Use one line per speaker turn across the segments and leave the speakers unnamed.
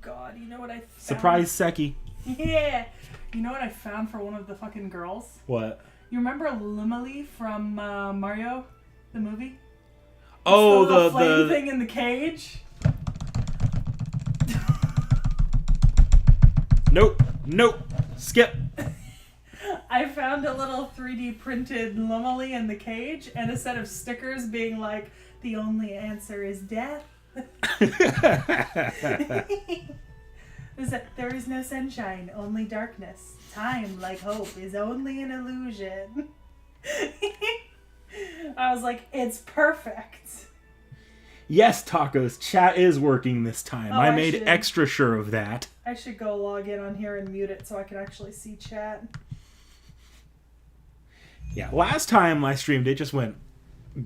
God, you know what I found?
Surprise Seki.
Yeah. You know what I found for one of the fucking girls?
What?
You remember Lumily from Mario, the movie?
Oh,
the flame thing in the cage?
Nope. Skip.
I found a little 3D printed Lumily in the cage and a set of stickers being like, the only answer is death. There is no sunshine, only darkness. Time, like hope, is only an illusion. I was like, it's perfect.
Yes, Tacos, chat is working this time.
Oh,
I made extra sure of that.
I should go log in on here and mute it so I can actually see chat.
Yeah, last time I streamed, it just went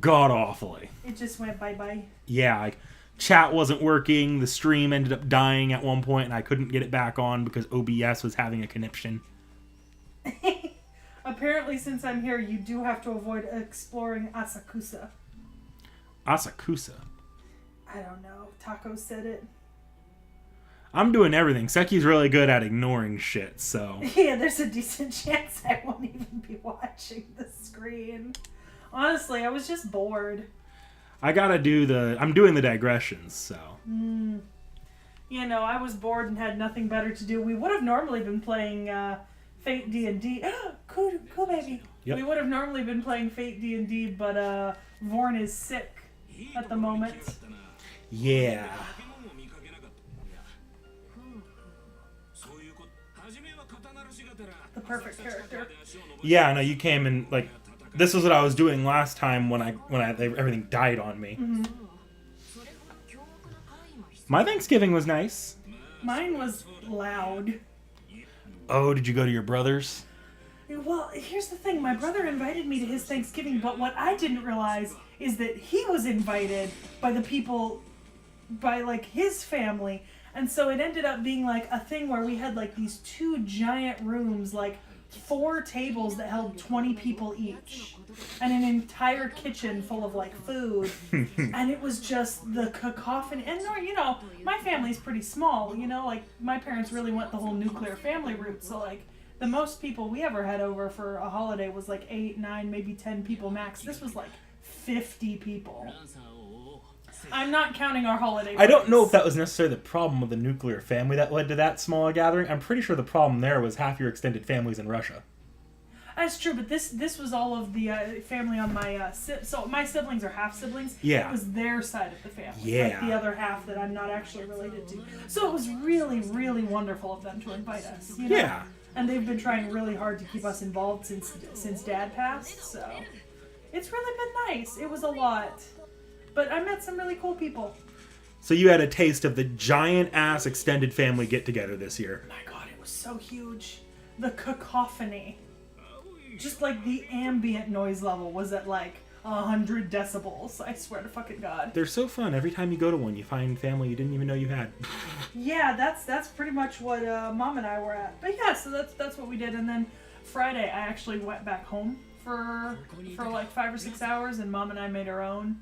god-awfully.
It just went bye-bye.
Yeah, like, chat wasn't working, the stream ended up dying at one point, and I couldn't get it back on because OBS was having a conniption.
Apparently, since I'm here, you do have to avoid exploring Asakusa.
Asakusa?
I don't know. Taco said it.
I'm doing everything. Seki's really good at ignoring shit, so...
Yeah, there's a decent chance I won't even be watching the screen. Honestly, I was just bored.
I'm doing the digressions, so...
You know, I was bored and had nothing better to do. We would have normally been playing Fate D&D. Cool baby.
Yep.
We would have normally been playing Fate D&D, but Vorn is sick at the moment.
Yeah.
The perfect character.
Yeah, I know, you came and, like... This was what I was doing last time when everything died on me.
Mm-hmm.
My Thanksgiving was nice.
Mine was loud.
Oh, did you go to your brother's?
Well, here's the thing. My brother invited me to his Thanksgiving, but what I didn't realize is that he was invited by the people, by, like, his family. And so it ended up being, like, a thing where we had, like, these 2 giant rooms, like, 4 tables that held 20 people each. And an entire kitchen full of, like, food. And it was just the cacophony. And, you know, my family's pretty small, you know? Like, my parents really went the whole nuclear family route. So, like, the most people we ever had over for a holiday was, like, 8, 9, maybe 10 people max. This was, like, 50 people. I'm not counting our holiday parties.
I don't know if that was necessarily the problem with the nuclear family that led to that small gathering. I'm pretty sure the problem there was half your extended families in Russia.
That's true, but this was all of the family on my... so my siblings are half-siblings.
Yeah.
It was their side of the family.
Yeah.
Like the other half that I'm not actually related to. So it was really, really wonderful of them to invite us. You know?
Yeah.
And they've been trying really hard to keep us involved since Dad passed, so... It's really been nice. It was a lot. But I met some really cool people.
So you had a taste of the giant-ass extended family get-together this year.
My God, it was so huge. The cacophony. Just like the ambient noise level was at like 100 decibels. I swear to fucking God.
They're so fun. Every time you go to one, you find family you didn't even know you had.
Yeah, that's pretty much what Mom and I were at. But yeah, so that's what we did. And then Friday, I actually went back home for like 5 or 6 hours, and Mom and I made our own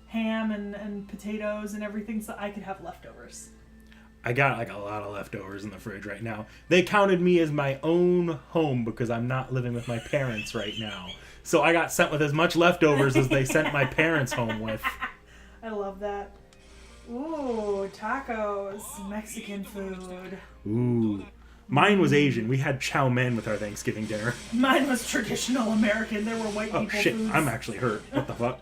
ham and potatoes and everything so I could have leftovers.
I got like a lot of leftovers in the fridge right now. They counted me as my own home because I'm not living with my parents right now. So I got sent with as much leftovers as they sent my parents home with.
I love that. Ooh, tacos, Mexican food.
Ooh. Mine was Asian. We had chow mein with our Thanksgiving dinner.
Mine was traditional American. There were white people
Oh shit,
foods.
I'm actually hurt. What the fuck?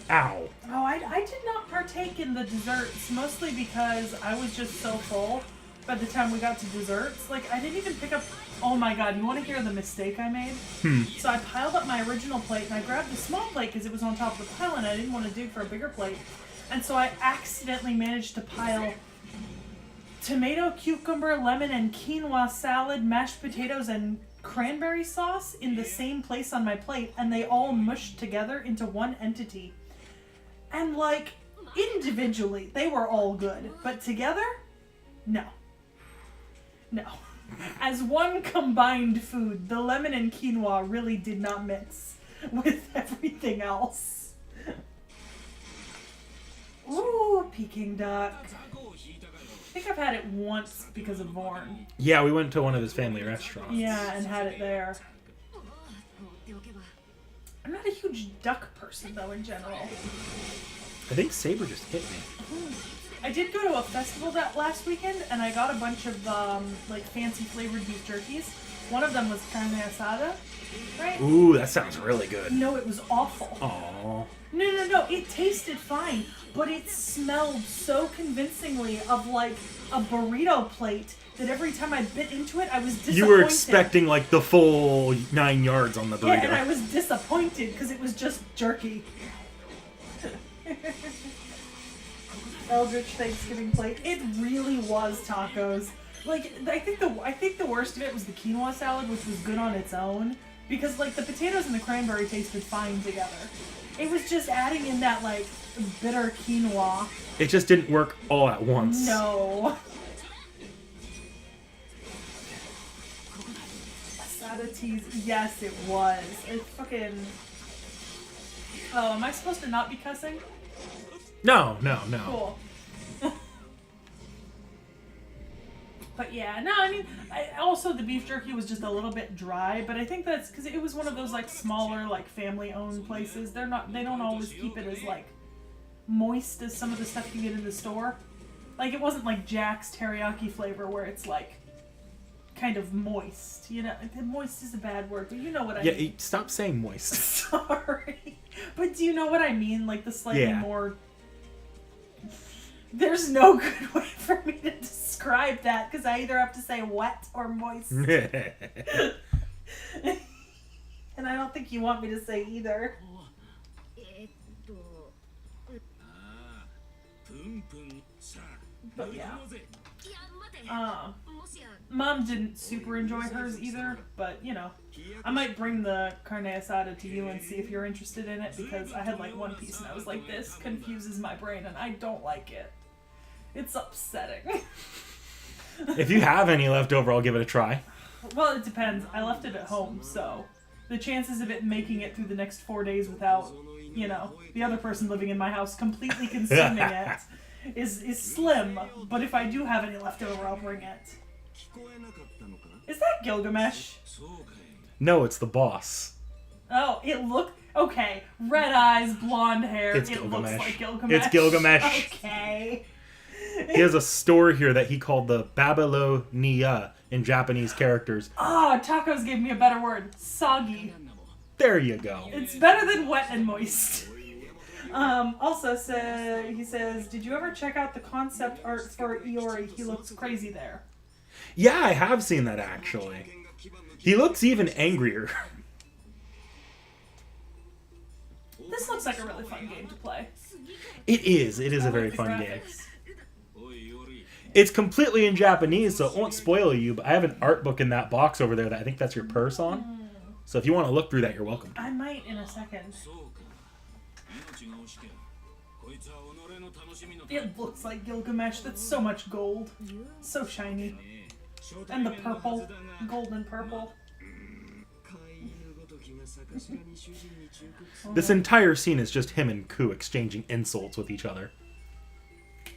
Ow.
Oh, I did not partake in the desserts, mostly because I was just so full by the time we got to desserts. Like, I didn't even pick up... Oh my God, you want to hear the mistake I made? So I piled up my original plate, and I grabbed the small plate because it was on top of the pile, and I didn't want to dig for a bigger plate. And so I accidentally managed to pile tomato, cucumber, lemon, and quinoa salad, mashed potatoes, and cranberry sauce in the same place on my plate, and they all mushed together into one entity. And, like, individually, they were all good. But together? No. No. As one combined food, the lemon and quinoa really did not mix with everything else. Ooh, Peking duck. I think I've had it once because of Vorn.
Yeah, we went to one of his family restaurants.
Yeah, and had it there. I'm not a huge duck person, though, in general.
I think Saber just hit me.
I did go to a festival that last weekend, and I got a bunch of, like, fancy flavored beef jerkies. One of them was carne asada, right?
Ooh, that sounds really good.
No, it was awful.
Aww.
No. It tasted fine, but it smelled so convincingly of, like, a burrito plate that every time I bit into it, I was disappointed.
You were expecting, like, the full 9 yards on the burrito.
Yeah, and I was disappointed because it was just jerky. Eldritch Thanksgiving plate. It really was tacos. Like, I think the worst of it was the quinoa salad, which was good on its own, because like the potatoes and the cranberry tasted fine together. It was just adding in that like bitter quinoa.
It just didn't work all at once.
No. Asada teas. Yes, it was. It fucking. Oh, am I supposed to not be cussing?
No.
Cool. But yeah, no, I mean, also the beef jerky was just a little bit dry, but I think that's because it was one of those like smaller, like family-owned places. They don't always keep it as like moist as some of the stuff you get in the store. Like it wasn't like Jack's teriyaki flavor where it's like kind of moist. You know, moist is a bad word, but you know what I mean.
Yeah, stop saying moist.
Sorry, but do you know what I mean? Like the slightly
Yeah.
more. There's no good way for me to describe that because I either have to say wet or moist. And I don't think you want me to say either. But yeah. Mom didn't super enjoy hers either, but you know, I might bring the carne asada to you and see if you're interested in it because I had like one piece and I was like, this confuses my brain and I don't like it. It's upsetting.
If you have any left over, I'll give it a try.
Well, it depends. I left it at home, so the chances of it making it through the next 4 days without, you know, the other person living in my house completely consuming it is slim. But if I do have any left over, I'll bring it. Is that Gilgamesh?
No, it's the boss.
Oh, it looked... Okay, red eyes, blonde hair.
It's
it
Gilgamesh.
looks like Gilgamesh.
It's Gilgamesh.
Okay.
He has a store here that he called the Babylonia in Japanese characters.
Ah, tacos gave me a better word. Soggy.
There you go.
It's better than wet and moist. Also, he says, did you ever check out the concept art for Iori? He looks crazy there.
Yeah, I have seen that actually. He looks even angrier.
This looks like a really fun game to play.
It is. It is a very fun game. It's completely in Japanese, so it won't spoil you, but I have an art book in that box over there that I think that's your purse on. So if you want to look through that, you're welcome to.
I might in a second. It looks like Gilgamesh. That's so much gold. So shiny. And the purple. Golden purple.
This entire scene is just him and Ku exchanging insults with each other.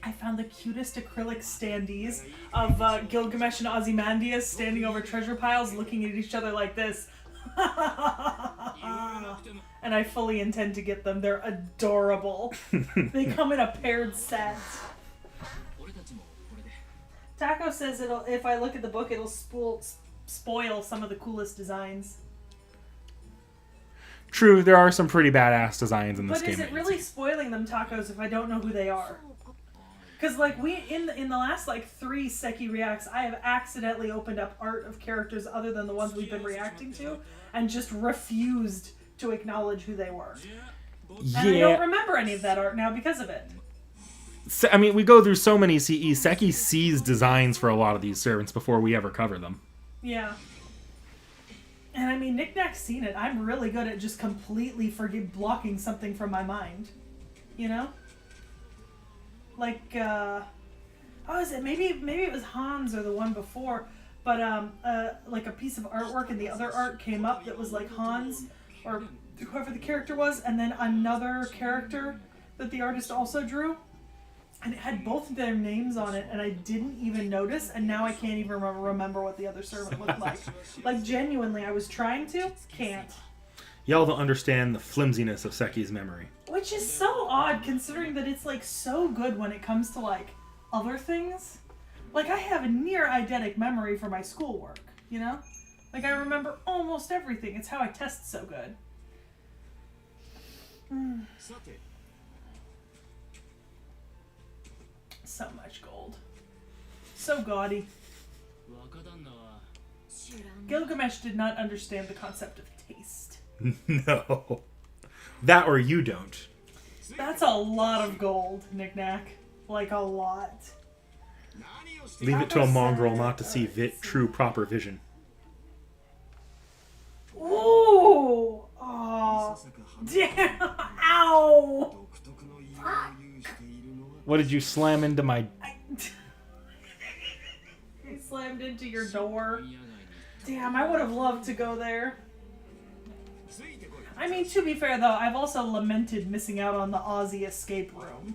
I found the cutest acrylic standees of Gilgamesh and Ozymandias standing over treasure piles looking at each other like this. And I fully intend to get them. They're adorable. They come in a paired set. Taco says if I look at the book, it'll spoil some of the coolest designs.
True, there are some pretty badass designs in this game.
But is it really spoiling them, Tacos, if I don't know who they are? Because like in the last like 3 Seki reacts, I have accidentally opened up art of characters other than the ones we've been reacting to, and just refused to acknowledge who they were.
Yeah.
And I don't remember any of that art now because of it.
I mean, we go through so many CE. Seki sees designs for a lot of these servants before we ever cover them.
Yeah. And I mean, Knick-Knack's seen it. I'm really good at just completely blocking something from my mind. You know? Like, is it? Maybe it was Hans or the one before, but like a piece of artwork and the other art came up that was like Hans or whoever the character was, and then another character that the artist also drew. And it had both of their names on it, and I didn't even notice, and now I can't even remember what the other servant looked like. Like, genuinely, I was trying to, can't.
Y'all don't understand the flimsiness of Seki's memory.
Which is so odd, considering that it's, like, so good when it comes to, like, other things. Like, I have a near eidetic memory for my schoolwork, you know? Like, I remember almost everything. It's how I test so good. So much gold. So gaudy. Gilgamesh did not understand the concept of taste.
No. That or you don't.
That's a lot of gold, Knick-Knack. Like, a lot.
Leave it to a mongrel not to see true proper vision.
Ooh! Oh, damn! Ow!
What did you slam into my...
I slammed into your door. Damn, I would have loved to go there. I mean, to be fair though, I've also lamented missing out on the Aussie escape room.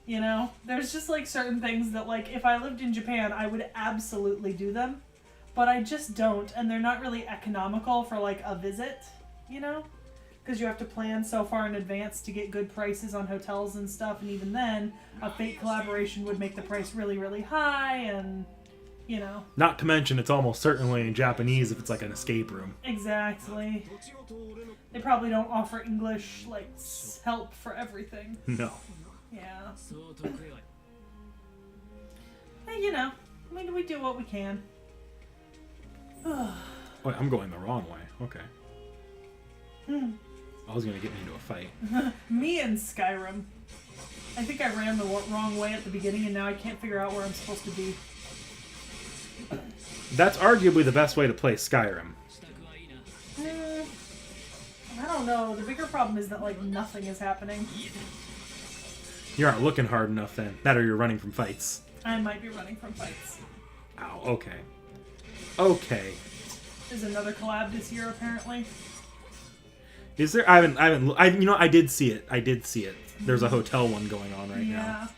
You know? There's just like certain things that like, if I lived in Japan, I would absolutely do them. But I just don't, and they're not really economical for like a visit, you know? Because you have to plan so far in advance to get good prices on hotels and stuff, and even then, a fake collaboration would make the price really, really high, and, you know.
Not to mention, it's almost certainly in Japanese if it's like an escape room.
Exactly. They probably don't offer English, like, help for everything.
No.
Yeah. Hey, you know, I mean, we do what we can.
Wait, I'm going the wrong way. Okay. I was going to get me into a fight.
Me and Skyrim. I think I ran the wrong way at the beginning, and now I can't figure out where I'm supposed to be.
That's arguably the best way to play Skyrim.
I don't know. The bigger problem is that, like, nothing is happening.
You aren't looking hard enough then. That or you're running from fights.
I might be running from fights.
Ow, okay. Okay.
There's another collab this year, apparently.
Is there? I did see it. There's a hotel one going on right now.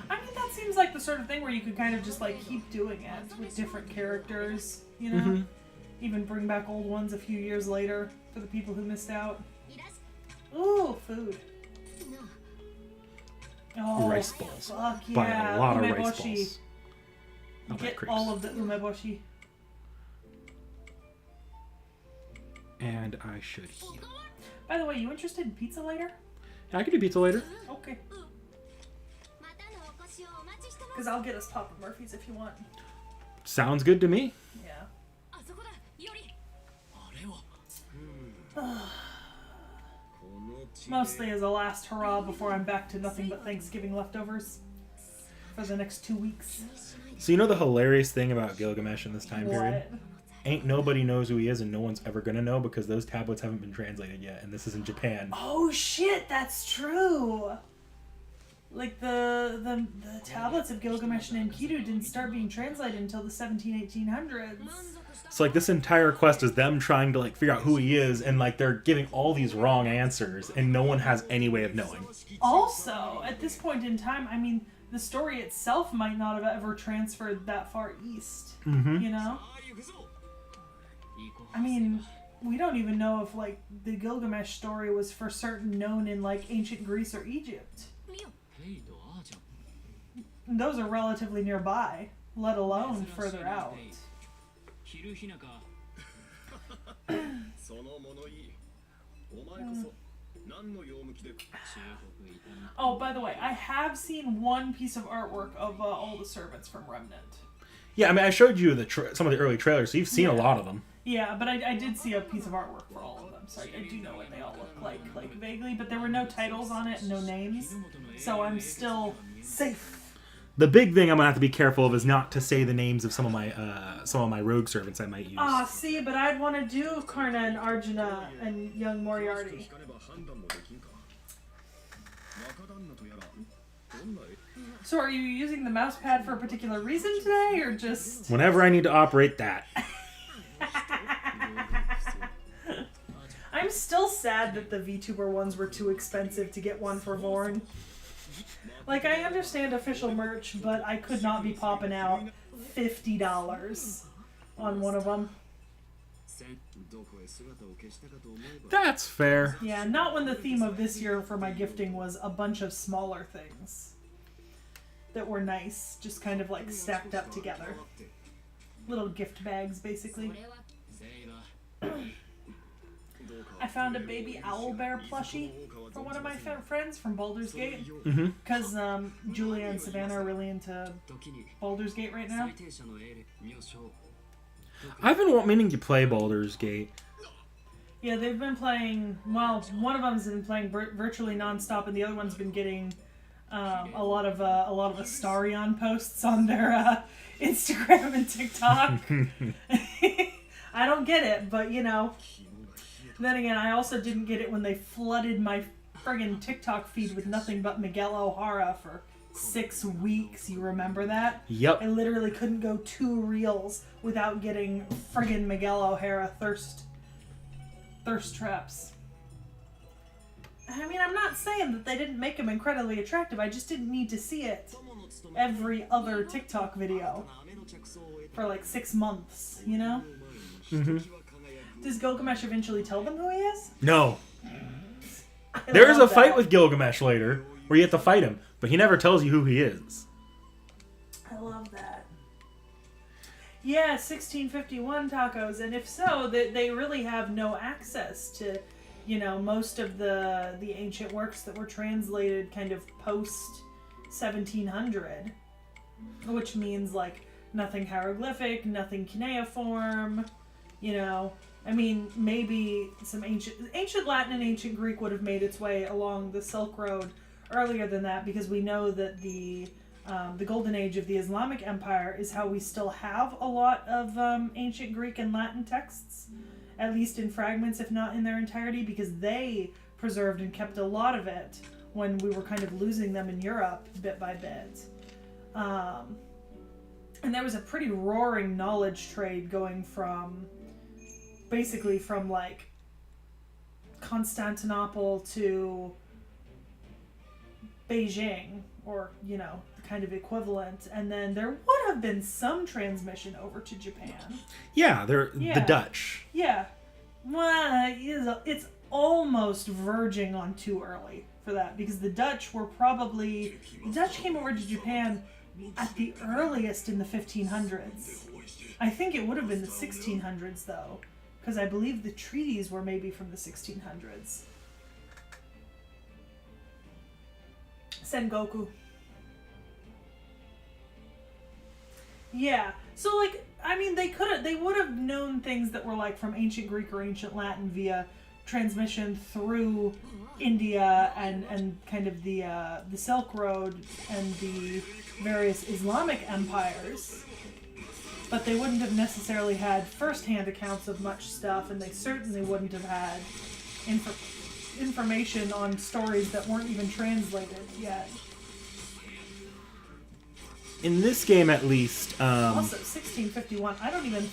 I mean, that seems like the sort of thing where you could kind of just, like, keep doing it with different characters, you know? Mm-hmm. Even bring back old ones a few years later for the people who missed out. Ooh, food. Oh,
rice balls.
Fuck yeah.
Buy a lot of rice balls.
Get all of the umeboshi.
And I should heal.
By the way, you interested in pizza later?
Yeah, I can do pizza later.
Okay. Because I'll get us Papa Murphy's if you want.
Sounds good to me.
Yeah. Mostly as a last hurrah before I'm back to nothing but Thanksgiving leftovers for the next 2 weeks.
So you know the hilarious thing about Gilgamesh in this time period?
What?
Ain't nobody knows who he is, and no one's ever gonna know because those tablets haven't been translated yet, and this is in Japan.
Oh shit, that's true. Like the tablets of Gilgamesh and Enkidu didn't start being translated until the 1800s.
So like this entire quest is them trying to like figure out who he is, and like they're giving all these wrong answers, and no one has any way of knowing.
Also, at this point in time, I mean, the story itself might not have ever transferred that far east.
Mm-hmm.
You know? I mean, we don't even know if, like, the Gilgamesh story was for certain known in, like, ancient Greece or Egypt. And those are relatively nearby, let alone further out. Oh, by the way, I have seen one piece of artwork of all the servants from Remnant.
Yeah, I mean, I showed you some of the early trailers, so you've seen a lot of them.
Yeah, but I did see a piece of artwork for all of them, so I do know what they all look like vaguely, but there were no titles on it, no names, so I'm still safe.
The big thing I'm gonna have to be careful of is not to say the names of some of my rogue servants I might use.
Ah, see, but I'd want to do Karna and Arjuna and young Moriarty. So are you using the mouse pad for a particular reason today, or just...
Whenever I need to operate that.
I'm still sad that the VTuber ones were too expensive to get one for Vorn. Like, I understand official merch, but I could not be popping out $50 on one of them.
That's fair.
Yeah, not when the theme of this year for my gifting was a bunch of smaller things that were nice, just kind of like stacked up together. Little gift bags, basically. I found a baby owlbear plushie for one of my friends from Baldur's Gate. Because Julia and Savannah are really into Baldur's Gate right now.
I've been meaning to play Baldur's Gate.
Yeah, they've been playing, well, one of them's been playing virtually nonstop, and the other one's been getting a lot of Astarion posts on their Instagram and TikTok. I don't get it, but you know. Then again, I also didn't get it when they flooded my friggin' TikTok feed with nothing but Miguel O'Hara for 6 weeks. You remember that?
Yep.
I literally couldn't go 2 reels without getting friggin' Miguel O'Hara thirst traps. I mean, I'm not saying that they didn't make him incredibly attractive. I just didn't need to see it every other TikTok video for like 6 months, you know? Does Gilgamesh eventually tell them who he is?
No. There's a fight with Gilgamesh later where you have to fight him, but he never tells you who he is.
I love that. Yeah, 1651 tacos, and if so, they really have no access to, you know, most of the ancient works that were translated kind of post 1700, which means like nothing hieroglyphic, nothing cuneiform, you know. I mean, maybe some ancient Latin and ancient Greek would have made its way along the Silk Road earlier than that, because we know that the golden age of the Islamic Empire is how we still have a lot of ancient Greek and Latin texts, at least in fragments, if not in their entirety, because they preserved and kept a lot of it when we were kind of losing them in Europe bit by bit. And there was a pretty roaring knowledge trade going from like Constantinople to Beijing, or, you know, the kind of equivalent, and then there would have been some transmission over to Japan.
Yeah, the Dutch.
Yeah. Well, it's almost verging on too early for that, because the Dutch came over to Japan at the earliest in the 1500s. I think it would have been the 1600s, though, because I believe the treaties were maybe from the 1600s. Sengoku. Yeah. So, like, I mean, they would have known things that were, like, from ancient Greek or ancient Latin via transmission through India and kind of the Silk Road and the various Islamic empires. But they wouldn't have necessarily had first-hand accounts of much stuff, and they certainly wouldn't have had information on stories that weren't even translated yet.
In this game, at least.
Also, 1651. I don't even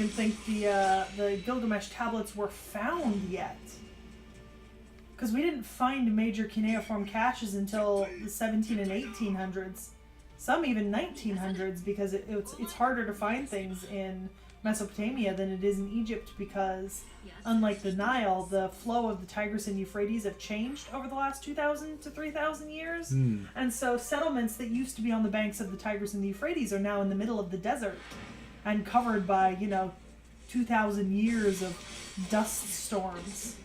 think the Gilgamesh tablets were found yet, because we didn't find major cuneiform caches until the 17 and 1800s. Some even 1900s, because it's harder to find things in Mesopotamia than it is in Egypt, because unlike the Nile, the flow of the Tigris and Euphrates have changed over the last 2,000 to 3,000 years. And so settlements that used to be on the banks of the Tigris and the Euphrates are now in the middle of the desert and covered by, 2,000 years of dust storms.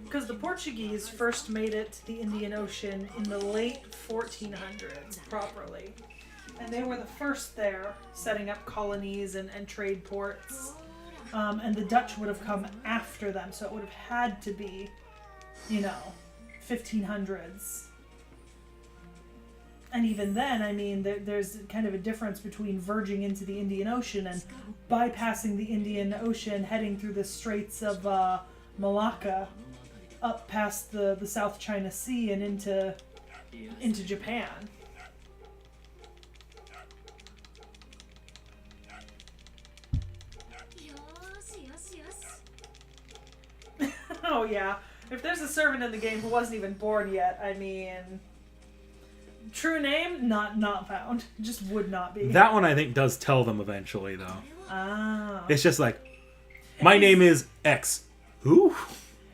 Because the Portuguese first made it to the Indian Ocean in the late 1400s, properly. And they were the first there, setting up colonies and trade ports. And the Dutch would have come after them, so it would have had to be, 1500s. And even then, I mean, there's kind of a difference between verging into the Indian Ocean and bypassing the Indian Ocean, heading through the Straits of Malacca up past the South China Sea and into Japan. Oh yeah. If there's a servant in the game who wasn't even born yet, I mean, true name not found. Just would not be.
That one I think does tell them eventually though.
Ah.
It's just like, my name is X. Who?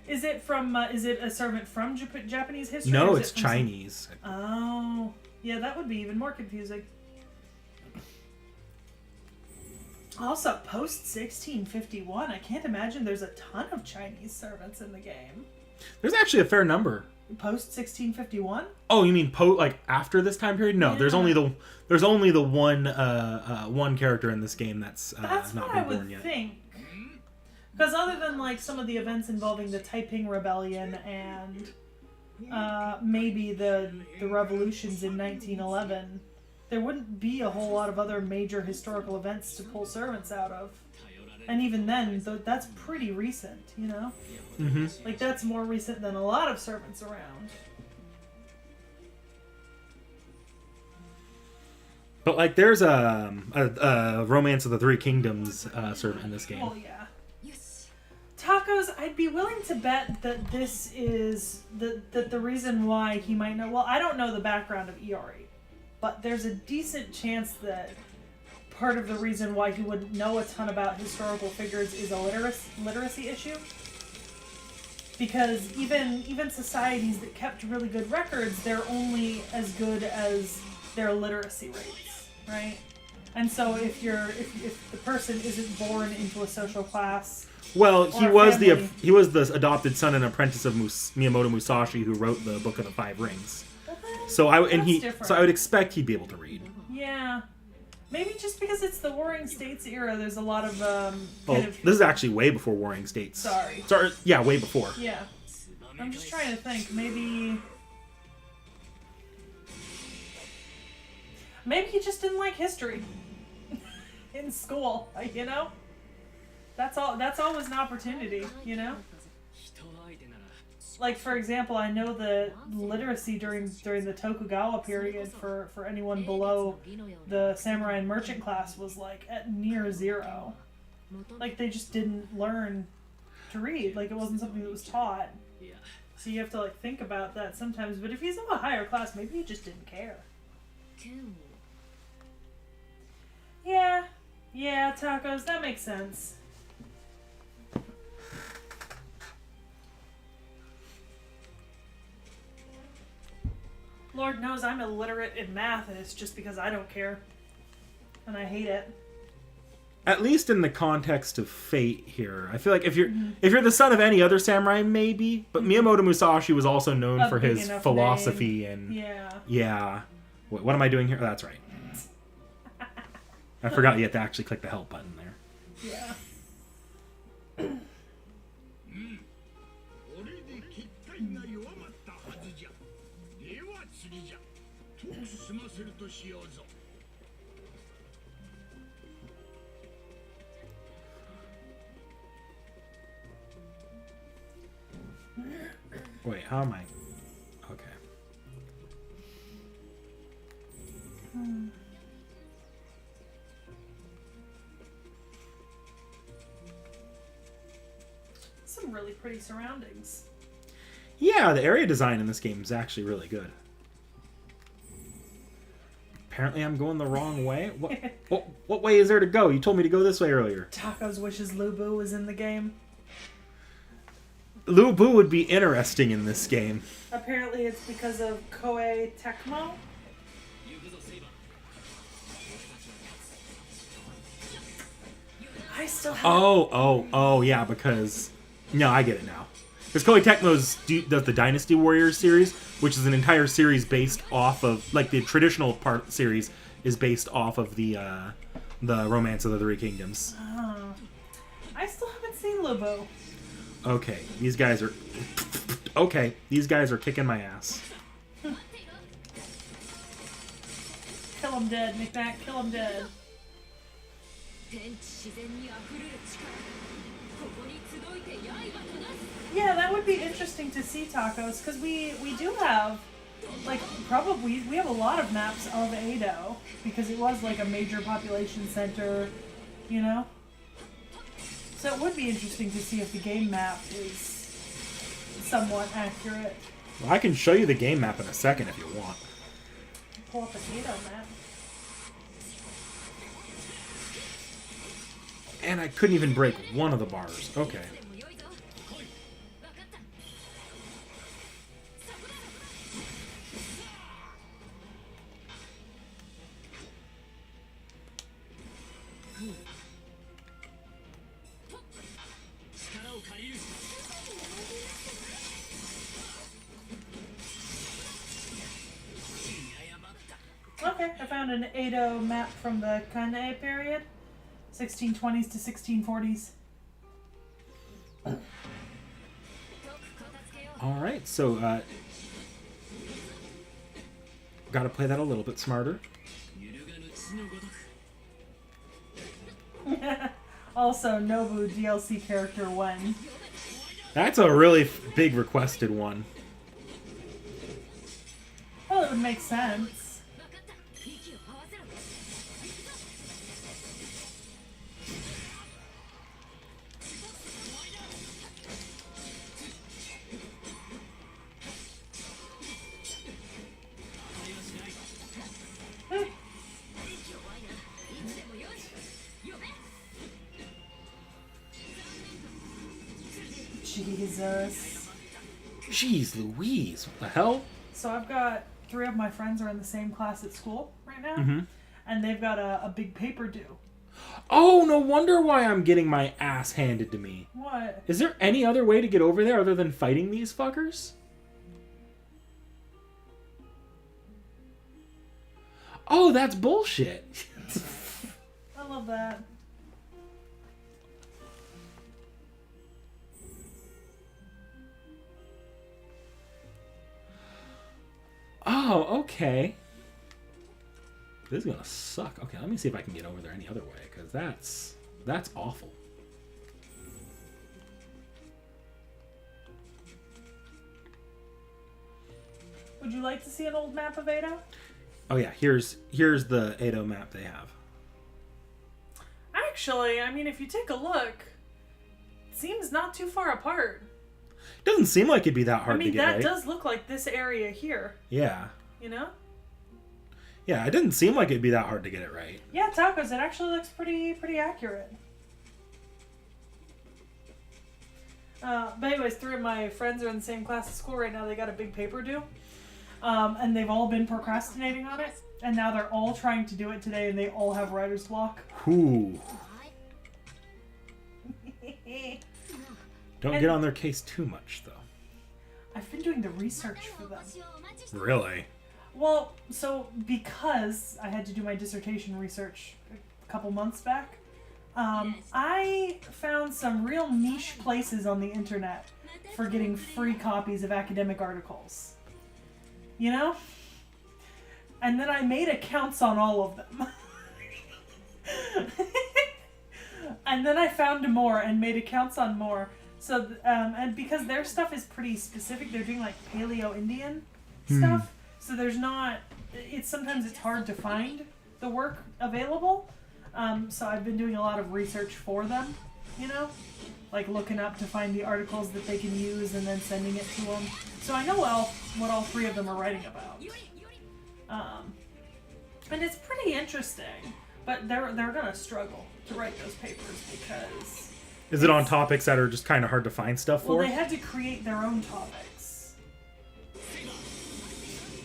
Is it from? Is it a servant from Japanese history?
No,
or is
it's
it from
Chinese.
Oh, yeah, that would be even more confusing. Also, post 1651, I can't imagine there's a ton of Chinese servants in the game.
There's actually a fair number.
Post 1651?
Oh, you mean like after this time period? No,
Yeah.
there's only the one character in this game that's
That's
not
what
been
I would
born yet.
think. Because other than like some of the events involving the Taiping Rebellion and maybe the revolutions in 1911, there wouldn't be a whole lot of other major historical events to pull servants out of. And even then, that's pretty recent, you know?
Mm-hmm.
Like, that's more recent than a lot of servants around.
But like, there's a Romance of the Three Kingdoms servant in this game.
Oh, yeah. Tacos, I'd be willing to bet that this is that the reason why he might know. Well, I don't know the background of Iori, but there's a decent chance that part of the reason why he wouldn't know a ton about historical figures is a literacy issue. Because even societies that kept really good records, they're only as good as their literacy rates, right? And so if the person isn't born into a social class.
Well, he was
family.
he was the adopted son and apprentice of Miyamoto Musashi, who wrote the Book of the Five Rings.
Well,
So I
different.
would expect he'd be able to read.
Yeah, maybe just because it's the Warring States era, there's a lot of
This is actually way before Warring States.
Sorry,
yeah, way before.
yeah. I'm just trying to think. Maybe he just didn't like history in school. You know, that's all. That's always an opportunity. You know. Like, for example, I know that literacy during the Tokugawa period for anyone below the samurai and merchant class was like at near zero. Like, they just didn't learn to read. Like, it wasn't something that was taught. So you have to like think about that sometimes. But if he's of a higher class, maybe he just didn't care. Yeah, Tacos, that makes sense. Lord knows I'm illiterate in math, and it's just because I don't care. And I hate it.
At least in the context of fate here, I feel like if you're the son of any other samurai, maybe. But Miyamoto Musashi was also known
A
for
big
his
enough
philosophy
name.
and
Yeah.
What am I doing here? Oh, that's right. I forgot you had to actually click the help button there.
Yeah.
Wait, how am I? Okay.
Some really pretty surroundings.
Yeah, the area design in this game is actually really good. Apparently I'm going the wrong way. What way is there to go? You told me to go this way earlier.
Tacos wishes Lubu was in the game.
Lu Bu would be interesting in this game.
Apparently it's because of Koei Tecmo. I still have...
Oh, yeah, because... No, I get it now. Because Koei Tecmo does the Dynasty Warriors series, which is an entire series based off of... Like, the traditional part series is based off of the Romance of the Three Kingdoms.
I still haven't seen Lubu.
Okay, these guys are... Okay, these guys are kicking my ass.
Kill him dead, Nick-Nack. Kill him dead. Yeah, that would be interesting to see, Tacos, because we do have, like, probably, we have a lot of maps of Edo, because it was, like, a major population center, you know? So it would be interesting to see if the game map is somewhat accurate.
Well, I can show you the game map in a second if you want.
Pull up an Edo map.
And I couldn't even break one of the bars. Okay.
Okay, I found an Edo map from the Kane period, 1620s to 1640s.
All right, so got to play that a little bit smarter.
Also, Nobu DLC character when.
That's a really big requested one.
Well, it would make sense. Jesus.
Jeez Louise, what the hell?
So I've got 3 of my friends are in the same class at school right now, and they've got a big paper due.
Oh, no wonder why I'm getting my ass handed to me.
What?
Is there any other way to get over there other than fighting these fuckers? Oh, that's bullshit.
I love that.
Oh, okay. This is gonna suck. Okay, let me see if I can get over there any other way, because that's awful.
Would you like to see an old map of Edo?
Oh yeah, here's the Edo map they have.
Actually, I mean, if you take a look, it seems not too far apart.
Doesn't seem like it'd be that hard to get
that
right.
does look like this area here.
Yeah.
You know?
Yeah, it didn't seem like it'd be that hard to get it right.
Yeah, Tacos, it actually looks pretty accurate. But anyways, 3 of my friends are in the same class at school right now. They got a big paper due. And they've all been procrastinating on it. And now they're all trying to do it today, and they all have writer's block.
Whew. Don't get on their case too much, though.
I've been doing the research for them.
Really?
Well, so because I had to do my dissertation research a couple months back, I found some real niche places on the internet for getting free copies of academic articles. You know? And then I made accounts on all of them. And then I found more and made accounts on more. So, and because their stuff is pretty specific, they're doing like Paleo-Indian stuff. So there's not, sometimes it's hard to find the work available. So I've been doing a lot of research for them, you know? Like looking up to find the articles that they can use and then sending it to them. So I know what all 3 of them are writing about. And it's pretty interesting, but they're gonna struggle to write those papers because...
Is it on topics that are just kind of hard to find stuff for?
Well, they had to create their own topics.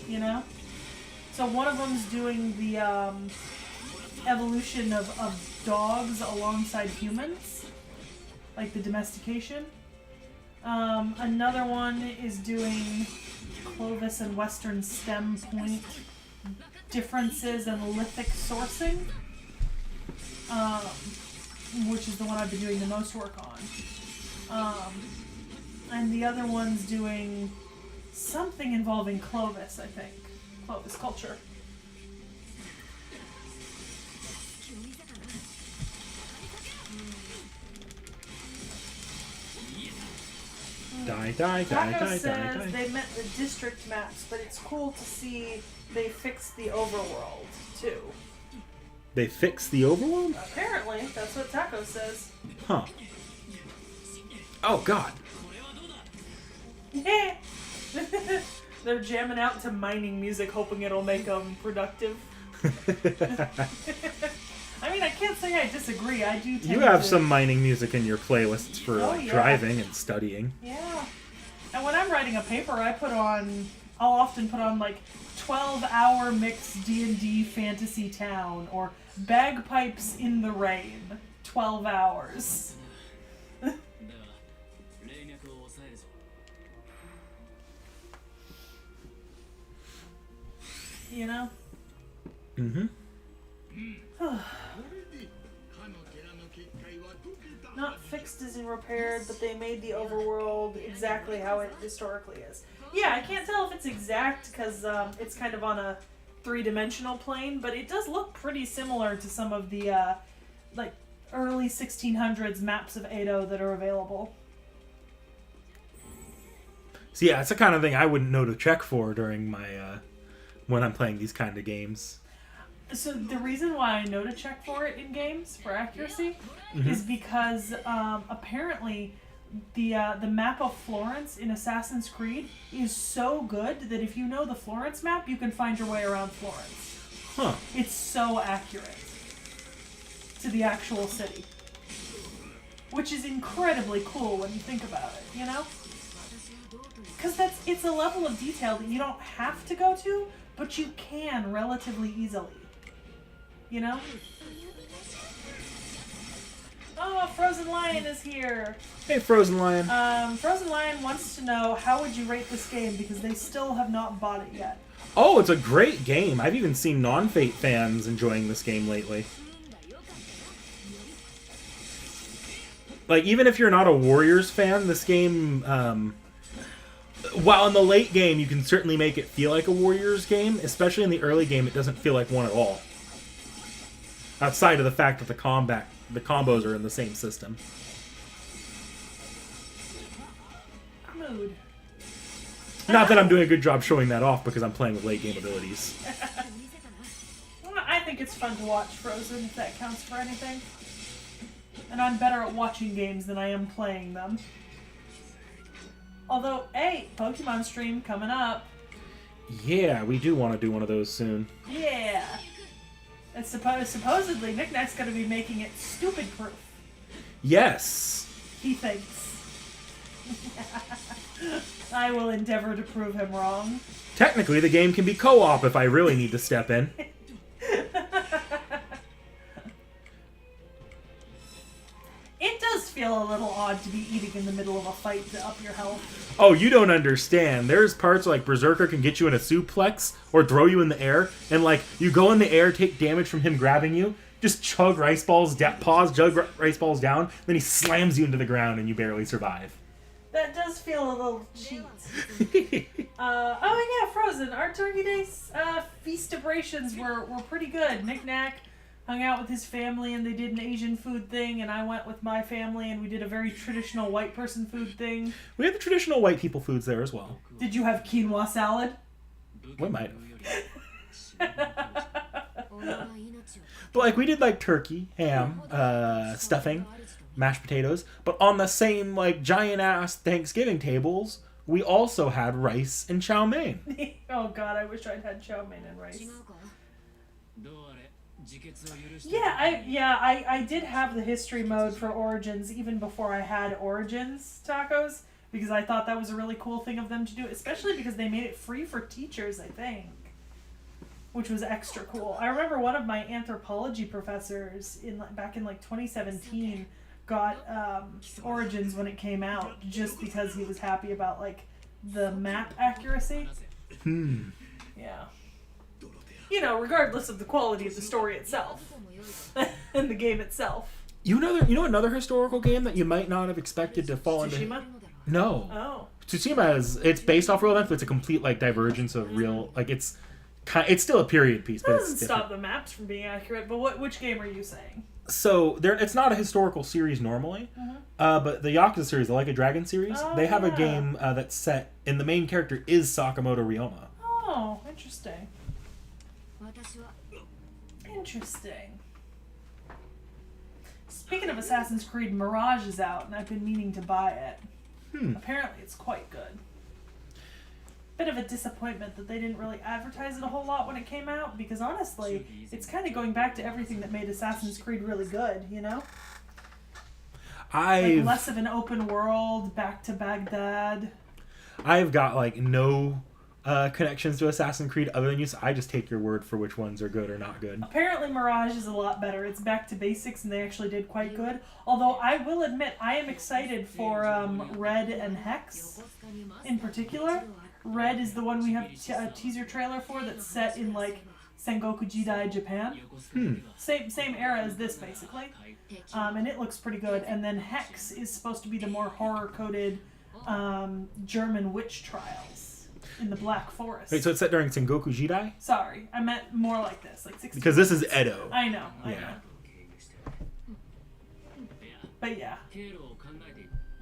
You know? So one of them's doing the evolution of dogs alongside humans. Like the domestication. Another one is doing Clovis and Western stem point differences and lithic sourcing. Which is the one I've been doing the most work on. And the other one's doing something involving Clovis, I think. Clovis culture.
Die, die, die,
Taco
die,
says
die, die.
they meant the district maps, but it's cool to see they fixed the overworld, too.
They fixed the overworld?
Apparently, that's what Taco says.
Huh. Oh, God.
Yeah. They're jamming out to mining music, hoping it'll make them productive. I mean, I can't say I disagree. I do tend
You have
to...
some mining music in your playlists for like
yeah.
driving and studying.
Yeah. And when I'm writing a paper, I'll often put on like 12-hour mixed D&D fantasy town or bagpipes in the rain. 12 hours. You know?
Mm-hmm.
Not fixed as in repaired, but they made the overworld exactly how it historically is. Yeah, I can't tell if it's exact because it's kind of on a three-dimensional plane, but it does look pretty similar to some of the like early 1600s maps of Edo that are available.
So yeah, it's the kind of thing I wouldn't know to check for during my when I'm playing these kind of games.
So the reason why I know to check for it in games for accuracy is because apparently the map of Florence in Assassin's Creed is so good that if you know the Florence map, you can find your way around Florence.
Huh.
It's so accurate to the actual city, which is incredibly cool when you think about it, you know? Because it's a level of detail that you don't have to go to, but you can relatively easily. You know? Oh, Frozen Lion is here.
Hey, Frozen Lion.
Frozen Lion wants to know how would you rate this game because they still have not bought it yet.
Oh, it's a great game. I've even seen non-Fate fans enjoying this game lately. Like, even if you're not a Warriors fan, this game, while in the late game you can certainly make it feel like a Warriors game, especially in the early game it doesn't feel like one at all. Outside of the fact that the combos are in the same system.
Mood.
Not that I'm doing a good job showing that off because I'm playing with late game abilities.
I think it's fun to watch Frozen, if that counts for anything. And I'm better at watching games than I am playing them. Although, hey, Pokemon stream coming up.
Yeah, we do want to do one of those soon.
Yeah. And supposedly, Knick-Knack's going to be making it stupid-proof.
Yes.
He thinks. I will endeavor to prove him wrong.
Technically, the game can be co-op if I really need to step in.
It does feel a little odd to be eating in the middle of a fight to up your health.
Oh, you don't understand. There's parts like Berserker can get you in a suplex or throw you in the air, and like you go in the air, take damage from him grabbing you, just chug rice balls, chug rice balls down, then he slams you into the ground and you barely survive.
That does feel a little cheat. Oh yeah, Frozen. Our Turkey Days feastabrations were pretty good. Knick-Knack hung out with his family and they did an Asian food thing, and I went with my family and we did a very traditional white person food thing.
We had the traditional white people foods there as well.
Did you have quinoa salad?
We might have. But like we did like turkey, ham, stuffing, mashed potatoes, but on the same like giant ass Thanksgiving tables, we also had rice and chow mein.
Oh god, I wish I'd had chow mein and rice. I did have the history mode for Origins even before I had Origins tacos, because I thought that was a really cool thing of them to do, especially because they made it free for teachers, I think, which was extra cool. I remember one of my anthropology professors back in like 2017 got Origins when it came out just because he was happy about like the map accuracy. Yeah. You know, regardless of the quality of the story itself and the game itself.
You know another historical game that you might not have expected to fall into.
Tsushima?
No.
Oh.
Tsushima it's based off real events, but it's a complete like divergence of real, like it's It's still a period piece, but
That
it's
doesn't
different.
stop the maps from being accurate. But which game are you saying?
So it's not a historical series normally, but the Yakuza series, the Like a Dragon series, they have a game that's set, and the main character is Sakamoto Ryoma.
Oh, interesting. Interesting. Speaking of Assassin's Creed, Mirage is out, and I've been meaning to buy it. Apparently, it's quite good. Bit of a disappointment that they didn't really advertise it a whole lot when it came out, because honestly, it's kind of going back to everything that made Assassin's Creed really good, you know? Like less of an open world, back to Baghdad.
I've got like no connections to Assassin's Creed other than you. So I just take your word for which ones are good or not good.
Apparently Mirage is a lot better. It's back to basics and they actually did quite good. Although I will admit I am excited for Red and Hex in particular. Red is the one we have a teaser trailer for that's set in like Sengoku Jidai, Japan. Same era as this basically. And it looks pretty good. And then Hex is supposed to be the more horror-coded German witch trials in the Black Forest.
Wait, so it's set during Sengoku Jidai?
Sorry, I meant more like this, like 60s.
Because this is Edo.
I know. But yeah.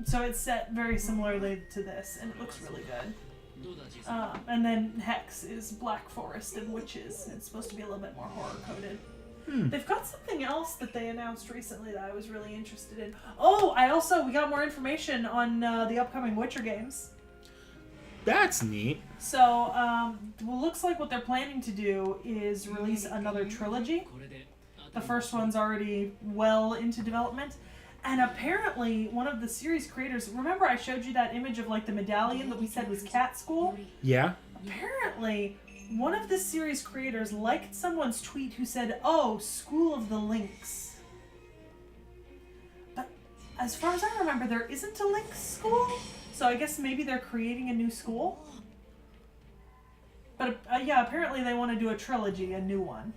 So it's set very similarly to this, and it looks really good. And then Hex is Black Forest and witches. It's supposed to be a little bit more horror-coded. They've got something else that they announced recently that I was really interested in. Oh, we got more information on the upcoming Witcher games.
That's neat.
So, looks like what they're planning to do is release another trilogy. The first one's already well into development. And apparently, one of the series creators... Remember I showed you that image of like the medallion that we said was Cat School?
Yeah.
Apparently, one of the series creators liked someone's tweet who said, "Oh, School of the Lynx." But as far as I remember, there isn't a Lynx school. So I guess maybe they're creating a new school. But yeah, apparently they want to do a trilogy, a new one.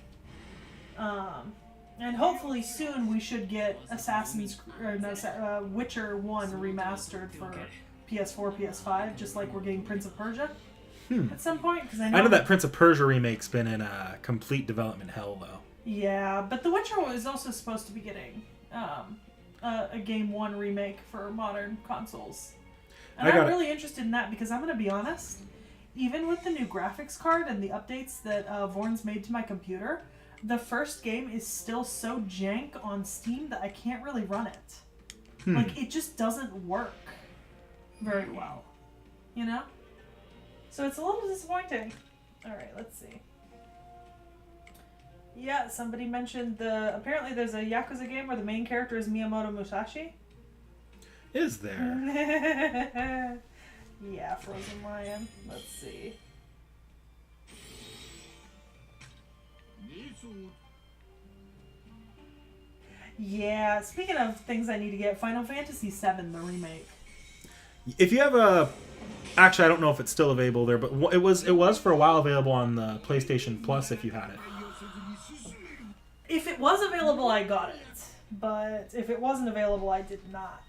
And hopefully soon we should get Witcher 1 remastered for PS4, PS5, just like we're getting Prince of Persia at some point. Cause I know
that Prince of Persia remake's been in a complete development hell, though.
Yeah, but The Witcher is also supposed to be getting a Game 1 remake for modern consoles. And I'm really interested in that because I'm going to be honest, even with the new graphics card and the updates that Vorn's made to my computer, the first game is still so jank on Steam that I can't really run it. Like, it just doesn't work very well. You know? So it's a little disappointing. Alright, let's see. Yeah, somebody mentioned apparently there's a Yakuza game where the main character is Miyamoto Musashi.
Is there?
Yeah, Frozen Lion. Let's see. Yeah, speaking of things I need to get, Final Fantasy VII, the remake.
If you have actually, I don't know if it's still available there, but it was for a while available on the PlayStation Plus if you had it.
If it was available, I got it. But if it wasn't available, I did not.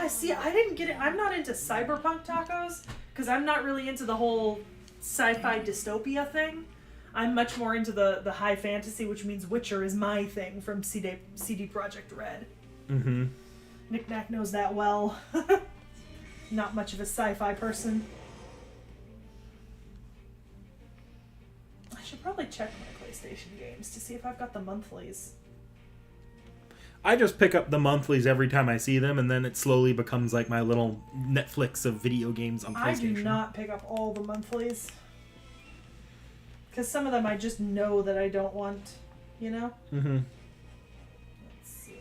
See, I didn't get it. I'm not into cyberpunk tacos because I'm not really into the whole sci-fi dystopia thing. I'm much more into the high fantasy, which means Witcher is my thing from CD Projekt Red.
Mm-hmm.
Nick Nack knows that well. Not much of a sci-fi person. I should probably check my PlayStation games to see if I've got the monthlies.
I just pick up the monthlies every time I see them, and then it slowly becomes like my little Netflix of video games on PlayStation.
I do not pick up all the monthlies. Because some of them I just know that I don't want, you know?
Mm-hmm.
Let's see.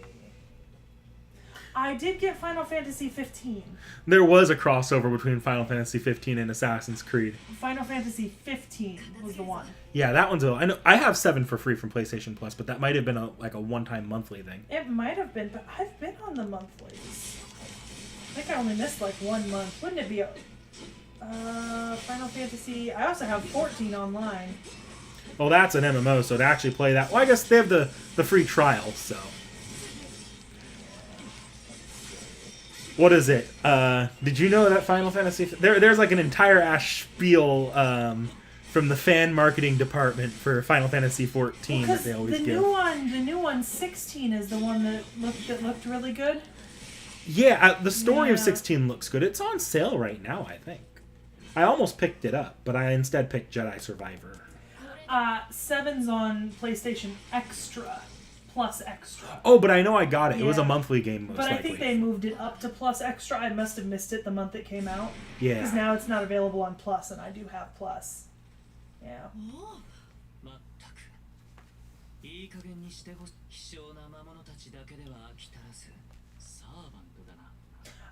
I did get Final Fantasy 15.
There was a crossover between Final Fantasy 15 and Assassin's Creed.
Final Fantasy 15 was the one.
Yeah, that one's I know I have 7 for free from PlayStation Plus, but that might have been a one-time monthly thing.
It might have been, but I've been on the monthlies. I think I only missed like 1 month. Wouldn't it be Final Fantasy... I also have 14 online.
Well, that's an MMO, so to actually play that... Well, I guess they have the free trial, so... What is it? Did you know that Final Fantasy... There's like an entire ass spiel from the fan marketing department for Final Fantasy 14 that they always give.
The new one, 16, is the one that looked really good.
Yeah, the story of 16 looks good. It's on sale right now, I think. I almost picked it up, but I instead picked Jedi Survivor.
7's on PlayStation Extra. Plus Extra.
Oh, but I know I got it. It was a monthly game, most likely.
But I think they moved it up to Plus Extra. I must have missed it the month it came out.
Yeah.
Because now it's not available on Plus, and I do have Plus. Yeah.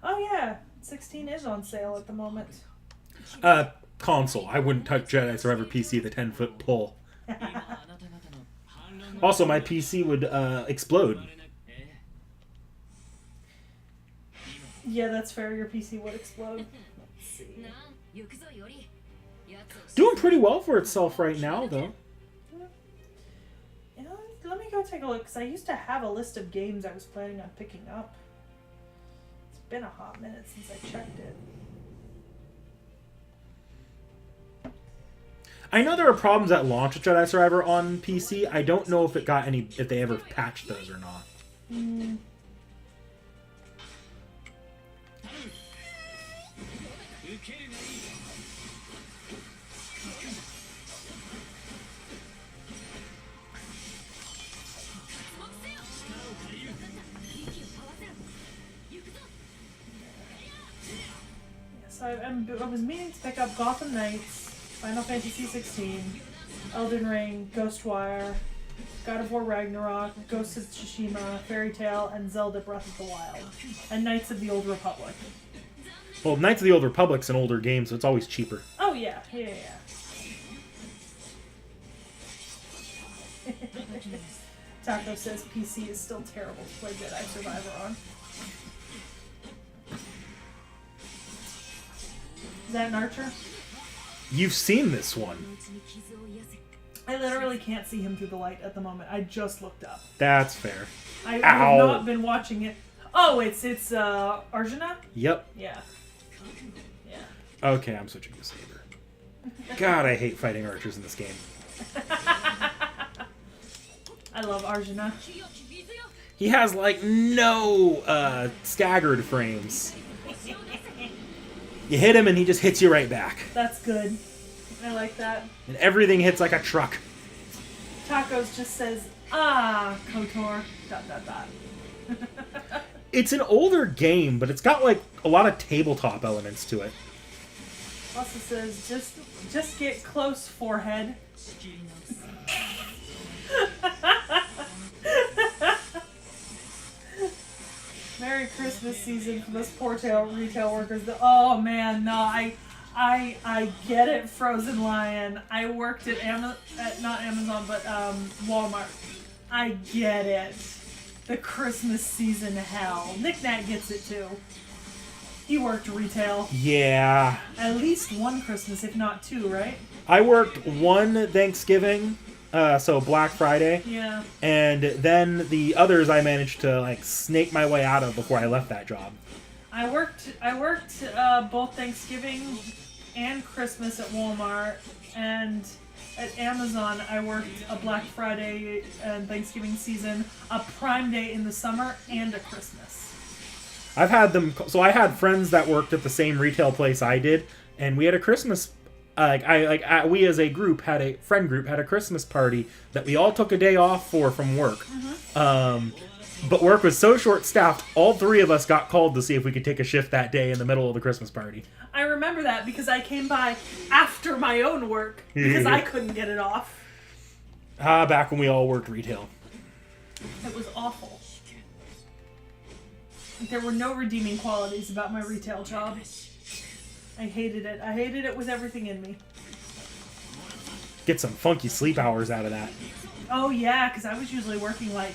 Oh yeah, 16 is on sale at the moment.
Console. I wouldn't touch Jedi Survivor PC with a 10-foot pole. Also, my PC would explode.
Yeah, that's fair. Your PC would explode. Let's see.
Doing pretty well for itself right now, though.
Yeah, let me go take a look, because I used to have a list of games I was planning on picking up. It's been a hot minute since I checked it.
I know there were problems at launch with Jedi Survivor on PC. I don't know if they ever patched those or not.
So I was meaning to pick up Gotham Knights, Final Fantasy 16, Elden Ring, Ghostwire, God of War Ragnarok, Ghost of Tsushima, Fairy Tail, and Zelda Breath of the Wild, and Knights of the Old Republic.
Well, Knights of the Old Republic's an older game, so it's always cheaper.
Oh yeah. Taco says PC is still terrible to play Jedi Survivor on. Is that an archer?
You've seen this one.
I literally can't see him through the light at the moment. I just looked up.
That's fair.
I have not been watching it. Oh, it's Arjuna?
Yep.
Yeah.
Okay, I'm switching to Saber. God, I hate fighting archers in this game.
I love Arjuna.
He has, like, no staggered frames. You hit him and he just hits you right back.
That's good. I like that.
And everything hits like a truck.
Tacos just says, KOTOR, ...
It's an older game, but it's got, like, a lot of tabletop elements to it.
Also says, just get close, forehead. Merry Christmas season for those poor retail workers. Oh man, no, I get it, Frozen Lion. I worked at not Amazon, but Walmart. I get it. The Christmas season hell. Nick Nat gets it too. He worked retail.
Yeah.
At least one Christmas, if not two, right?
I worked one Thanksgiving, so Black Friday.
Yeah.
And then the others I managed to, like, snake my way out of before I left that job.
I worked both Thanksgiving and Christmas at Walmart, and at Amazon I worked a Black Friday and Thanksgiving season, a Prime Day in the summer, and a Christmas.
I've had them, so I had friends that worked at the same retail place I did, and we had a Christmas, we as a group had a Christmas party that we all took a day off from work. Mm-hmm. But work was so short-staffed, all three of us got called to see if we could take a shift that day in the middle of the Christmas party.
I remember that because I came by after my own work because I couldn't get it off.
Back when we all worked retail.
It was awful. There were no redeeming qualities about my retail job. I hated it. I hated it with everything in me.
Get some funky sleep hours out of that.
Oh yeah, because I was usually working like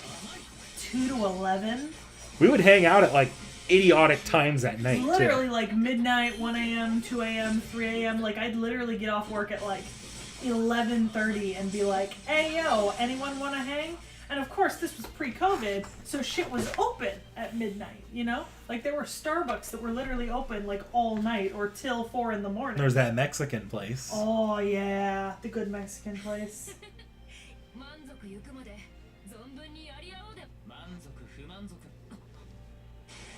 2 to 11.
We would hang out at like idiotic times at night,
literally, too. Like midnight, 1 a.m., 2 a.m., 3 a.m. Like, I'd literally get off work at like 11:30 and be like, hey, yo, anyone want to hang? And of course, this was pre-COVID, so shit was open at midnight, you know? Like, there were Starbucks that were literally open, like, all night or till 4 in the morning.
There's that Mexican place.
Oh, yeah. The good Mexican place.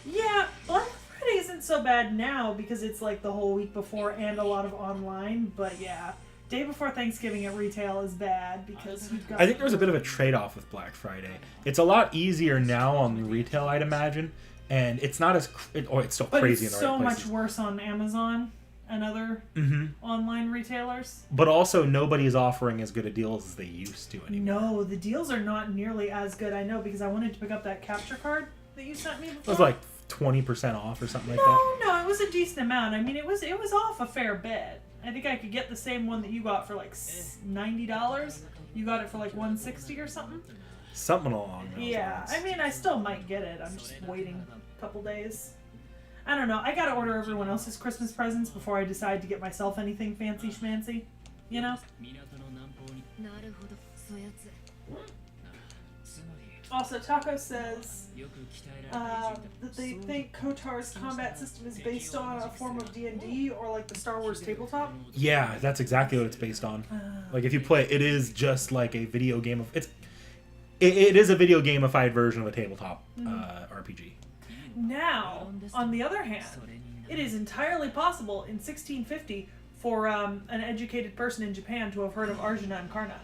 Yeah, Black Friday isn't so bad now because it's like the whole week before and a lot of online, but yeah. Day before Thanksgiving at retail is bad because you've got...
I think there's a bit of a trade-off with Black Friday. It's a lot easier now on the retail, I'd imagine, and it's not as... it's still crazy in the right places.
But it's so much worse on Amazon and other online retailers.
But also, nobody is offering as good a deals as they used to anymore.
No, the deals are not nearly as good, I know, because I wanted to pick up that capture card that you sent me before.
It was like 20% off or something like that.
No, it was a decent amount. I mean, it was off a fair bit. I think I could get the same one that you got for like $90. You got it for like $160 or something.
Something along those lines.
I mean, I still might get it. I'm just waiting a couple days. I don't know. I gotta order everyone else's Christmas presents before I decide to get myself anything fancy schmancy. You know? Also, Taco says that they think KOTOR's combat system is based on a form of D&D or like the Star Wars tabletop.
Yeah, that's exactly what it's based on. Like if you play, it is just like a video game of it is a video gamified version of a tabletop RPG.
Now, on the other hand, it is entirely possible in 1650 for an educated person in Japan to have heard of Arjuna and Karna.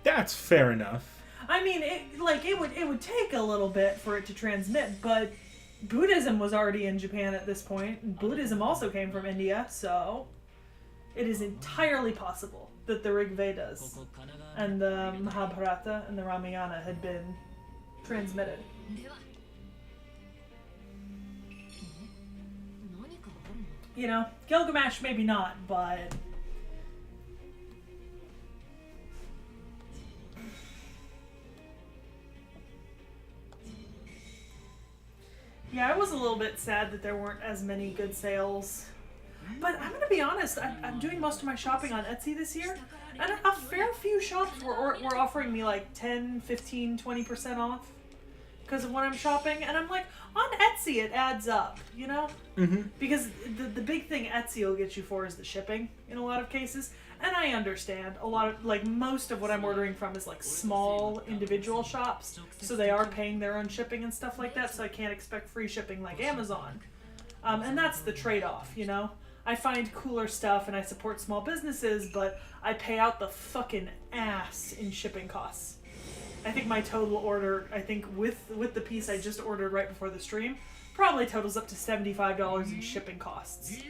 That's fair enough.
I mean, it would take a little bit for it to transmit, but Buddhism was already in Japan at this point, and Buddhism also came from India, so it is entirely possible that the Rig Vedas and the Mahabharata and the Ramayana had been transmitted. You know, Gilgamesh maybe not, but... Yeah, I was a little bit sad that there weren't as many good sales. But I'm going to be honest, I'm doing most of my shopping on Etsy this year, and a fair few shops were offering me like 10, 15, 20% off because of what I'm shopping, and I'm like, on Etsy it adds up, you know? Mm-hmm. Because the big thing Etsy will get you for is the shipping in a lot of cases, and I understand a lot of, like, most of what I'm ordering from is like small individual shops, so they are paying their own shipping and stuff like that, so I can't expect free shipping like Amazon. And that's the trade-off, you know? I find cooler stuff and I support small businesses, but I pay out the fucking ass in shipping costs. I think my total order, with the piece I just ordered right before the stream, probably totals up to $75 in shipping costs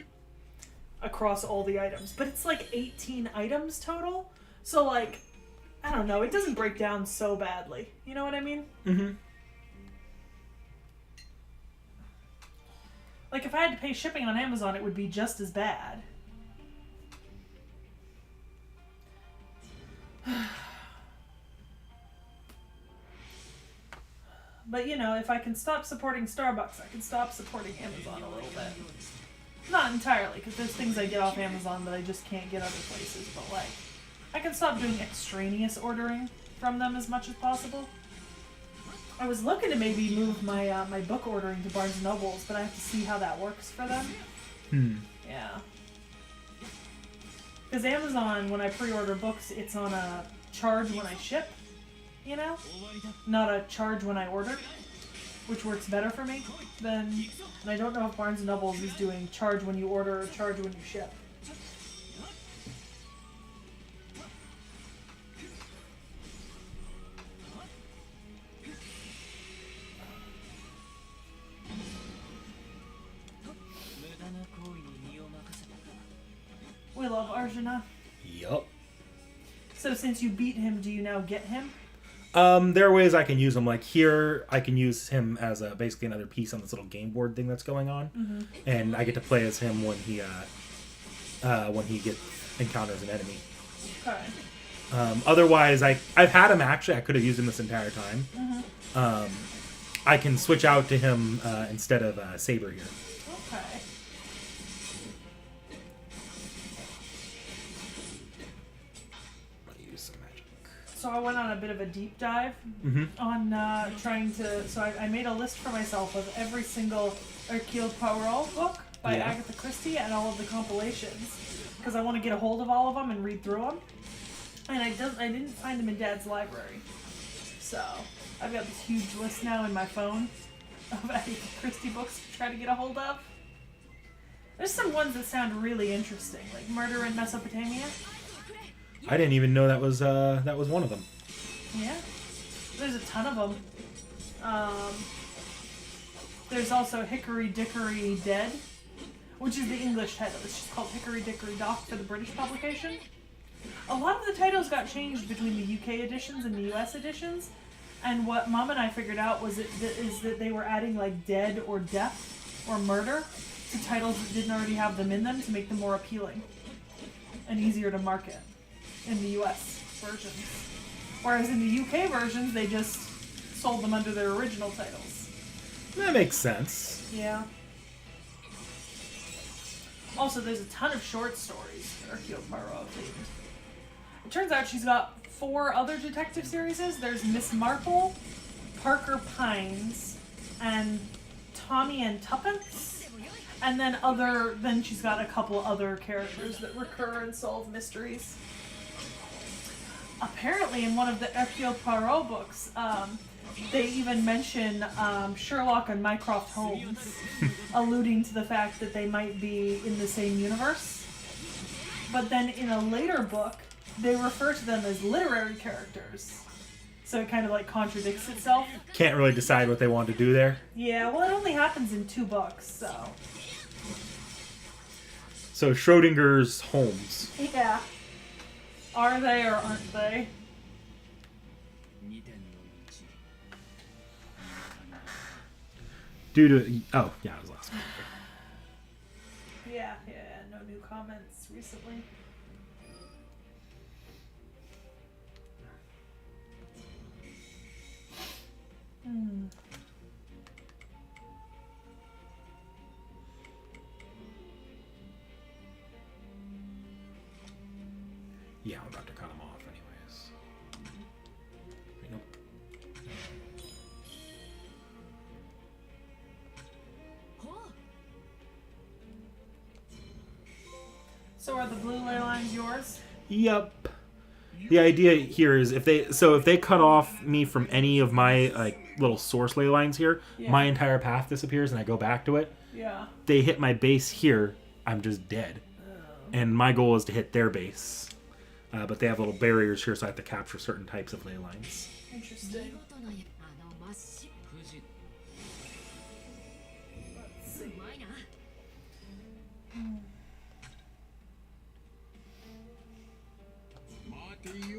across all the items. But it's like 18 items total, so like, I don't know, it doesn't break down so badly. You know what I mean? Mm-hmm. Like, if I had to pay shipping on Amazon, it would be just as bad. But, you know, if I can stop supporting Starbucks, I can stop supporting Amazon a little bit. Not entirely, because there's things I get off Amazon that I just can't get other places, but, like, I can stop doing extraneous ordering from them as much as possible. I was looking to maybe move my my book ordering to Barnes & Nobles, but I have to see how that works for them. Yeah. Because Amazon, when I pre-order books, it's on a charge when I ship, you know? Not a charge when I order, which works better for me than... And I don't know if Barnes & Nobles is doing charge when you order or charge when you ship. We love Arjuna.
Yup.
So since you beat him, do you now get him?
There are ways I can use him. Like here, I can use him as basically another piece on this little game board thing that's going on, and I get to play as him when he encounters an enemy.
Okay.
Otherwise, I've had him actually. I could have used him this entire time. I can switch out to him instead of Saber here.
Okay. So so I went on a bit of a deep dive on trying to. So I made a list for myself of every single Hercule Poirot book by Agatha Christie and all of the compilations, because I want to get a hold of all of them and read through them. And I didn't find them in Dad's library, so I've got this huge list now in my phone of Agatha Christie books to try to get a hold of. There's some ones that sound really interesting, like Murder in Mesopotamia.
I didn't even know that was one of them.
Yeah, there's a ton of them. There's also Hickory Dickory Dead, which is the English title. It's just called Hickory Dickory Dock for the British publication. A lot of the titles got changed between the UK editions and the US editions, and what Mom and I figured out was that they were adding like dead or death or murder to titles that didn't already have them in them to make them more appealing and easier to market in the US versions. Whereas in the UK versions, they just sold them under their original titles.
That makes sense.
Yeah. Also, there's a ton of short stories that are Hercule Poirot themed. It turns out she's got 4 other detective series. There's Miss Marple, Parker Pines, and Tommy and Tuppence. And then she's got a couple other characters that recur and solve mysteries. Apparently, in one of the Hercule Poirot books, they even mention Sherlock and Mycroft Holmes, alluding to the fact that they might be in the same universe. But then in a later book, they refer to them as literary characters. So it kind of like contradicts itself.
Can't really decide what they want to do there.
Yeah, well, it only happens in 2 books, so.
So Schrodinger's Holmes.
Yeah. Are they or aren't they?
Due to... Oh, yeah, it was last week.
Yeah, no new comments recently.
Yeah, I'm about to cut him off anyways. Wait, nope.
So are the blue ley lines yours?
Yep. The idea here is if they cut off me from any of my like little source ley lines here, my entire path disappears and I go back to it.
Yeah.
They hit my base here, I'm just dead. And my goal is to hit their base. But they have little barriers here, so I have to capture certain types of ley lines.
Interesting. Let's see.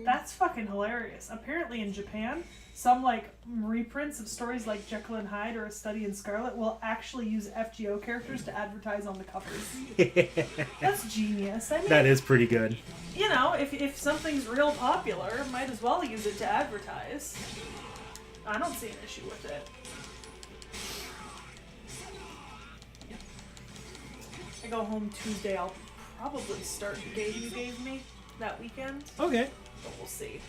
That's fucking hilarious. Apparently in Japan, some like reprints of stories like Jekyll and Hyde or A Study in Scarlet will actually use FGO characters to advertise on the covers. That's genius. I mean,
That is pretty good.
you know, if something's real popular, might as well use it to advertise. I don't see an issue with it. I go home Tuesday, I'll probably start the game you gave me that weekend,
Okay.
but we'll see.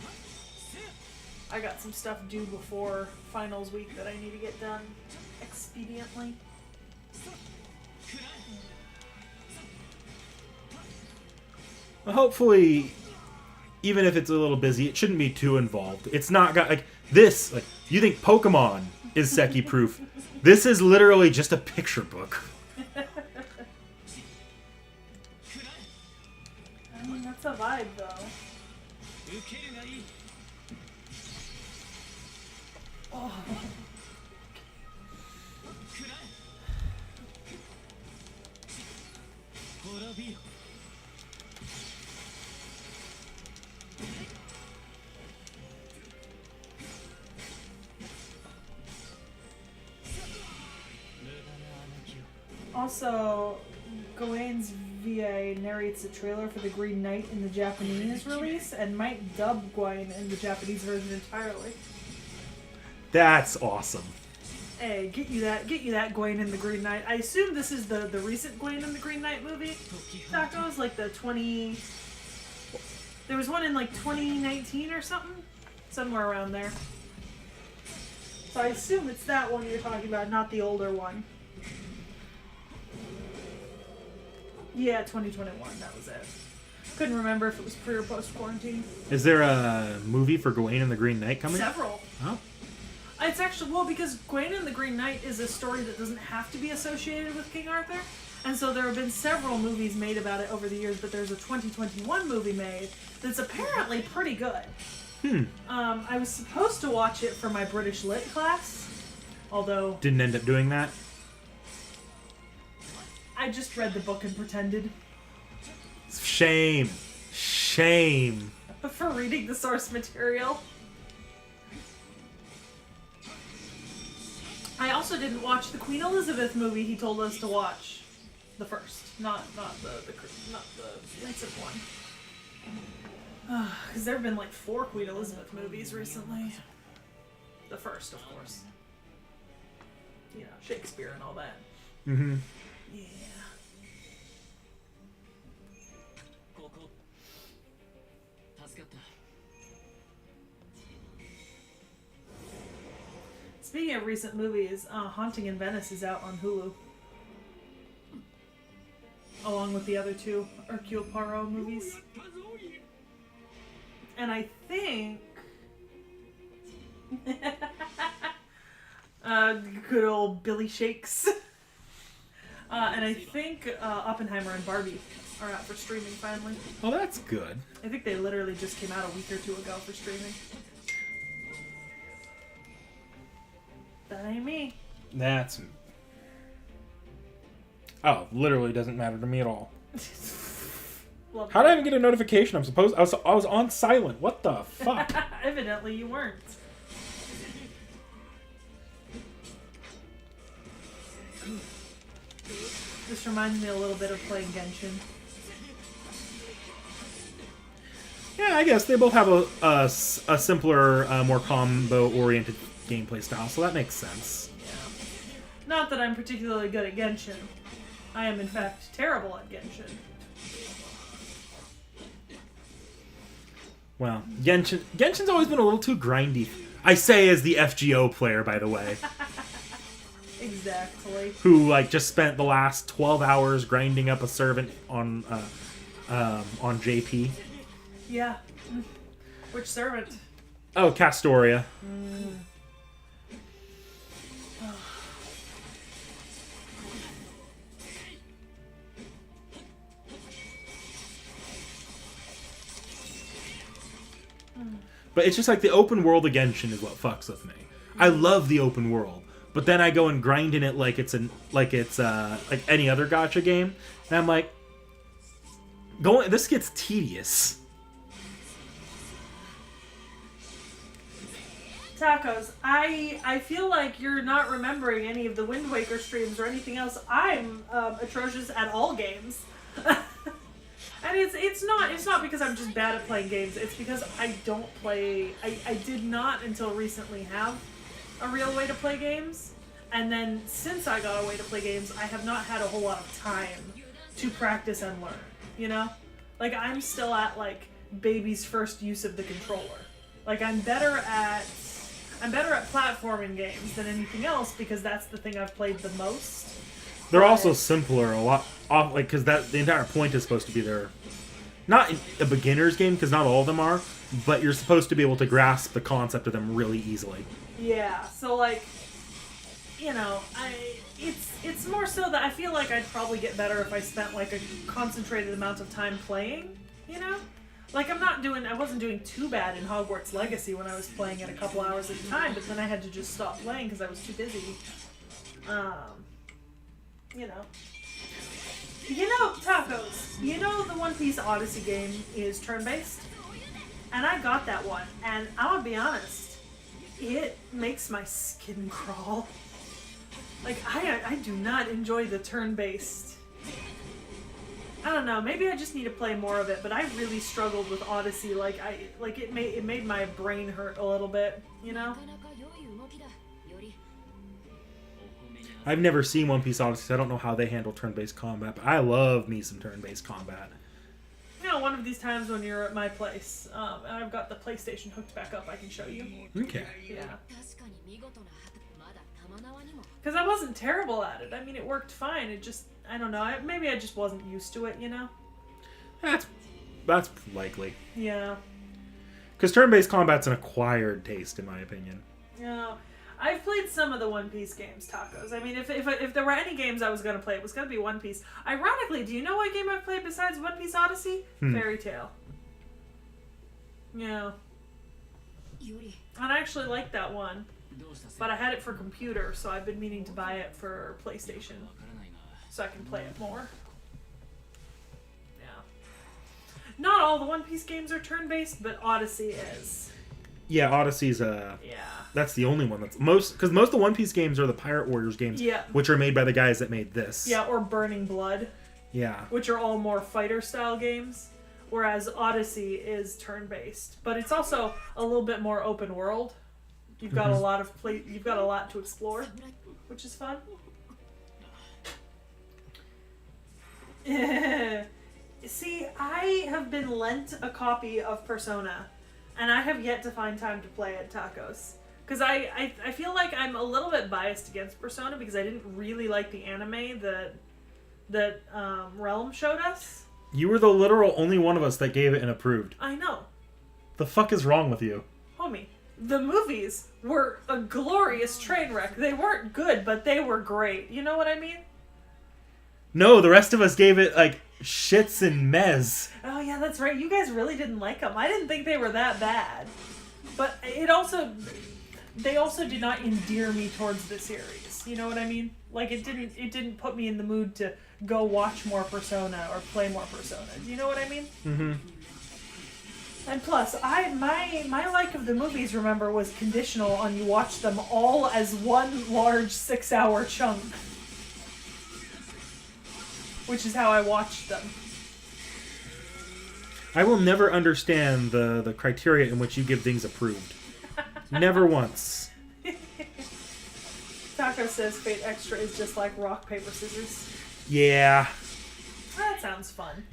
I got some stuff due before finals week that I need to get done expediently.
Well, hopefully, even if it's a little busy, it shouldn't be too involved. It's not got like this. Like you think Pokemon is Seki proof? This is literally just a picture book.
I mean, that's a vibe, though. Oh. Also, Gawain's VA narrates a trailer for the Green Knight in the Japanese release and might dub Gawain in the Japanese version entirely.
That's awesome.
Hey, get you that Gawain in the Green Knight. I assume this is the recent Gawain in the Green Knight movie. Tacos, like the 20... There was one in like 2019 or something? somewhere around there. So I assume it's that one you're talking about, not the older one. Yeah, 2021, that was it. Couldn't remember if it was pre or post quarantine.
Is there a movie for Gawain and the Green Knight coming?
Several.
Oh.
It's actually, well, because Gawain and the Green Knight is a story that doesn't have to be associated with King Arthur. And so there have been several movies made about it over the years, but there's a 2021 movie made that's apparently pretty good. I was supposed to watch it for my British Lit class, although...
Didn't end up doing that?
I just read the book and pretended.
Shame. Shame.
For reading the source material. I also didn't watch the Queen Elizabeth movie he told us to watch. The first, not the recent one. Because there have been like 4 Queen Elizabeth movies recently. The first, of course. You know, Shakespeare and all that.
Mm-hmm.
Yeah. Speaking of recent movies, Haunting in Venice is out on Hulu. Along with the other 2 Hercule Poirot movies. And I think... good old Billy Shakes. And I think Oppenheimer and Barbie are out for streaming finally.
Oh, that's good.
I think they literally just came out a week or 2 ago for streaming. That ain't me.
That's... Oh, literally doesn't matter to me at all. How did I even get a notification? I was on silent. What the fuck?
Evidently you weren't. This reminds me a little bit of playing Genshin.
Yeah, I guess they both have a simpler, more combo-oriented gameplay style, so that makes sense.
Yeah. Not that I'm particularly good at Genshin. I am, in fact, terrible at Genshin.
Well, Genshin's always been a little too grindy. I say as the FGO player, by the way.
Exactly.
Who, like, just spent the last 12 hours grinding up a servant on JP.
Yeah. Which servant?
Oh, Castoria. But it's just like the open world of Genshin is what fucks with me. I love the open world, but then I go and grind in it like it's like any other gacha game, and I'm like, this gets tedious.
Tacos, I feel like you're not remembering any of the Wind Waker streams or anything else. I'm atrocious at all games. And it's not because I'm just bad at playing games. It's because I don't play... I did not until recently have a real way to play games. And then since I got a way to play games, I have not had a whole lot of time to practice and learn. You know? Like, I'm still at, like, baby's first use of the controller. Like, I'm better at platforming games than anything else because that's the thing I've played the most.
They're also simpler a lot, like, because the entire point is supposed to be not a beginner's game, because not all of them are, but you're supposed to be able to grasp the concept of them really easily.
Yeah, so, like, you know, it's more so that I feel like I'd probably get better if I spent, like, a concentrated amount of time playing, you know? Like, I wasn't doing too bad in Hogwarts Legacy when I was playing it a couple hours at a time, but then I had to just stop playing because I was too busy. You know, Tacos, you know the One Piece Odyssey game is turn-based? And I got that one, and I'm gonna be honest, it makes my skin crawl. Like, I do not enjoy the turn-based. I don't know, maybe I just need to play more of it, but I really struggled with Odyssey, it made my brain hurt a little bit, you know?
I've never seen One Piece Odyssey, so I don't know how they handle turn-based combat, but I love me some turn-based combat.
You know, one of these times when you're at my place, and I've got the PlayStation hooked back up, I can show you.
Okay.
Yeah. Because I wasn't terrible at it. I mean, it worked fine. It just, I don't know. Maybe I just wasn't used to it, you know?
That's likely.
Yeah.
Because turn-based combat's an acquired taste, in my opinion.
Yeah. I've played some of the One Piece games, Tacos. I mean, if there were any games I was going to play, it was going to be One Piece. Ironically, do you know what game I've played besides One Piece Odyssey? Fairy Tail. Yeah. And I actually like that one. But I had it for computer, so I've been meaning to buy it for PlayStation. So I can play it more. Yeah. Not all the One Piece games are turn-based, but Odyssey is.
Yeah, Odyssey's that's the only one that's because most of the One Piece games are the Pirate Warriors games, which are made by the guys that made this.
Yeah, or Burning Blood.
Yeah.
Which are all more fighter-style games, whereas Odyssey is turn-based. But it's also a little bit more open world. You've got a lot of you've got a lot to explore, which is fun. See, I have been lent a copy of Persona, and I have yet to find time to play it, Tacos. Because I feel like I'm a little bit biased against Persona because I didn't really like the anime that Realm showed us.
You were the literal only one of us that gave it an approved.
I know.
The fuck is wrong with you?
Homie, the movies were a glorious train wreck. They weren't good, but they were great. You know what I mean?
No, the rest of us gave it, like, shits and mez.
Oh, yeah, that's right. You guys really didn't like them. I didn't think they were that bad. But they also did not endear me towards the series. You know what I mean? Like, it didn't put me in the mood to go watch more Persona or play more Persona. Do you know what I mean? Mm-hmm. And plus, my like of the movies, remember, was conditional on you watch them all as one large 6-hour chunk. Which is how I watched them.
I will never understand the criteria in which you give things approved. Never once.
Taco says Fate Extra is just like rock, paper, scissors.
Yeah.
That sounds fun.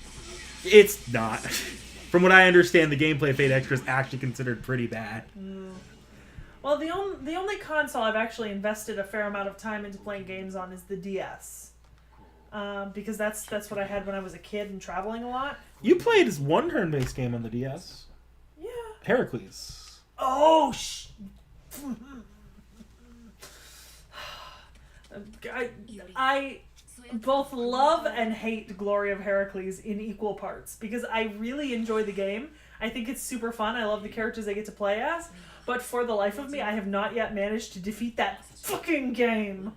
It's not. From what I understand, the gameplay of Fate Extra is actually considered pretty bad.
Well, the only console I've actually invested a fair amount of time into playing games on is the DS. Because that's what I had when I was a kid and traveling a lot.
You played one turn-based game on the DS.
Yeah.
Heracles.
Oh, I both love and hate Glory of Heracles in equal parts because I really enjoy the game. I think it's super fun. I love the characters I get to play as. But for the life of me, I have not yet managed to defeat that fucking game.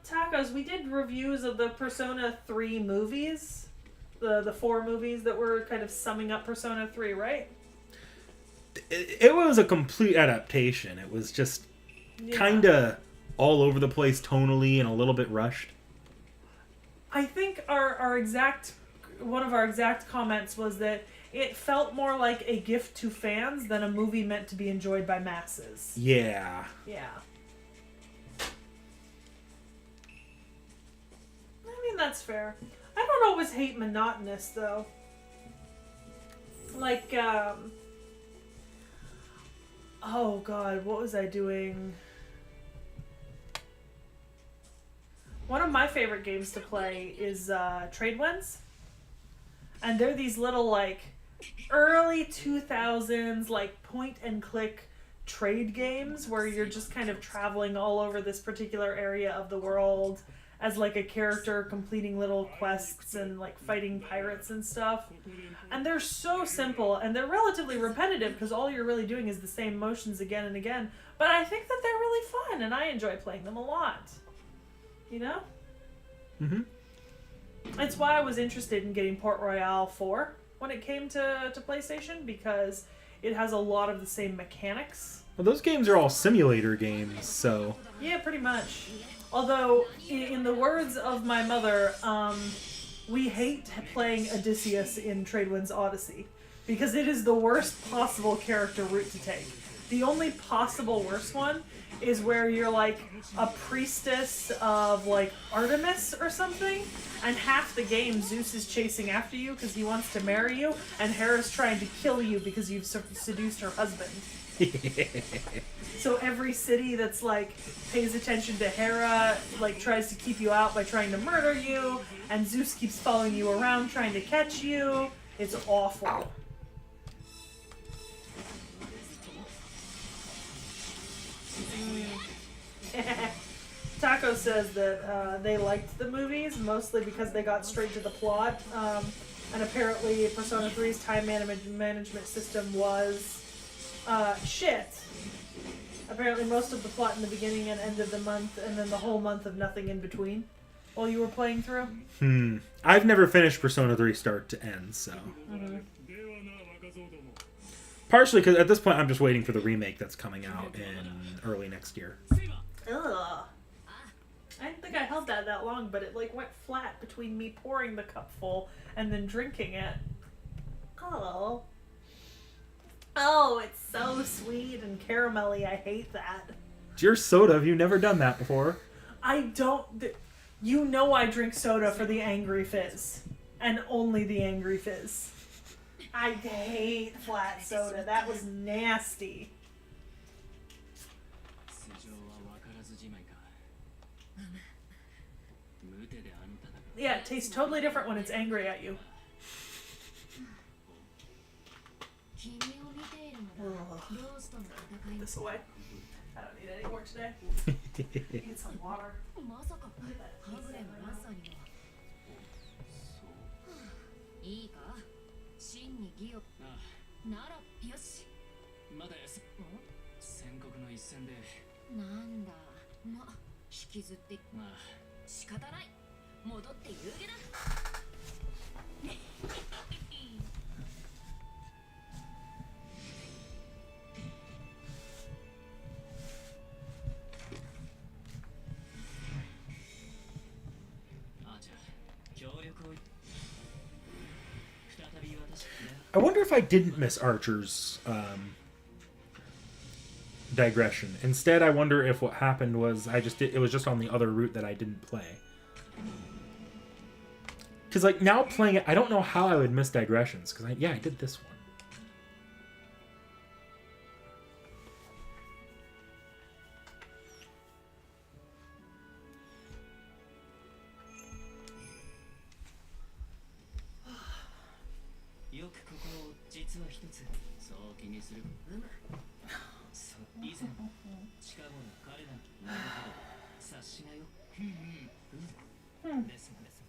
Tacos, we did reviews of the Persona 3 movies. The 4 movies that were kind of summing up Persona 3, right?
It was a complete adaptation. It was just kind of all over the place tonally and a little bit rushed.
I think one of our exact comments was that it felt more like a gift to fans than a movie meant to be enjoyed by masses.
Yeah.
Yeah. I mean, that's fair. I don't always hate monotonous, though. Like, oh god, what was I doing? One of my favorite games to play is Trade Winds. And they're these little, like, early 2000s, like, point-and-click trade games where you're just kind of traveling all over this particular area of the world as, like, a character completing little quests and, like, fighting pirates and stuff. And they're so simple, and they're relatively repetitive because all you're really doing is the same motions again and again. But I think that they're really fun, and I enjoy playing them a lot. You know?
Mm-hmm.
That's why I was interested in getting Port Royale 4 when it came to PlayStation, because it has a lot of the same mechanics.
Well, those games are all simulator games, so...
Yeah, pretty much. Although, in the words of my mother, we hate playing Odysseus in Trade Winds Odyssey, because it is the worst possible character route to take. The only possible worse one is where you're like a priestess of like Artemis or something, and half the game Zeus is chasing after you because he wants to marry you, and Hera's trying to kill you because you've seduced her husband. So every city that's like pays attention to Hera like tries to keep you out by trying to murder you, and Zeus keeps following you around trying to catch you. It's awful. Taco says that they liked the movies mostly because they got straight to the plot, and apparently Persona 3's time management system was shit. Apparently most of the plot in the beginning and end of the month, and then the whole month of nothing in between while you were playing through.
I've never finished Persona 3 start to end, so... Partially because at this point I'm just waiting for the remake that's coming out in early next year.
Ugh. I didn't think I held that long, but it like went flat between me pouring the cup full and then drinking it. Oh. Oh, it's so sweet and caramelly. I hate that.
It's your soda. Have you never done that before?
I don't... You know I drink soda for the angry fizz. And only the angry fizz. I hate flat soda. That was nasty. Yeah, it tastes totally different when it's angry at you. Ugh. This away. I don't need any more today. Need some water.
I wonder if I didn't miss Archer's digression. Instead, I wonder if what happened was it was just on the other route that I didn't play. Because like now playing it, I don't know how I would miss digressions. Because I did this one.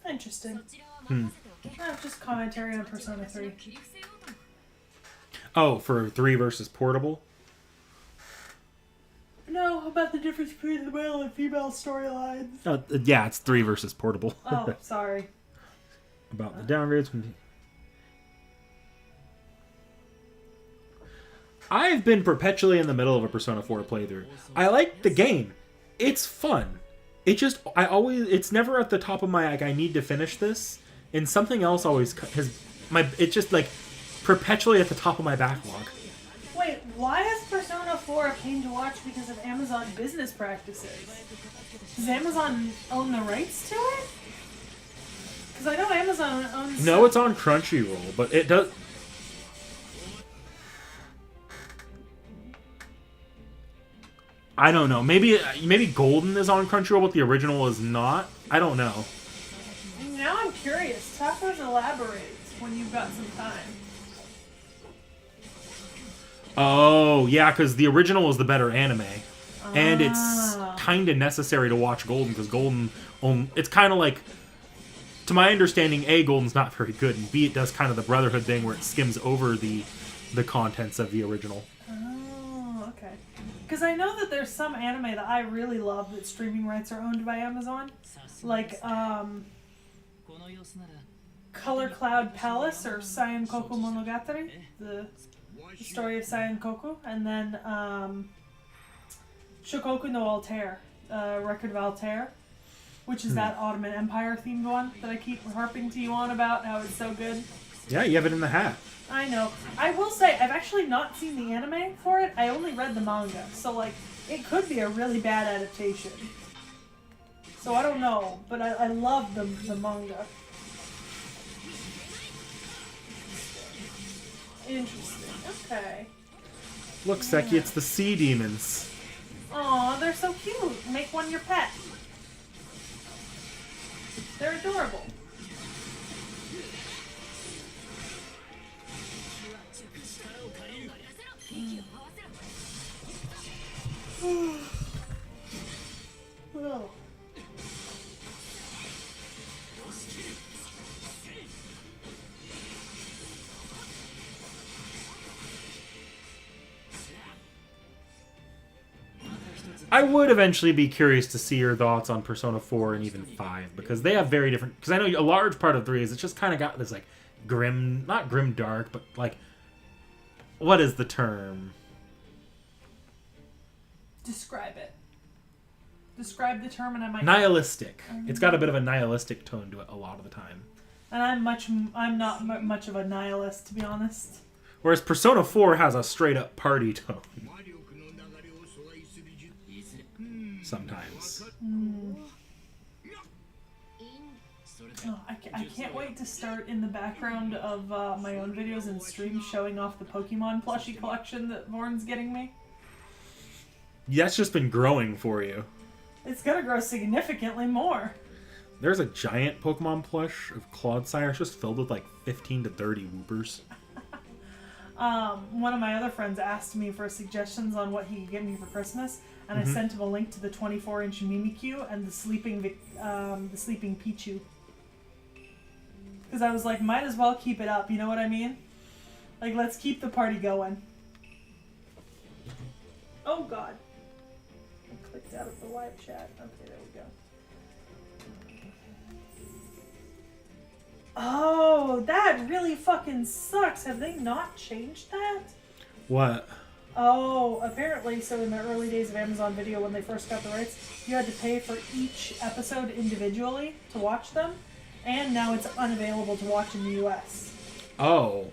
Interesting. Just commentary on Persona 3.
Oh, for 3 versus Portable?
No, about the difference between the male and female storylines.
Yeah, it's 3 versus Portable.
Oh, sorry.
About the downgrades. I've been perpetually in the middle of a Persona 4 playthrough. I like the game. It's fun. It's never at the top of my, like, I need to finish this. And something else always it's just, like, perpetually at the top of my backlog.
Wait, why is Persona 4 a pain to watch because of Amazon business practices? Does Amazon own the rights to it? Because I know Amazon owns...
No, it's on Crunchyroll, but it does... I don't know. Maybe Golden is on Crunchyroll, but the original is not. I don't know.
Now I'm curious. Tacos elaborate when you've got some time.
Oh, yeah, because the original is the better anime. And it's kind of necessary to watch Golden, because Golden... it's kind of like... To my understanding, A, Golden's not very good, and B, it does kind of the Brotherhood thing where it skims over the contents of the original.
Because I know that there's some anime that I really love that streaming rights are owned by Amazon. Like, Color Cloud Palace or Saiyankoku Monogatari, the story of Saiyankoku. And then, Shokoku no Altair, Record of Altair, which is that Ottoman Empire themed one that I keep harping to you on about, how it's so good.
Yeah, you have it in the hat.
I know. I will say, I've actually not seen the anime for it. I only read the manga. So, like, it could be a really bad adaptation. So I don't know. But I love the manga. Interesting. Okay.
Look, Seki, it's the sea demons.
Aw, they're so cute. Make one your pet. They're adorable. Oh.
I would eventually be curious to see your thoughts on Persona 4 and even 5, because they have very different... Because I know a large part of 3 is it's just kind of got this, like, grim... Not grim dark, but, like... What is the term?
Describe it. Describe the term and I might...
Nihilistic. It's got a bit of a nihilistic tone to it a lot of the time.
And I'm not much of a nihilist, to be honest.
Whereas Persona 4 has a straight-up party tone. Sometimes.
Oh, I can't wait to start in the background of my own videos and streams showing off the Pokemon plushie collection that Vorn's getting me.
That's just been growing for you.
It's gonna grow significantly more.
There's a giant Pokemon plush of Clodsire. It's just filled with like 15 to 30 Whoopers.
One of my other friends asked me for suggestions on what he could get me for Christmas, and I sent him a link to the 24-inch Mimikyu and the sleeping Pichu. Because I was like, might as well keep it up, you know what I mean? Like, let's keep the party going. Oh god. I clicked out of the live chat. Okay, there we go. Oh, that really fucking sucks. Have they not changed that?
What?
Oh, apparently, so in the early days of Amazon Video, when they first got the rights, you had to pay for each episode individually to watch them, and now it's unavailable to watch in the US.
Oh.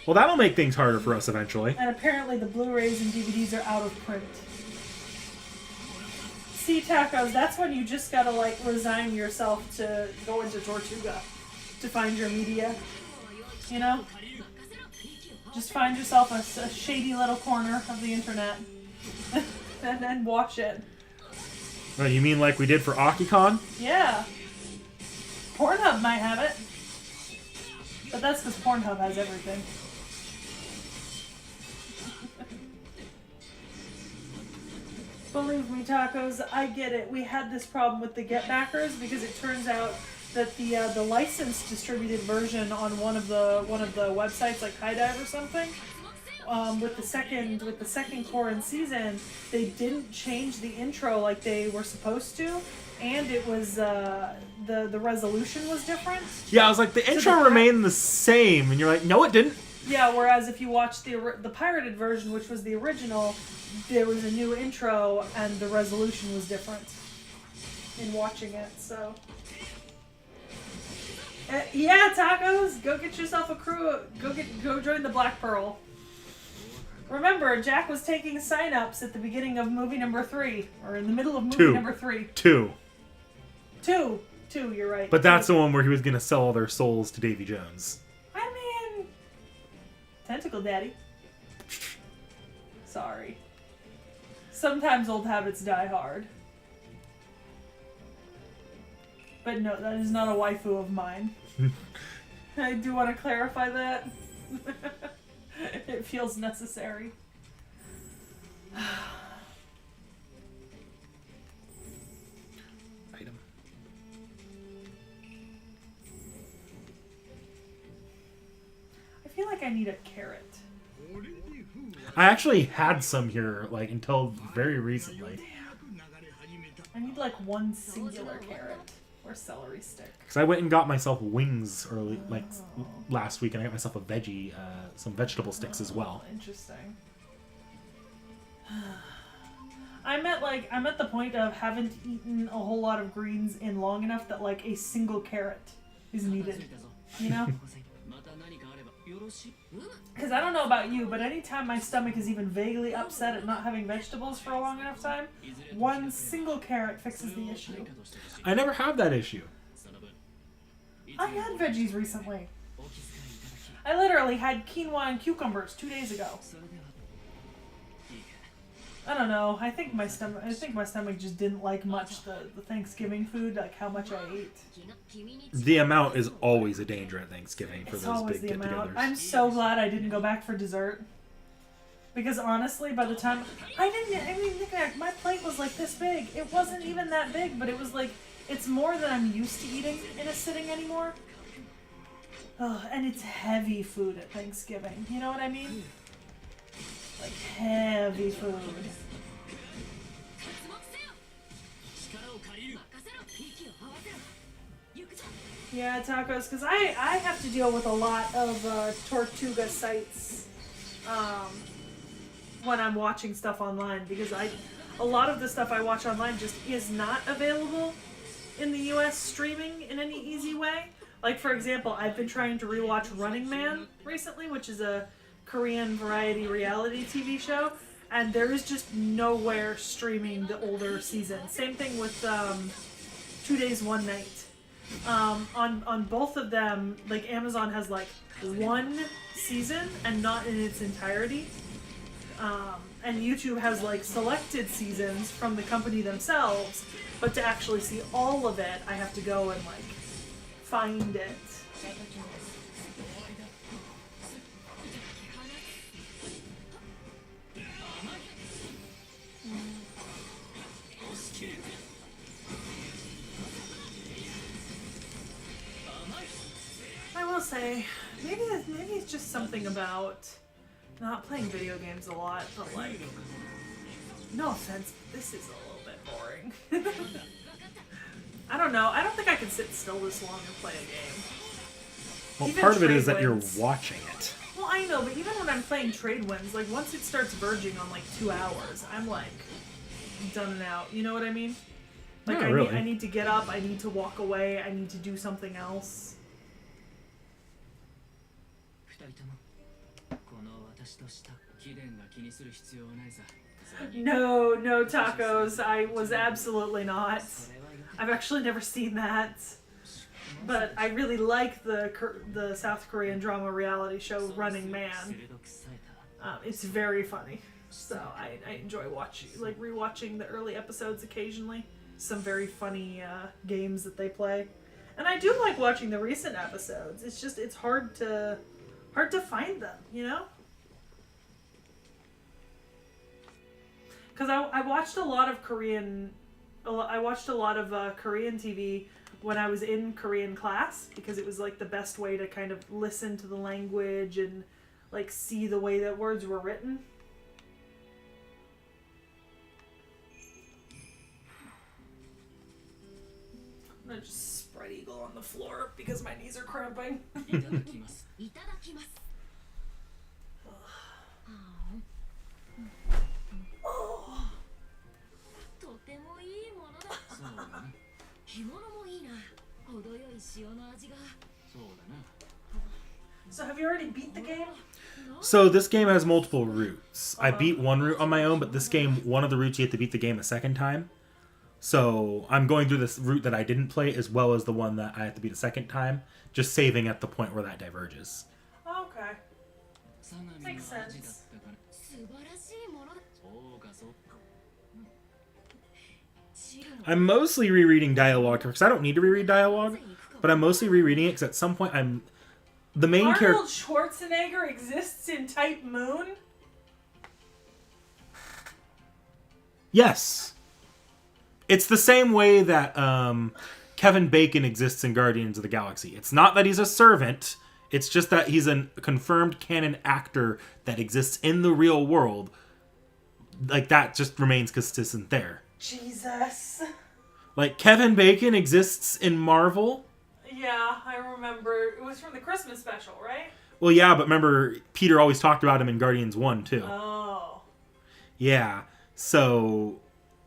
Well, that'll make things harder for us eventually.
And apparently the Blu-rays and DVDs are out of print. See, Tacos, that's when you just gotta, like, resign yourself to go into Tortuga to find your media. You know? Just find yourself a shady little corner of the internet and then watch it.
Oh, you mean like we did for AkiCon?
Yeah. Pornhub might have it. But that's because Pornhub has everything. Believe me, Tacos, I get it. We had this problem with the Get Backers because it turns out that the licensed distributed version on one of the websites like High Dive or something, with the second Korin season, they didn't change the intro like they were supposed to, and it was the resolution was different.
Yeah, I was like, the intro remained the same, and you're like, no, it didn't.
Yeah, whereas if you watch the pirated version, which was the original, there was a new intro and the resolution was different in watching it. So. Yeah, Tacos, go get yourself a crew. Go join the Black Pearl. Remember, Jack was taking sign-ups at the beginning of movie number 3, or in the middle of movie number 3.
Two,
you're right.
But that's the one where he was going to sell all their souls to Davy Jones.
I mean, Tentacle Daddy. Sorry. Sometimes old habits die hard. But no, that is not a waifu of mine. I do want to clarify that. It feels necessary.
Item.
I feel like I need a carrot.
I actually had some here, like, until very recently.
I need like one singular carrot. Or celery stick.
Because I went and got myself wings early, like last week, and I got myself a veggie, some vegetable sticks as well.
Interesting. I'm at the point of haven't eaten a whole lot of greens in long enough that like a single carrot is needed. You know? Because I don't know about you, but anytime my stomach is even vaguely upset at not having vegetables for a long enough time, one single carrot fixes the issue.
I never have that issue.
I had veggies recently. I literally had quinoa and cucumbers 2 days ago. I don't know. I think my stomach just didn't like much the Thanksgiving food, like how much I ate.
The amount is always a danger at Thanksgiving for
It's
those
always
big
the amount.
get-togethers.
I'm so glad I didn't go back for dessert. Because honestly, by the time I mean, my plate was like this big. It wasn't even that big, but it was like it's more than I'm used to eating in a sitting anymore. Ugh, and it's heavy food at Thanksgiving. You know what I mean? Like heavy food. Yeah, tacos, because I have to deal with a lot of Tortuga sites when I'm watching stuff online, because a lot of the stuff I watch online just is not available in the US streaming in any easy way. Like, for example, I've been trying to rewatch Running Man recently, which is a Korean variety reality TV show, and there is just nowhere streaming the older season. Same thing with 2 Days, One Night. On both of them, like, Amazon has like one season and not in its entirety. And YouTube has like selected seasons from the company themselves, but to actually see all of it, I have to go and like find it. I will say, maybe it's just something about not playing video games a lot, but like, no offense, but this is a little bit boring. I don't know. I don't think I can sit still this long and play a game.
Well,
Even
part of it is
trade
that you're
wins.
watching it.
Well, I know, but even when I'm playing trade wins, like once it starts verging on like 2 hours, I'm like done and out. You know what I mean? Like
Not really.
I need to get up. I need to walk away. I need to do something else. No tacos. I was absolutely not. I've actually never seen that. But I really like the South Korean drama reality show Running Man. It's very funny. So I enjoy rewatching the early episodes occasionally. Some very funny games that they play. And I do like watching the recent episodes. It's just, it's hard to find them, you know? Because I watched a lot of Korean TV when I was in Korean class, because it was like the best way to kind of listen to the language and like see the way that words were written. I'm gonna just spread eagle on the floor because my knees are cramping. Oh. So have you already beat the game?
So this game has multiple routes. I beat one route on my own, but this game, one of the routes you have to beat the game a second time. So I'm going through this route that I didn't play as well as the one that I have to beat a second time, just saving at the point where that diverges.
Okay. Makes sense.
I'm mostly rereading dialogue because I don't need to reread dialogue, but I'm mostly rereading it because at some point the main character.
Arnold Schwarzenegger exists in Type Moon?
Yes. It's the same way that Kevin Bacon exists in Guardians of the Galaxy. It's not that he's a servant. It's just that he's a confirmed canon actor that exists in the real world. Like, that just remains consistent there.
Jesus.
Like, Kevin Bacon exists in Marvel.
Yeah, I remember. It was from the Christmas special, right?
Well, yeah, but remember, Peter always talked about him in Guardians 1, too.
Oh.
Yeah, so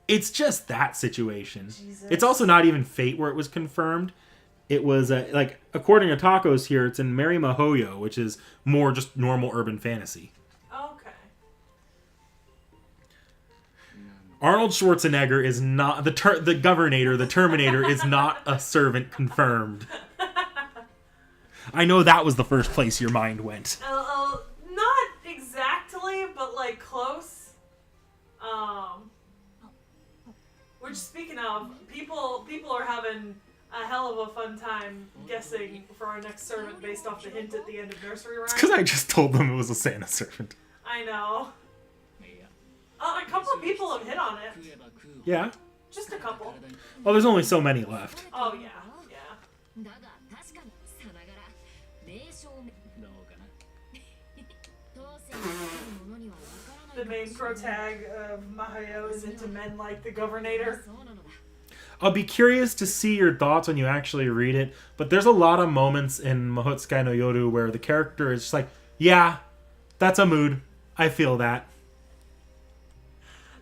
it's just that situation.
Jesus.
It's also not even Fate where it was confirmed. It was like, according to Tacos here, it's in Mary Mahoyo, which is more just normal urban fantasy.
Okay.
Arnold Schwarzenegger is not the Governator. The Terminator is not a servant confirmed. I know that was the first place your mind went.
Not exactly, but like close. Which, speaking of, people are having a hell of a fun time guessing for our next servant based off the hint at the end of Nursery Rhyme.
It's because I just told them it was a Santa servant.
I know. A couple of people have hit on it.
Yeah?
Just a couple.
Well, there's only so many left.
Oh, yeah. Yeah. The main protag of Mahayo is into men like the Governator.
I'll be curious to see your thoughts when you actually read it, but there's a lot of moments in Mahotsukai no Yoru where the character is just like, yeah, that's a mood. I feel that.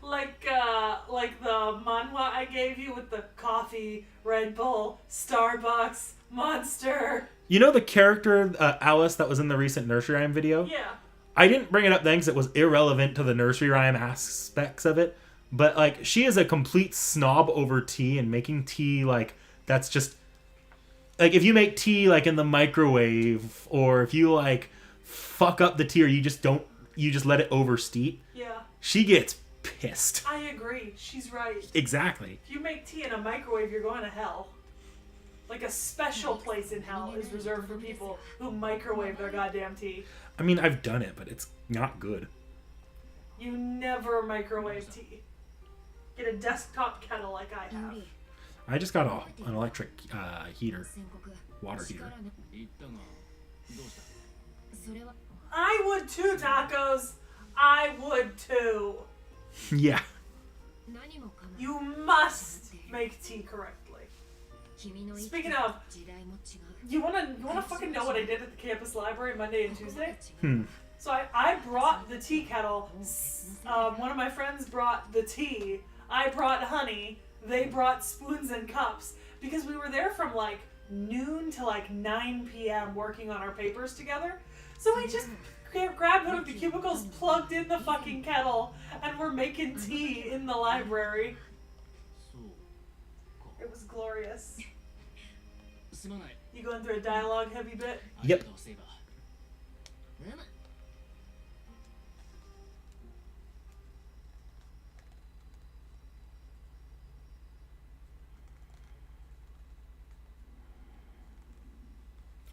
Like the manhwa I gave you with the coffee, Red Bull, Starbucks, Monster.
You know the character, Alice, that was in the recent Nursery Rhyme video?
Yeah.
I didn't bring it up then because it was irrelevant to the Nursery Rhyme aspects of it. But, like, she is a complete snob over tea, and making tea, like, that's just... Like, if you make tea, like, in the microwave, or if you, like, fuck up the tea, or you just let it oversteep,
Yeah.
she gets pissed.
I agree. She's right.
Exactly.
If you make tea in a microwave, you're going to hell. Like, a special place in hell is reserved for people who microwave their goddamn tea.
I mean, I've done it, but it's not good.
You never microwave tea. Get a desktop kettle like I have.
I just got an electric heater. Water heater.
I would too, Tacos. I would too.
Yeah.
You must make tea correctly. Speaking of, you wanna fucking know what I did at the campus library Monday and Tuesday? So I brought the tea kettle. One of my friends brought the tea. I brought honey. They brought spoons and cups because we were there from like noon to like 9 p.m. working on our papers together. So we just grabbed one of the cubicles, plugged in the fucking kettle, and we're making tea in the library. It was glorious. You going through a dialogue heavy bit?
Yep.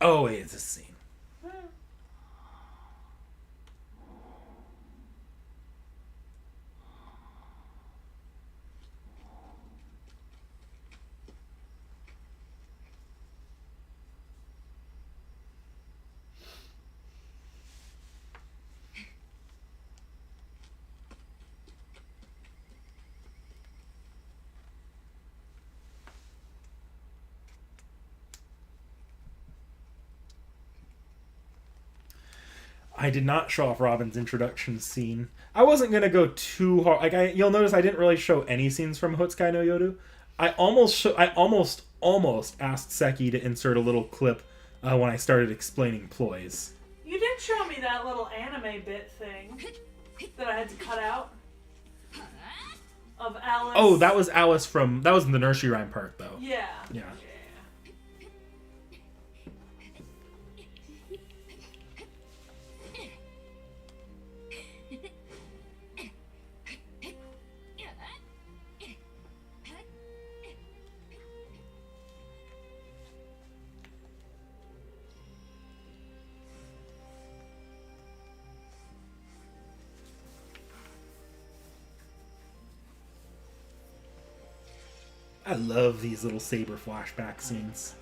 Oh, wait, it's a scene. I did not show off Robin's introduction scene. I wasn't gonna go too hard. Like you'll notice, I didn't really show any scenes from Hotsukai no Yoru. I almost asked Seki to insert a little clip when I started explaining ploys.
You did show me that little anime bit thing that I had to cut out of Alice.
Oh, that was Alice that was in the Nursery Rhyme part, though.
Yeah.
Yeah. I love these little Saber flashback scenes.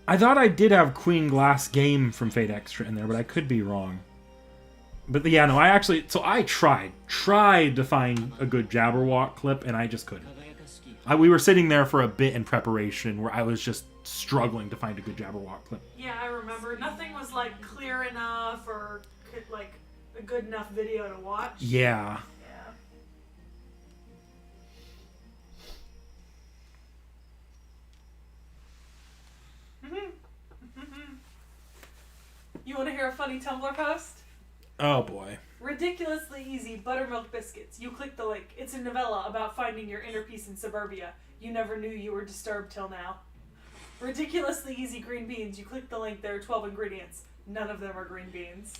I thought I did have Queen Glass Game from Fate Extra in there, but I could be wrong. But yeah, no, I tried to find a good Jabberwock clip, and I just couldn't. We were sitting there for a bit in preparation where I was just struggling to find a good Jabberwock clip.
Yeah, I remember. Nothing was, like, clear enough or, like, a good enough video to watch.
Yeah.
You want to hear a funny Tumblr post?
Oh boy.
Ridiculously easy buttermilk biscuits. You click the link. It's a novella about finding your inner peace in suburbia. You never knew you were disturbed till now. Ridiculously easy green beans. You click the link. There are 12 ingredients. None of them are green beans.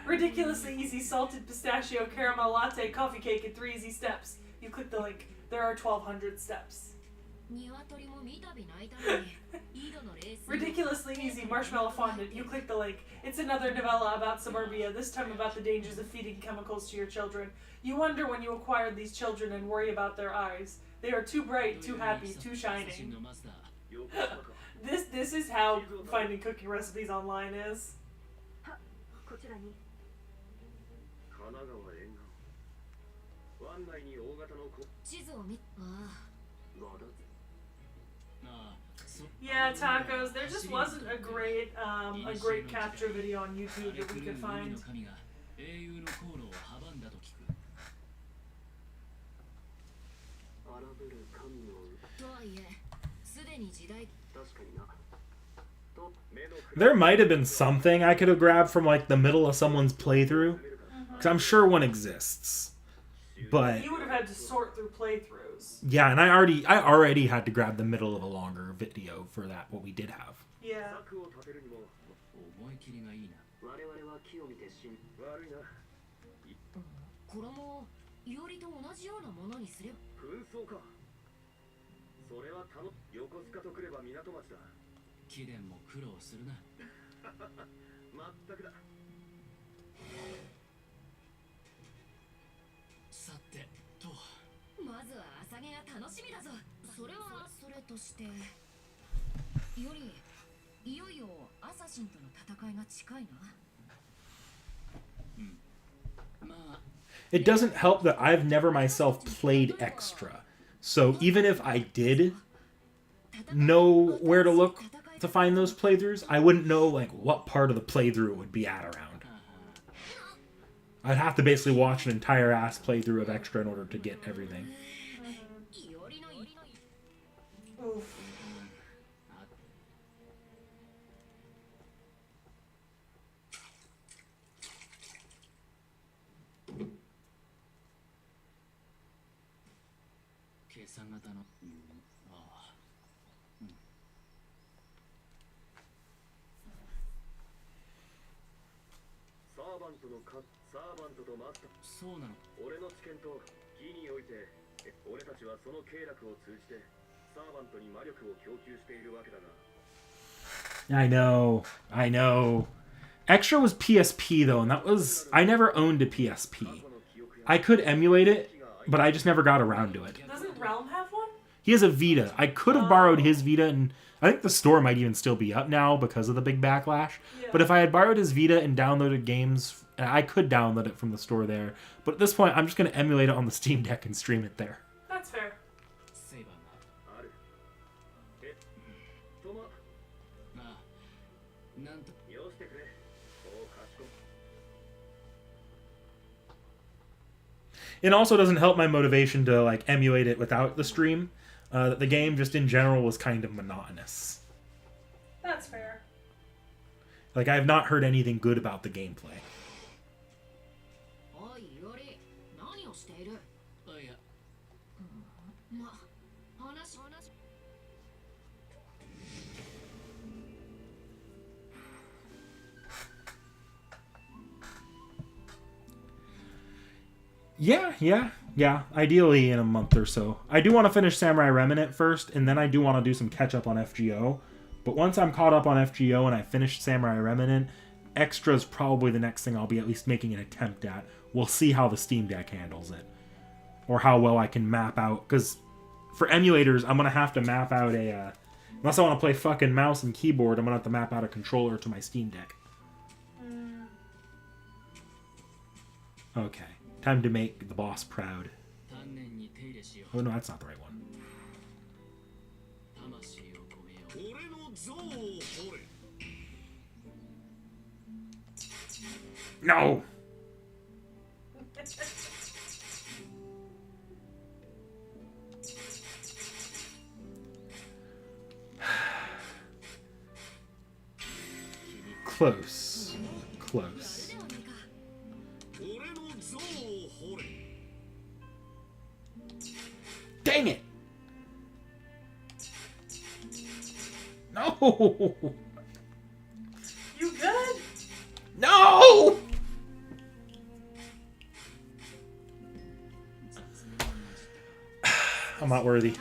Ridiculously easy salted pistachio caramel latte coffee cake in 3 easy steps. You click the link. There are 1,200 steps. Ridiculously easy marshmallow fondant. You click the link. It's another novella about suburbia, this time about the dangers of feeding chemicals to your children. You wonder when you acquired these children and worry about their eyes. They are too bright, too happy, too shining. This is how finding cooking recipes online is. Yeah, tacos. There just wasn't a great capture video on YouTube that we could find.
There might have been something I could have grabbed from like the middle of someone's playthrough, because I'm sure one exists. But
you would have had to sort through playthroughs.
Yeah, and I already had to grab the middle of a longer video for that. What we did have.
Yeah.
It doesn't help that I've never myself played Extra. So even if I did know where to look to find those playthroughs, I wouldn't know like what part of the playthrough it would be at around. I'd have to basically watch an entire ass playthrough of Extra in order to get everything.
Oof.
I know. Extra was PSP though, and I never owned a PSP. I could emulate it, but I just never got around to it.
Doesn't Realm have one?
He has a Vita. I could have borrowed his Vita, and I think the store might even still be up now because of the big backlash. Yeah. But if I had borrowed his Vita and downloaded games, I could download it from the store there. But at this point, I'm just going to emulate it on the Steam Deck and stream it there.
That's fair.
It also doesn't help my motivation to like emulate it without the stream. The game just in general was kind of monotonous.
That's fair.
Like I have not heard anything good about the gameplay. Yeah. Ideally in a month or so. I do want to finish Samurai Remnant first, and then I do want to do some catch up on FGO. But once I'm caught up on FGO and I finish Samurai Remnant, Extra's probably the next thing I'll be at least making an attempt at. We'll see how the Steam Deck handles it. Or how well I can map out, because for emulators, I'm gonna have to map out a. Unless I want to play fucking mouse and keyboard, I'm gonna have to map out a controller to my Steam Deck. Okay, time to make the boss proud. Oh no, that's not the right one. No! Close. Close. Dang it! No!
You good?
No! I'm not worthy.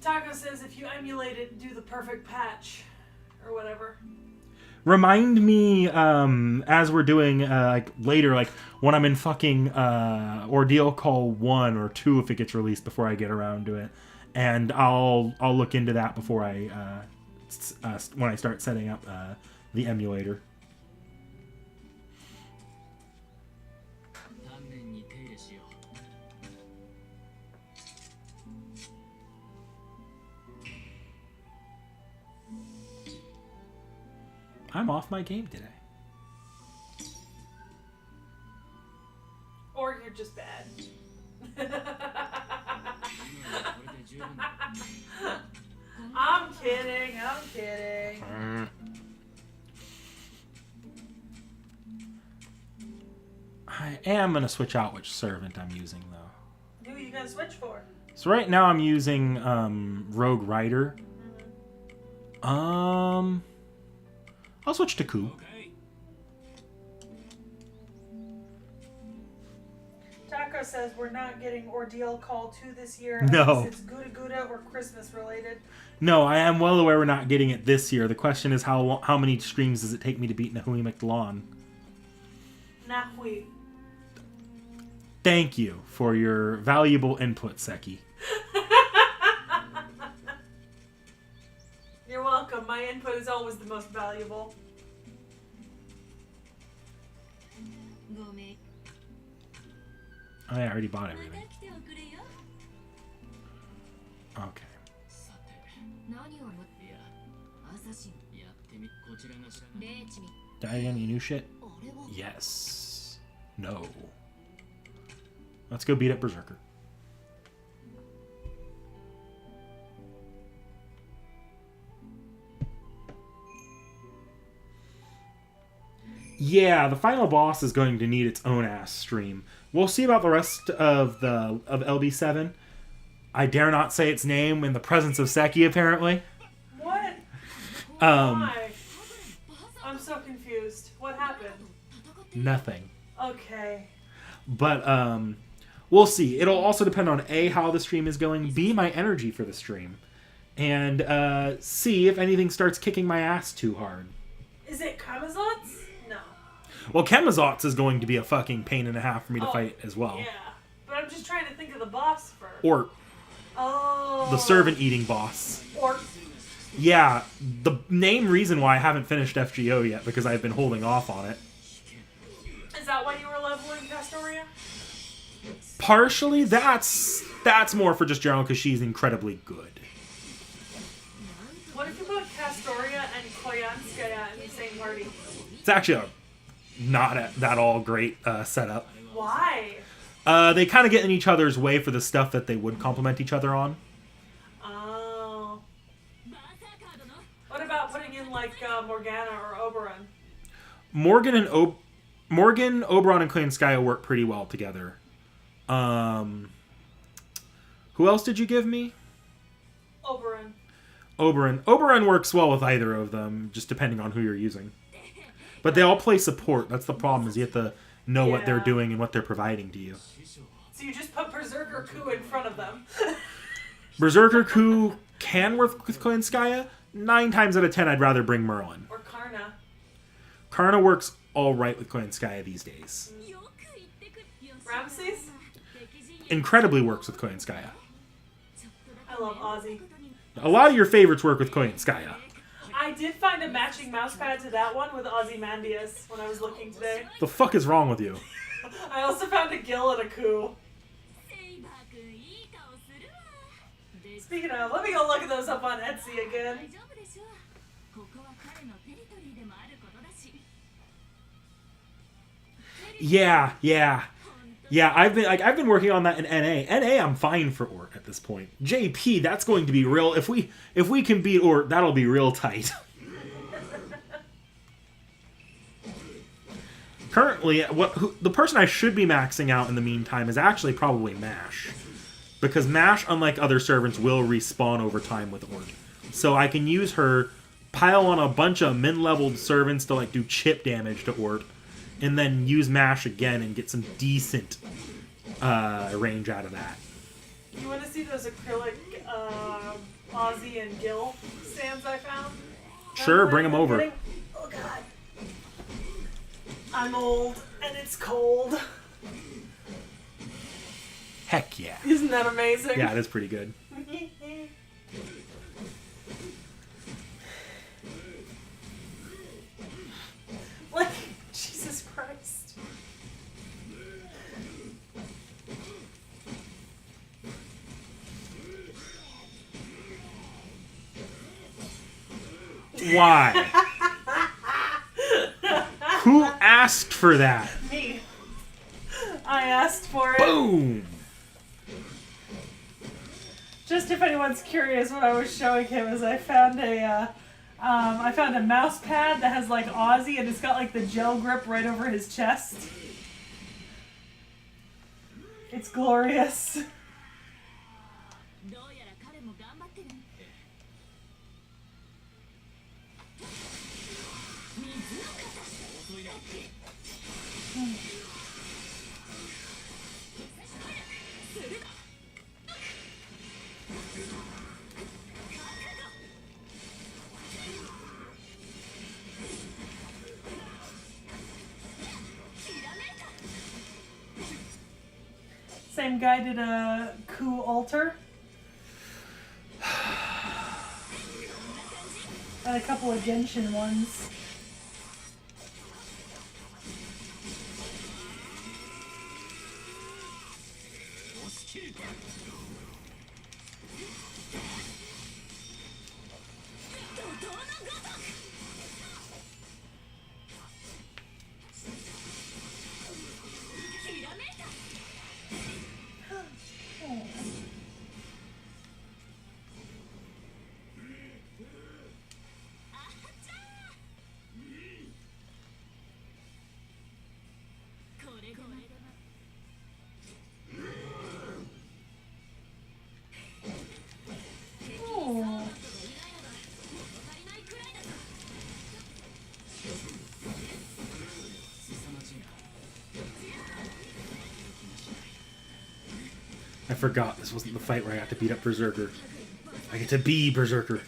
Taco says if you emulate it, do the perfect patch. Or whatever.
Remind me, as we're doing, like, later, like, when I'm in fucking, Ordeal Call 1 or 2 if it gets released before I get around to it. And I'll look into that before when I start setting up, the emulator. I'm off my game today.
Or you're just bad. I'm kidding. I'm kidding.
I am going to switch out which servant I'm using, though.
Who are you going to switch for?
So right now I'm using Rogue Rider. I'll switch to Ku.
Taco says we're not getting Ordeal Call 2 this year.
No.
Unless it's Gouda Gouda or Christmas related.
No, I am well aware we're not getting it this year. The question is how many streams does it take me to beat Nahui McDalon?
Nahui.
Thank you for your valuable input, Seki.
You're welcome. My input is always the most valuable.
I already bought everything. Okay. Did I get any new shit? Yes. No. Let's go beat up Berserker. Yeah, the final boss is going to need its own ass stream. We'll see about the rest of LB7. I dare not say its name in the presence of Seki, apparently.
What? Why? I'm so confused. What happened?
Nothing.
Okay.
But we'll see. It'll also depend on A, how the stream is going, B, my energy for the stream, and C, if anything starts kicking my ass too hard.
Is it Kamazot's? No.
Well, Kemazotz is going to be a fucking pain and a half for me to fight as well.
Yeah. But I'm just trying to think of the boss first.
Or the servant-eating boss.
Or...
Yeah, the main reason why I haven't finished FGO yet, because I've been holding off on it.
Is that why you were leveling Castoria?
Partially, that's more for just general, because she's incredibly good.
What if you put Castoria and Koyanskaya in the same party?
It's actually not that all great setup.
Why?
They kind of get in each other's way for the stuff that they would complement each other on.
Oh. What about putting in, like, Morgana or Oberon?
Morgan, Oberon, and Koyanskaya work pretty well together. Who else did you give me?
Oberon.
Oberon works well with either of them, just depending on who you're using. But they all play support. That's the problem, is you have to know what they're doing and what they're providing to you.
So you just put Berserker Ku in front of them.
Berserker Ku can work with Koyanskaya. 9 times out of 10, I'd rather bring Merlin.
Or Karna.
Karna works all right with Koyanskaya these days.
Ramses?
incredibly works with Koyanskaya.
I love Ozzy.
A lot of your favorites work with Koyanskaya.
I did find a matching mouse pad to that one with Ozymandias when I was looking today.
The fuck is wrong with you?
I also found a Gil and a Coup. Speaking of, let me go look at those up on Etsy again.
Yeah. I've been working on that in NA. NA, I'm fine for Ort at this point. JP, that's going to be real. If we can beat Ort, that'll be real tight. Currently, the person I should be maxing out in the meantime is actually probably Mash, because Mash, unlike other servants, will respawn over time with Ort. So I can use her, pile on a bunch of min-leveled servants to do chip damage to Ort, and then use Mash again and get some decent range out of that.
You want to see those acrylic Ozzy and Gil stands I found?
Sure, bring them over.
Oh god. I'm old and it's cold.
Heck yeah.
Isn't that amazing?
Yeah, it is pretty good.
Like, Jesus Christ.
Why? Who asked for that?
Me. I asked for it.
Boom!
Just if anyone's curious, what I was showing him is I found a mouse pad that has Ozzy and it's got the gel grip right over his chest. It's glorious. Same guy did a coup altar. And a couple of Genshin ones.
I forgot this wasn't the fight where I got to beat up Berserker. I get to be Berserker.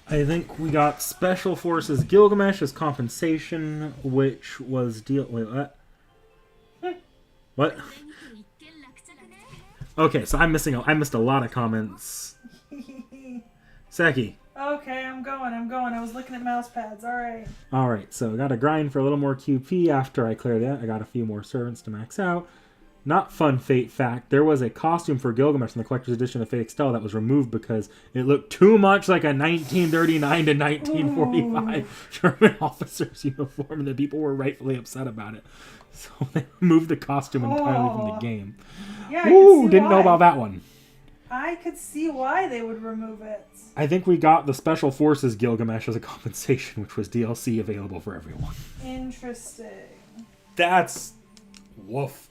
I think we got Special Forces Gilgamesh as compensation, which was Wait, what? What? Okay, so I missed a lot of comments. Seki.
Okay, I'm going. I was looking at mouse pads. Alright.
Alright, so I got to grind for a little more QP after I clear that. I got a few more servants to max out. Not fun Fate fact, there was a costume for Gilgamesh in the collector's edition of Fate Extell that was removed because it looked too much like a 1939 to 1945 German officer's uniform, and the people were rightfully upset about it.
So they removed the costume entirely from the
Oh.
game.
Yeah, I could
Ooh,
see
didn't know
why.
about that one.
I could see why they would remove it.
I think we got the Special Forces Gilgamesh as a compensation, which was DLC available for everyone.
Interesting.
That's woof.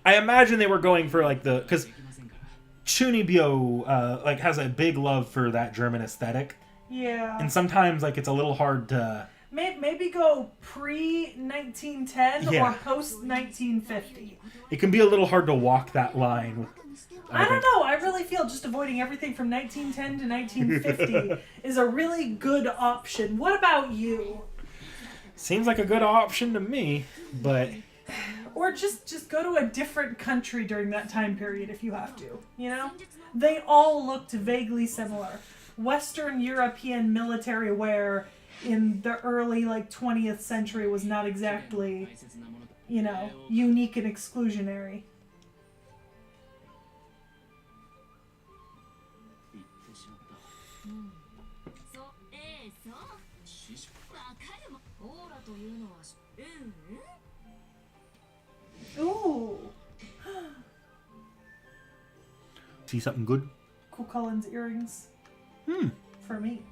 I imagine they were going for like the because Chunibyo like has a big love for that German aesthetic,
Yeah.
and sometimes like it's a little hard to.
Maybe go pre-1910
Yeah.
or post-1950.
It can be a little hard to walk that line.
I don't know. I really feel just avoiding everything from 1910 to 1950 is a really good option. What about you?
Seems like a good option to me, but
Or just go to a different country during that time period if you have to, you know? They all looked vaguely similar. Western European military wear in the early 20th century was not exactly, unique and exclusionary. Ooh.
see something good?
Cuchulain's earrings. For me.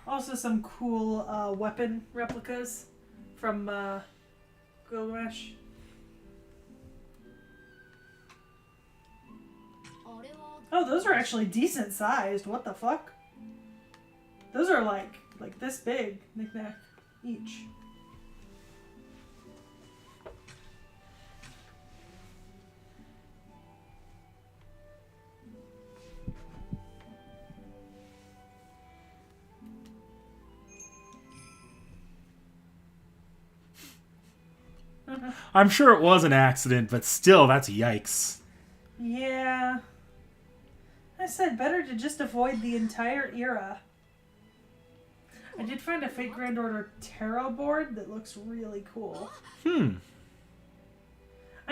Also some cool weapon replicas from Gilgamesh. Oh, those are actually decent sized. What the fuck? Those are like this big, knick-knack each.
I'm sure it was an accident, but still, that's yikes.
Yeah. I said better to just avoid the entire era. I did find a Fate Grand Order tarot board that looks really cool. I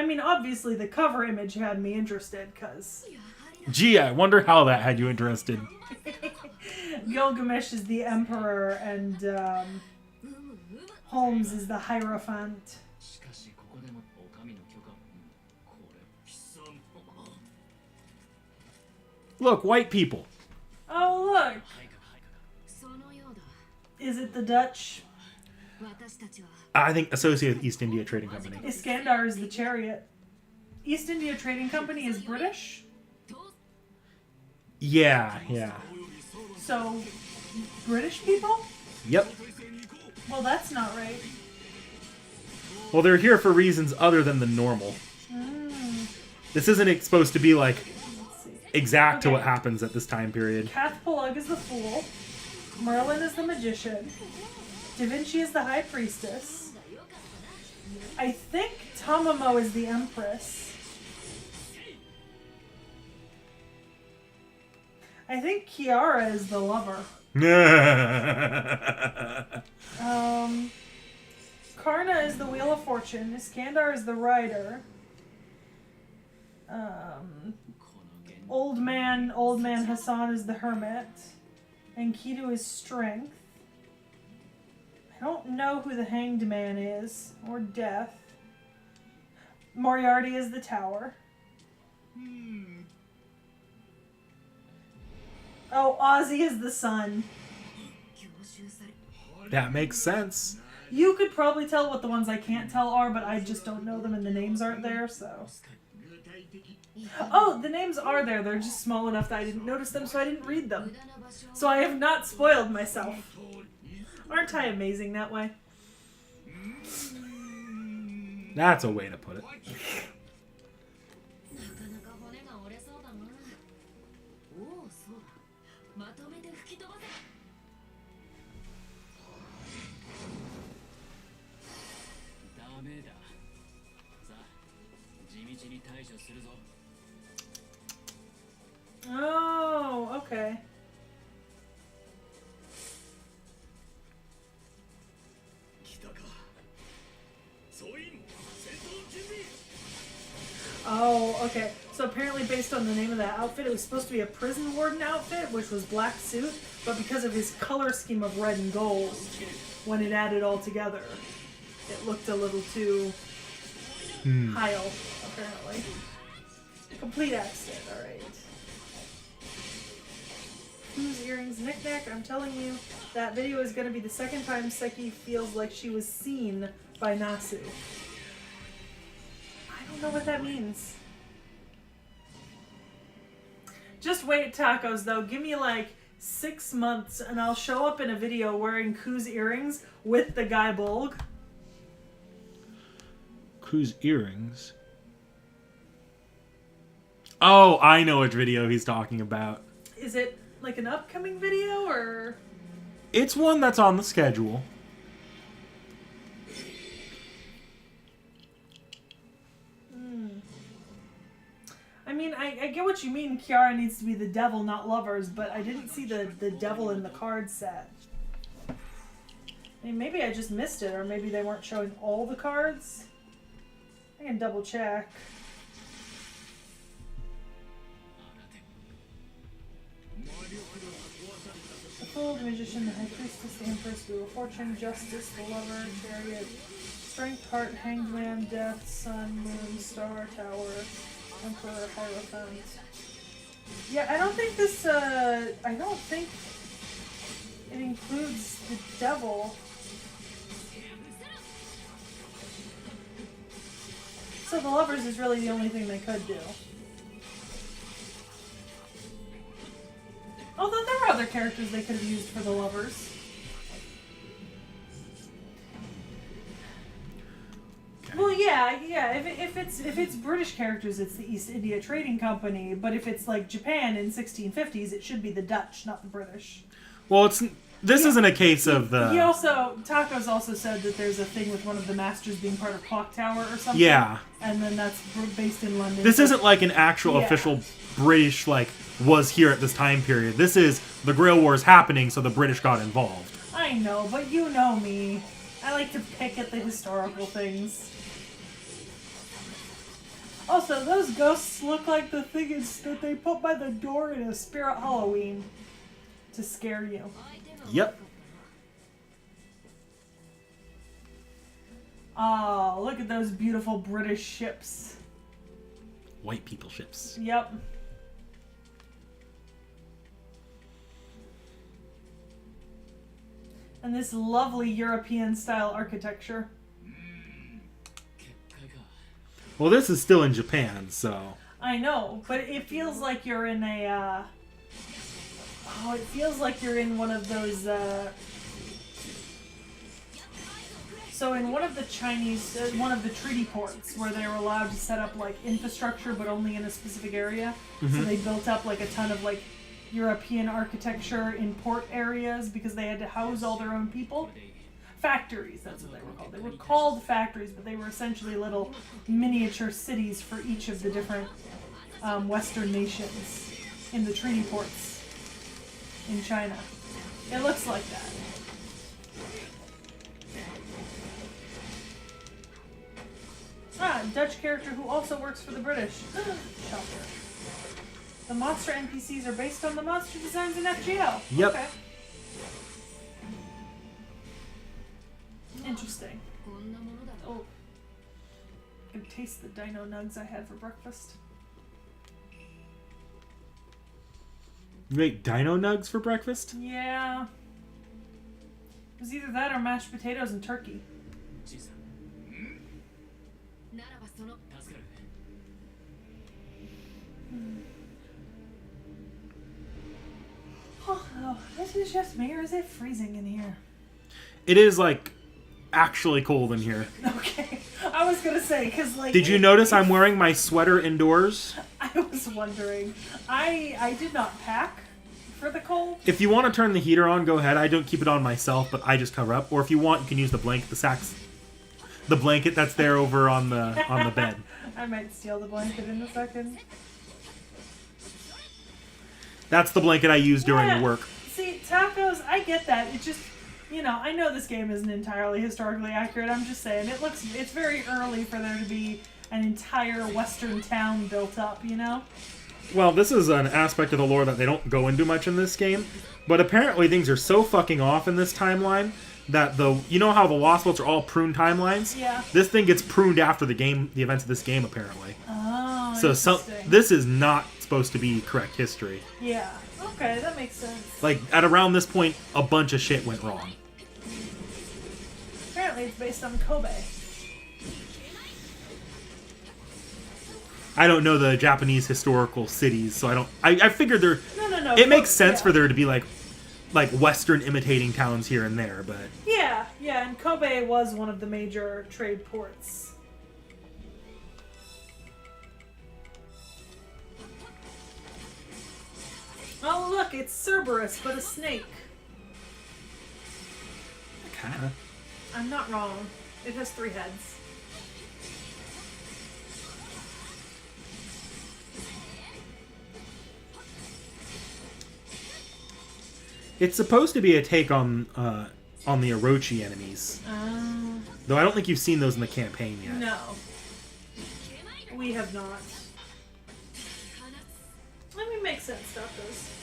mean, obviously the cover image had me interested, because
Gee, I wonder how that had you interested.
Gilgamesh is the emperor and Holmes is the Hierophant.
Look, white people.
Oh, look! Is it the Dutch?
I think associated with East India Trading Company.
Iskandar is the chariot. East India Trading Company is British?
Yeah.
So, British people?
Yep.
Well, that's not right.
Well, they're here for reasons other than the normal. This isn't supposed to be like
Let's see.
exact to
Okay.
what happens at this time period.
Cathpalug is the fool. Merlin is the magician. Da Vinci is the high priestess. I think Tamamo is the empress. I think Kiara is the lover. Karna is the wheel of fortune. Iskandar is the rider. Old man Hassan is the hermit. And Enkidu is strength. I don't know who the hanged man is, or death. Moriarty is the tower. Oh, Ozzy is the sun.
That makes sense.
You could probably tell what the ones I can't tell are, but I just don't know them and the names aren't there, so. Oh, the names are there. They're just small enough that I didn't notice them, so I didn't read them. So I have not spoiled myself. Aren't I amazing that way?
That's a way to put it.
Oh, okay. Oh, okay. So apparently based on the name of that outfit, it was supposed to be a prison warden outfit, which was black suit, but because of his color scheme of red and gold, when it added all together, it looked a little too Heil, apparently. Complete accident, alright. Whose earrings knick-knack? I'm telling you, that video is going to be the second time Seki feels like she was seen by Nasu. I don't know what that means. Just wait, tacos, though. Give me like 6 months and I'll show up in a video wearing Ku's earrings with the Guy Bolg.
Ku's earrings? Oh, I know which video he's talking about.
Is it like an upcoming video or?
It's one that's on the schedule.
I mean, I get what you mean. Kiara needs to be the devil, not lovers, but I didn't see the devil in the card set. I mean, maybe I just missed it, or maybe they weren't showing all the cards. I can double check. The Fool, the Magician, the High Priestess, the Empress, Wheel of Fortune, Justice, the Lover, Chariot, Strength, Heart, Hanged Man, Death, Sun, Moon, Star, Tower, Emperor, Hierophant. Yeah, I don't think this, I don't think it includes the devil. So the Lovers is really the only thing they could do. Although there were other characters they could have used for the Lovers.
Okay.
Well, yeah. If it's British characters, it's the East India Trading Company. But if it's like Japan in 1650s, it should be the Dutch, not the British.
Well, this isn't a case of the...
Tacos also said that there's a thing with one of the masters being part of Clock Tower or something.
Yeah.
And then that's based in London.
This isn't like an actual official British, like, was here at this time period. This is the Grail Wars happening, so the British got involved.
I know, but you know me. I like to pick at the historical things. Also, those ghosts look like the things that they put by the door in a Spirit Halloween to scare you.
Yep.
Oh, look at those beautiful British ships.
White people ships.
Yep. And this lovely European-style architecture.
Well, this is still in Japan, so...
I know, but it feels like you're in a, it feels like you're in one of those, So in one of the Chinese, one of the treaty ports, where they were allowed to set up, like, infrastructure, but only in a specific area. So they built up, like, a ton of, like, European architecture in port areas because they had to house all their own people. Factories, that's what they were called. They were called factories, but they were essentially little miniature cities for each of the different Western nations in the treaty ports in China. It looks like that. Ah, Dutch character who also works for the British. Shocker. The monster NPCs are based on the monster designs in FGL.
Yep.
Okay. Interesting. Oh. I can taste the dino nugs I had for breakfast.
You ate dino nugs for breakfast?
Yeah. It was either that or mashed potatoes and turkey. Oh, this is just me, or is it freezing in here?
It is, like, actually cold in here.
Okay. I was gonna say, because, like...
Did you notice I'm wearing my sweater indoors?
I was wondering. I did not pack for the cold.
If you want to turn the heater on, go ahead. I don't keep it on myself, but I just cover up. Or if you want, you can use the blanket, the blanket that's there over on the bed.
I might steal the blanket in a second.
That's the blanket I use during work.
See, tacos, I get that. It just, I know this game isn't entirely historically accurate. I'm just saying, it's very early for there to be an entire western town built up,
Well, this is an aspect of the lore that they don't go into much in this game, but apparently things are so fucking off in this timeline that you know how the Lost Boats are all pruned timelines?
Yeah.
This thing gets pruned after the events of this game, apparently.
Oh,
So
interesting.
this is not supposed to be correct history.
Yeah. Okay, that makes sense.
Like, at around this point, a bunch of shit went wrong.
Apparently it's based on Kobe.
I don't know the Japanese historical cities, so I don't... I figured there...
No.
It makes sense
yeah.
for there to be, like Western imitating towns here and there, but...
Yeah, and Kobe was one of the major trade ports. Oh, look, it's Cerberus, but a snake.
Kinda.
I'm not wrong. It has 3 heads.
It's supposed to be a take on the Orochi enemies. Though I don't think you've seen those in the campaign yet.
No. We have not. I mean, makes sense, stuff does.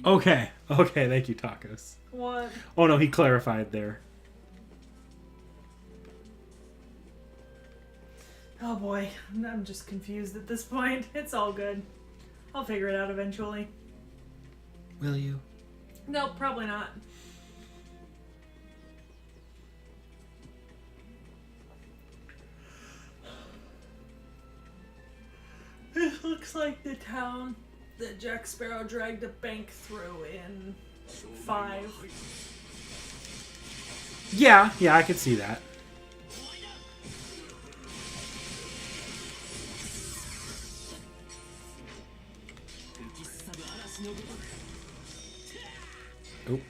Okay, thank you, Tacos.
What?
Oh no, he clarified there.
Oh boy, I'm just confused at this point. It's all good. I'll figure it out eventually.
Will you?
Nope, probably not. This looks like the town that Jack Sparrow dragged a bank through in 5.
Yeah, I could see that. Oh.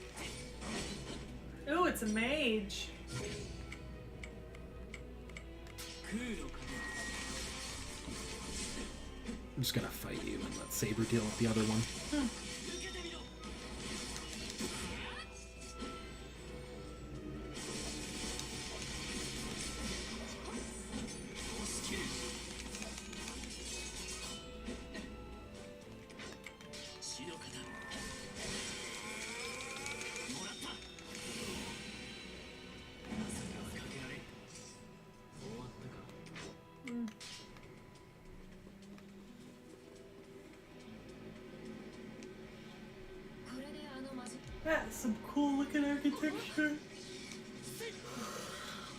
Ooh, it's a mage.
I'm just gonna fight you and let Saber deal with the other one.
That's some cool looking architecture.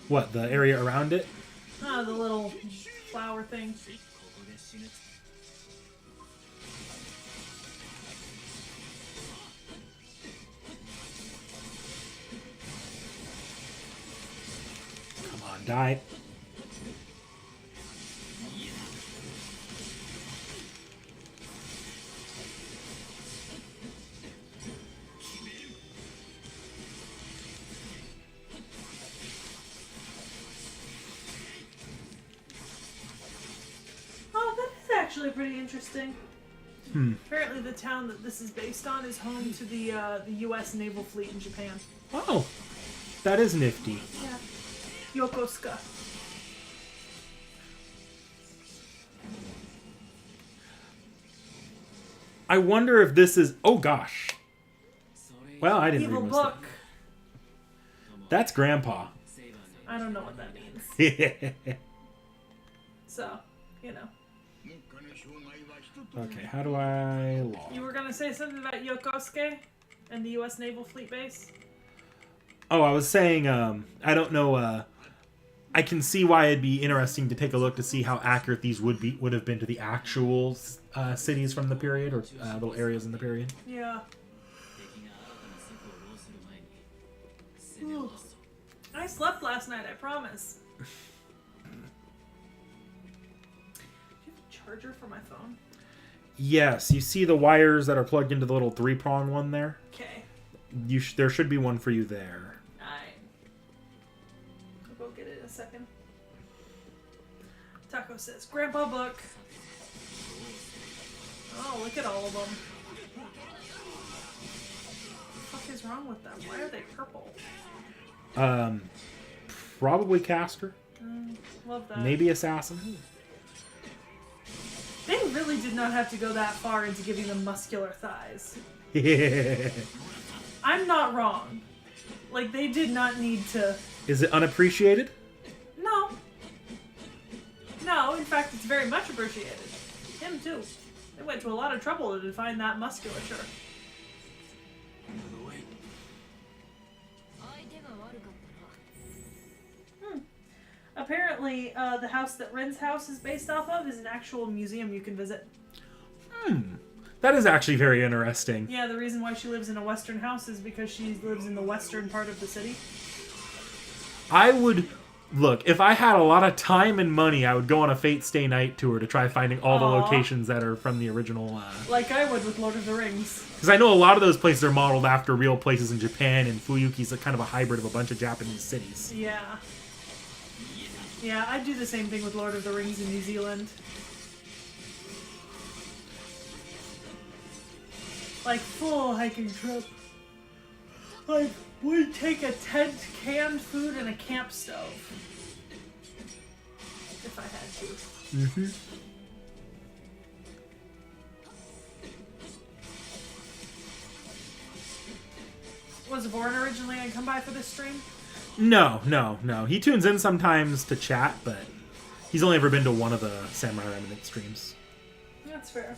What, the area around it?
Oh, the little flower thing.
Come on, die.
Actually pretty interesting. Apparently the town that this is based on is home to the U.S. naval fleet in Japan.
Oh, that is nifty.
Yeah. Yokosuka.
I wonder if this is... Oh, gosh. Well, I didn't
Evil
read
book.
that. That's Grandpa.
I don't know what that means. So, you know.
Okay, how do I log?
You were gonna say something about Yokosuka and the U.S. Naval Fleet Base?
Oh, I was saying, I don't know, I can see why it'd be interesting to take a look to see how accurate these would have been to the actual cities from the period, or little areas in the period.
Yeah. Ooh. I slept last night, I promise. Do you have a charger for my phone?
Yes, you see the wires that are plugged into the little 3-prong one there?
Okay.
There should be one for you there.
Alright. I'll go get it in a second. says, Grandpa book. Oh, look at all of them. What the fuck is wrong with them? Why are they purple?
Probably caster.
Love that.
Maybe assassin.
They really did not have to go that far into giving them muscular thighs. I'm not wrong. Like, they did not need to...
Is it unappreciated?
No. No, in fact, it's very much appreciated. Him, too. They went to a lot of trouble to define that musculature. Apparently, the house that Ren's house is based off of is an actual museum you can visit.
That is actually very interesting.
Yeah, the reason why she lives in a western house is because she lives in the western part of the city.
I would... Look, if I had a lot of time and money, I would go on a Fate Stay Night tour to try finding all the locations that are from the original...
Like I would with Lord of the Rings.
Because I know a lot of those places are modeled after real places in Japan, and Fuyuki's a kind of a hybrid of a bunch of Japanese cities.
Yeah. Yeah, I'd do the same thing with Lord of the Rings in New Zealand. Like, full hiking trip. Like, we'd take a tent, canned food, and a camp stove. If I had to.
Mm-hmm.
Was Born originally gonna come by for this stream?
No. He tunes in sometimes to chat, but he's only ever been to one of the Samurai Remnant streams.
That's fair.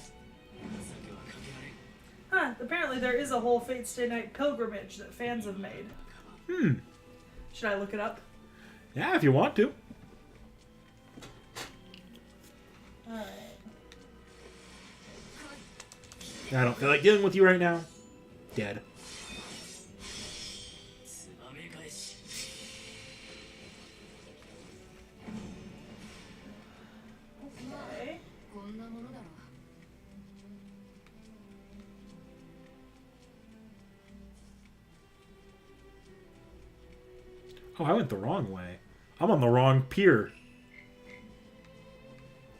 Huh, apparently there is a whole Fate Stay Night pilgrimage that fans have made. Should I look it up?
Yeah, if you want to.
Alright.
I don't feel like dealing with you right now. Dead.
Okay.
Oh, I went the wrong way. I'm on the wrong pier.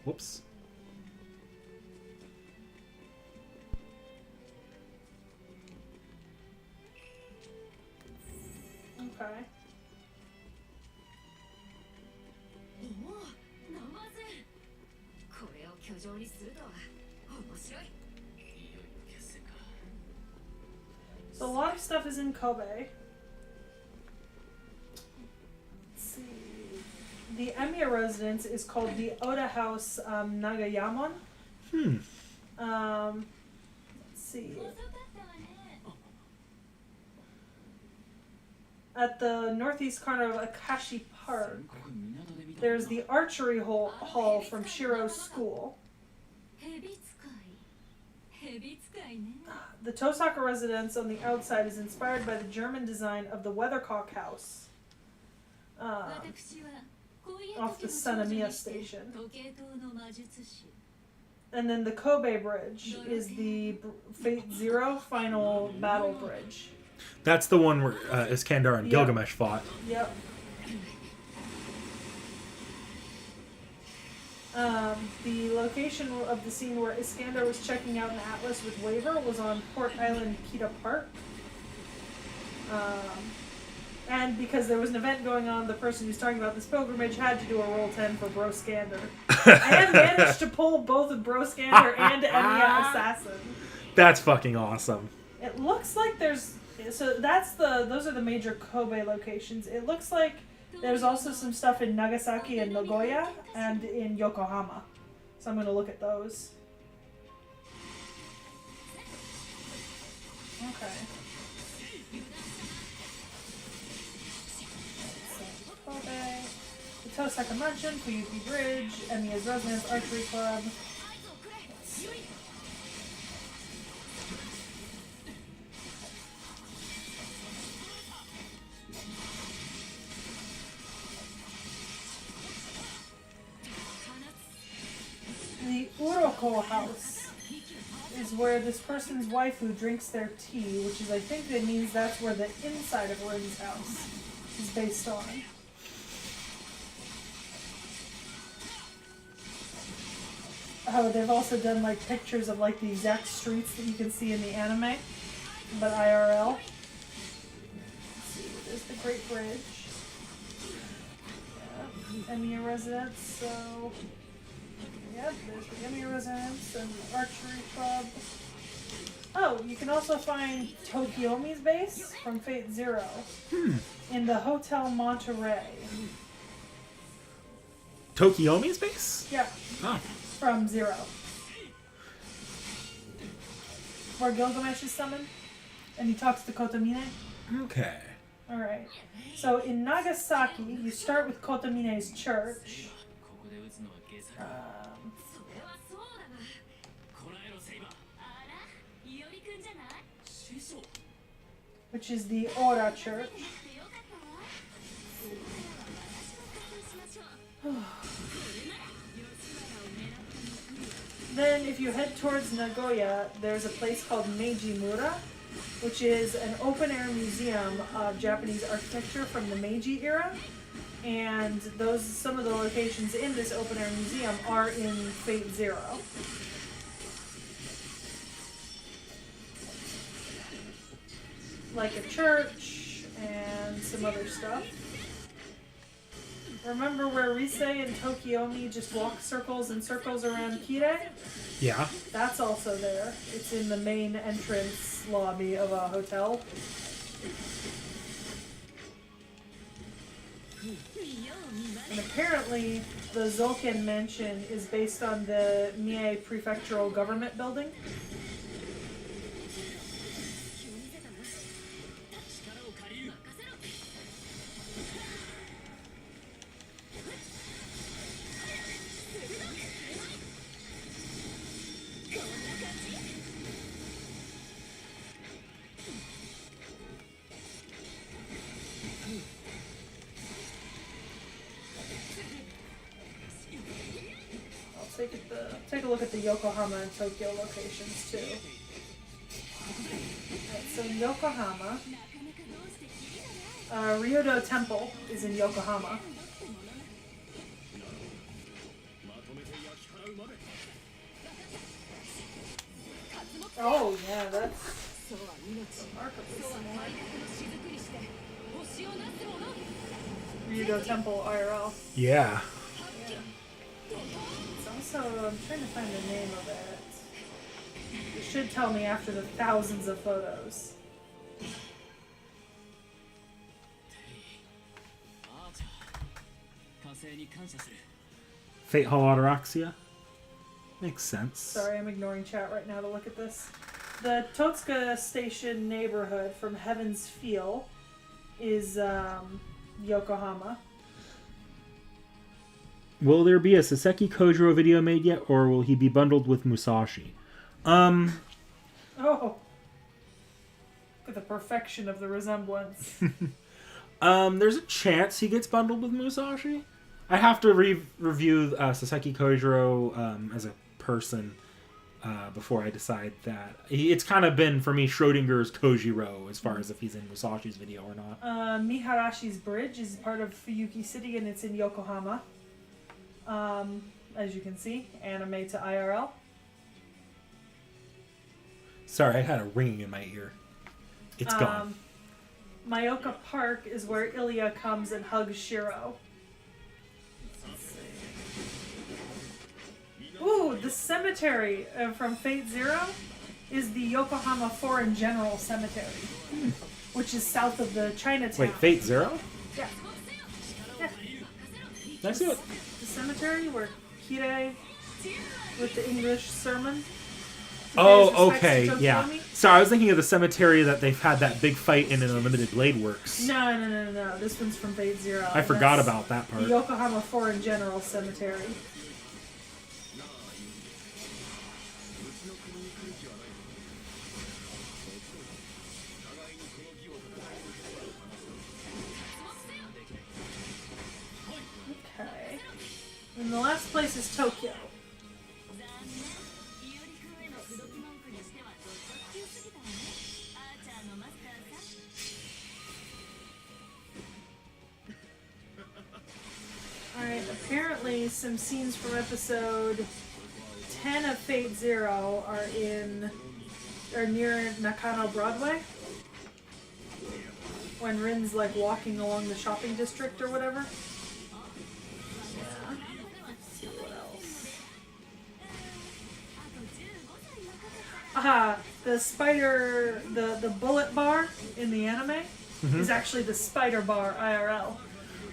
Whoops.
Okay. So a lot of stuff is in Kobe. Let's see. The Emiya residence is called the Oda House Nagayamon. Let's see. At the northeast corner of Akashi Park, there's the archery hall from Shiro's school. The Tosaka residence on the outside is inspired by the German design of the Weathercock House off the Sanamiya station. And then the Kobe Bridge is the Fate Zero final battle bridge.
That's the one where Iskandar and Gilgamesh fought.
Yep. The location of the scene where Iskandar was checking out an atlas with Waver was on Port Island Kita Park. And because there was an event going on, the person who's talking about this pilgrimage had to do a roll 10 for Broskander. And managed to pull both Broskander and Emiya Assassin.
That's fucking awesome.
It looks like there's... So those are the major Kobe locations. It looks like there's also some stuff in Nagasaki and Nagoya and in Yokohama. So I'm going to look at those. Okay. So, Kobe, the Tosaka Mansion, Fuyuki Bridge, Emiya's Residence, Archery Club. Let's see. The Uroko house is where this person's waifu drinks their tea, which is, I think that means that's where the inside of Rin's house is based on. Oh, they've also done like pictures of like the exact streets that you can see in the anime, but IRL. Let's see, there's the Great Bridge. Yeah, Emiya residence. So, yep, there's the Emiya residence and the archery club. Oh, you can also find Tokiomi's base from Fate Zero in the Hotel Monterey.
Tokiomi's base?
Yeah,
Oh.
from Zero. Where Gilgamesh is summoned, and he talks to Kotomine.
Okay.
Alright. So in Nagasaki, you start with Kotomine's church. Which is the Ora Church. Then if you head towards Nagoya, there's a place called Meiji-mura, which is an open-air museum of Japanese architecture from the Meiji era. And some of the locations in this open-air museum are in Fate Zero. Like a church and some other stuff. Remember where Rise and Tokiomi just walk circles and circles around Kire?
Yeah.
That's also there. It's in the main entrance lobby of a hotel. And apparently, the Zolkin mansion is based on the Mie Prefectural Government building. Take a look at the Yokohama and Tokyo locations too. Right, so in Yokohama, Ryodo Temple is in Yokohama. Oh yeah, that's remarkably similar. Ryodo Temple IRL.
Yeah.
So I'm trying to find the name of it. It should tell me after the thousands of photos.
Fate Hall Ataraxia? Makes sense.
Sorry, I'm ignoring chat right now to look at this. The Totsuka Station neighborhood from Heaven's Feel is Yokohama.
Will there be a Saseki Kojiro video made yet, or will he be bundled with Musashi?
Oh. Look at the perfection of the resemblance.
There's a chance he gets bundled with Musashi. I have to review Saseki Kojiro as a person before I decide that. It's kind of been, for me, Schrodinger's Kojiro, as far as if he's in Musashi's video or not.
Miharashi's Bridge is part of Fuyuki City, and it's in Yokohama. As you can see, anime to IRL.
Sorry, I had a ringing in my ear. It's gone.
Mayoka Park is where Ilya comes and hugs Shiro. Let's see. Ooh, the cemetery from Fate Zero is the Yokohama Foreign General Cemetery, which is south of the Chinatown.
Wait, Fate Zero?
Yeah. Yeah.
Did I see it?
The cemetery where Kire, with the English sermon.
Oh, okay, yeah. Sorry, I was thinking of the cemetery that they've had that big fight in Unlimited Blade Works.
No. This one's from Fate Zero.
I forgot about that part.
The Yokohama Foreign General Cemetery. Okay. And the last place is Tokyo. Alright, apparently some scenes from episode 10 10 of Fate Zero are near Nakano Broadway. When Rin's like walking along the shopping district or whatever. Yeah. Let's see what else. Aha, the spider, the bullet bar in the anime is actually the spider bar IRL.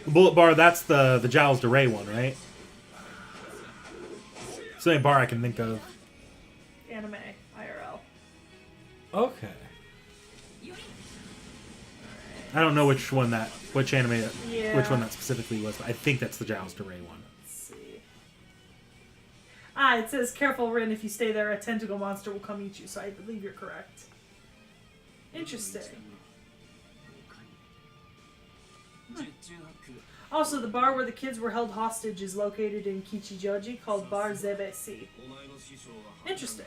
The bullet bar, that's the Giles DeRay one, right? It's the only bar I can think of.
Anime IRL.
Okay.
I don't know which anime,
Yeah.
which one that specifically was, but I think that's the Giles DeRay one.
Let's see. Ah, it says, careful, Rin, if you stay there, a tentacle monster will come eat you, so I believe you're correct. Interesting. Also, the bar where the kids were held hostage is located in Kichijoji, called Bar Zebesi. Interesting.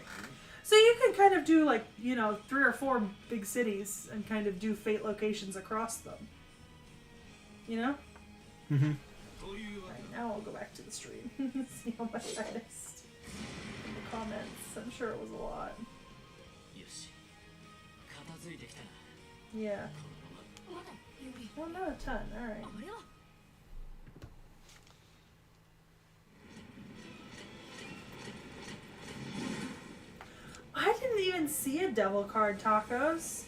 So you can kind of do, like, 3 or 4 big cities and kind of do Fate locations across them. You know?
Mm-hmm.
Right, now I'll go back to the stream. See how much I missed in the comments. I'm sure it was a lot. Yeah. Well, not a ton. Alright. I didn't even see a devil card, Tacos.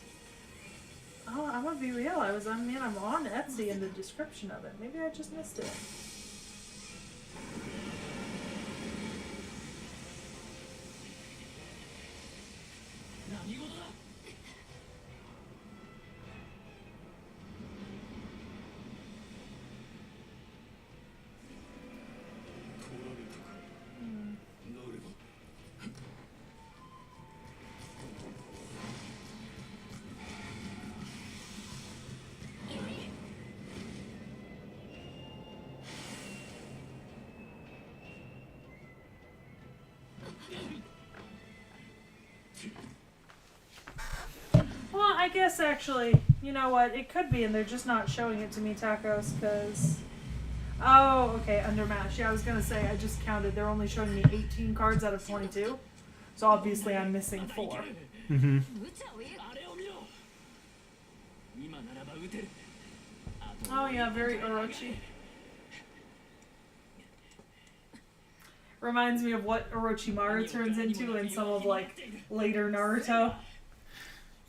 Oh, I'm gonna be real. I'm on Etsy in the description of it. Maybe I just missed it. Well, I guess actually, you know what? It could be, and they're just not showing it to me, Tacos, because... Oh, okay, under MASH. Yeah, I was gonna say, I just counted. They're only showing me 18 cards out of 22. So obviously I'm missing 4.
Mm-hmm.
Oh yeah, very Orochi. Reminds me of what Orochimaru turns into in some of, like, later Naruto.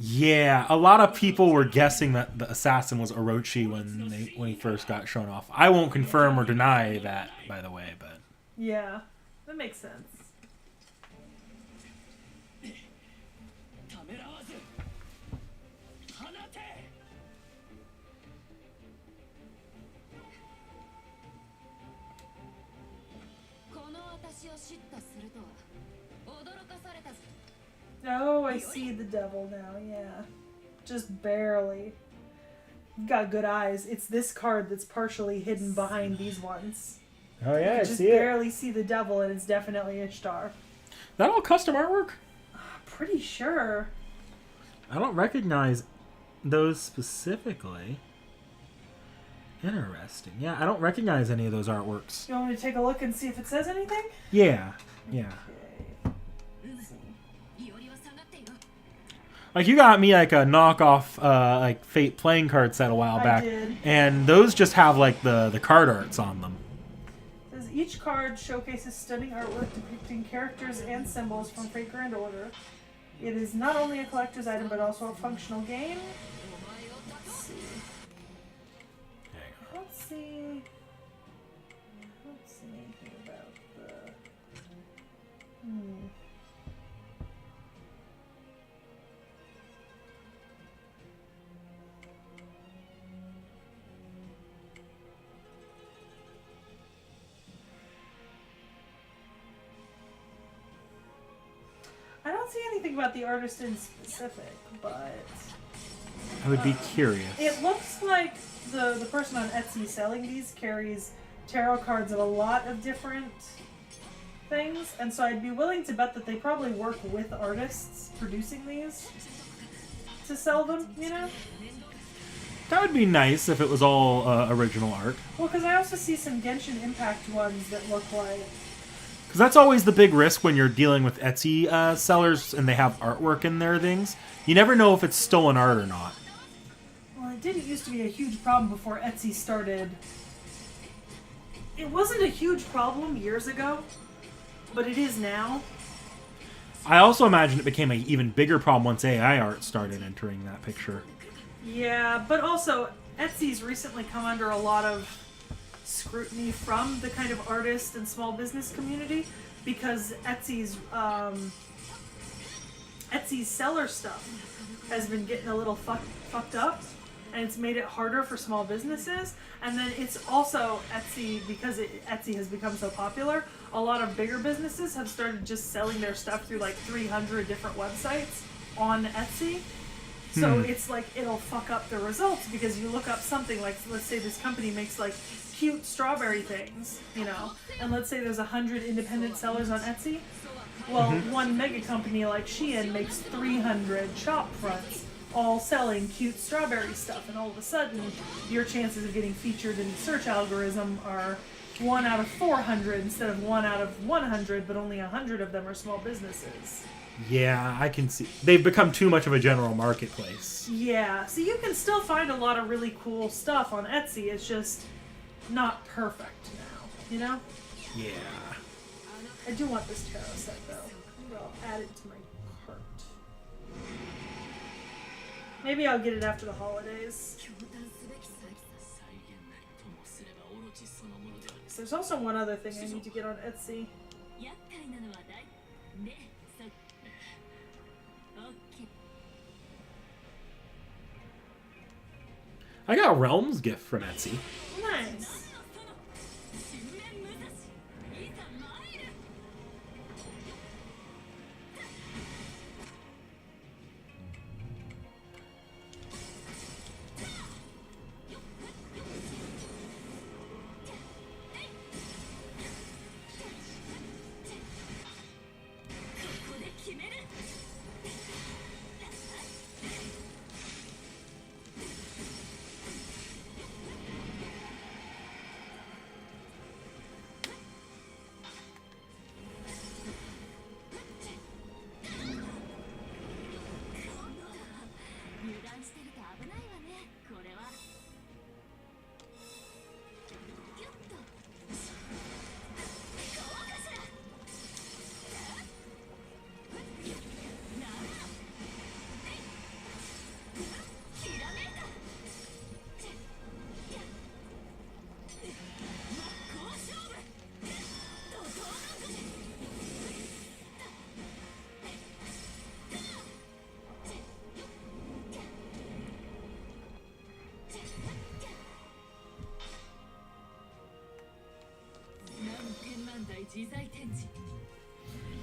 Yeah, a lot of people were guessing that the assassin was Orochi when he first got shown off. I won't confirm or deny that, by the way, but...
Yeah, that makes sense. Oh, I see the devil now, yeah. Just barely. You've got good eyes. It's this card that's partially hidden behind these ones.
Oh yeah, I
You just
see it.
barely see the devil, and it's definitely Ishtar.
That all custom artwork?
Pretty sure.
I don't recognize those specifically. Interesting. Yeah, I don't recognize any of those artworks.
You want me to take a look and see if it says anything?
Yeah.
Okay.
Like, you got me, like, a knockoff, like, Fate playing card set a while
I
back.
did.
And those just have, like, the card arts on them.
It says each card showcases stunning artwork depicting characters and symbols from Fate Grand Order. It is not only a collector's item, but also a functional game. Let's see. I don't see anything about the... I don't see anything about the artist in specific, but...
I would be curious.
It looks like the person on Etsy selling these carries tarot cards of a lot of different things, and so I'd be willing to bet that they probably work with artists producing these to sell them, you know?
That would be nice if it was all original art.
Well, because I also see some Genshin Impact ones that look like
Because that's always the big risk when you're dealing with Etsy sellers and they have artwork in their things. You never know if it's stolen art or not.
Well, it didn't used to be a huge problem before Etsy started. It wasn't a huge problem years ago, but it is now.
I also imagine it became an even bigger problem once AI art started entering that picture.
Yeah, but also Etsy's recently come under a lot of scrutiny from the kind of artist and small business community because Etsy's seller stuff has been getting a little fucked up, and it's made it harder for small businesses. And then it's also Etsy, because Etsy has become so popular, a lot of bigger businesses have started just selling their stuff through like 300 different websites on Etsy. So it's like it'll fuck up the results because you look up something like, let's say this company makes like cute strawberry things, you know, and let's say there's 100 independent sellers on Etsy. Well, one mega company like Shein makes 300 shop fronts all selling cute strawberry stuff, and all of a sudden your chances of getting featured in the search algorithm are 1 out of 400 instead of 1 out of 100, but only 100 of them are small businesses.
Yeah, I can see. They've become too much of a general marketplace.
Yeah, so you can still find a lot of really cool stuff on Etsy. It's just not perfect now, you know?
Yeah.
I do want this tarot set, though. Maybe I'll add it to my cart. Maybe I'll get it after the holidays. So there's also one other thing I need to get on Etsy.
I got a Realms gift from Etsy.
Nice.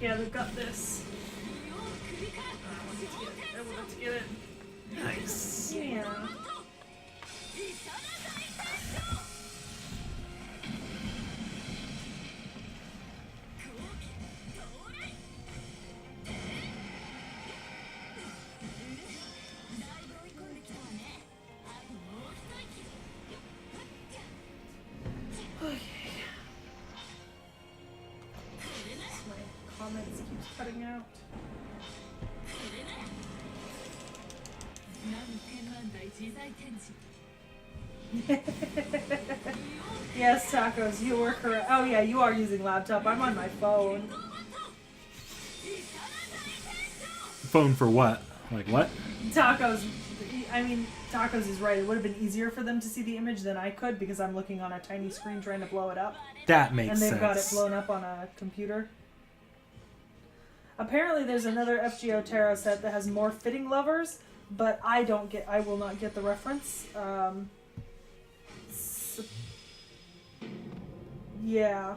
Yeah, they've got this. I want to get it.
Nice.
Yeah. Comments keeps cutting out. Yes, Tacos, you were correct. Oh yeah, you are using laptop. I'm on my phone.
Phone for what? Like what?
Tacos, I mean, Tacos is right. It would have been easier for them to see the image than I could because I'm looking on a tiny screen trying to blow it up.
That makes
sense. And they've got it
sense.
blown up on a computer. Apparently there's another FGO tarot set that has more fitting lovers, but I will not get the reference. Yeah.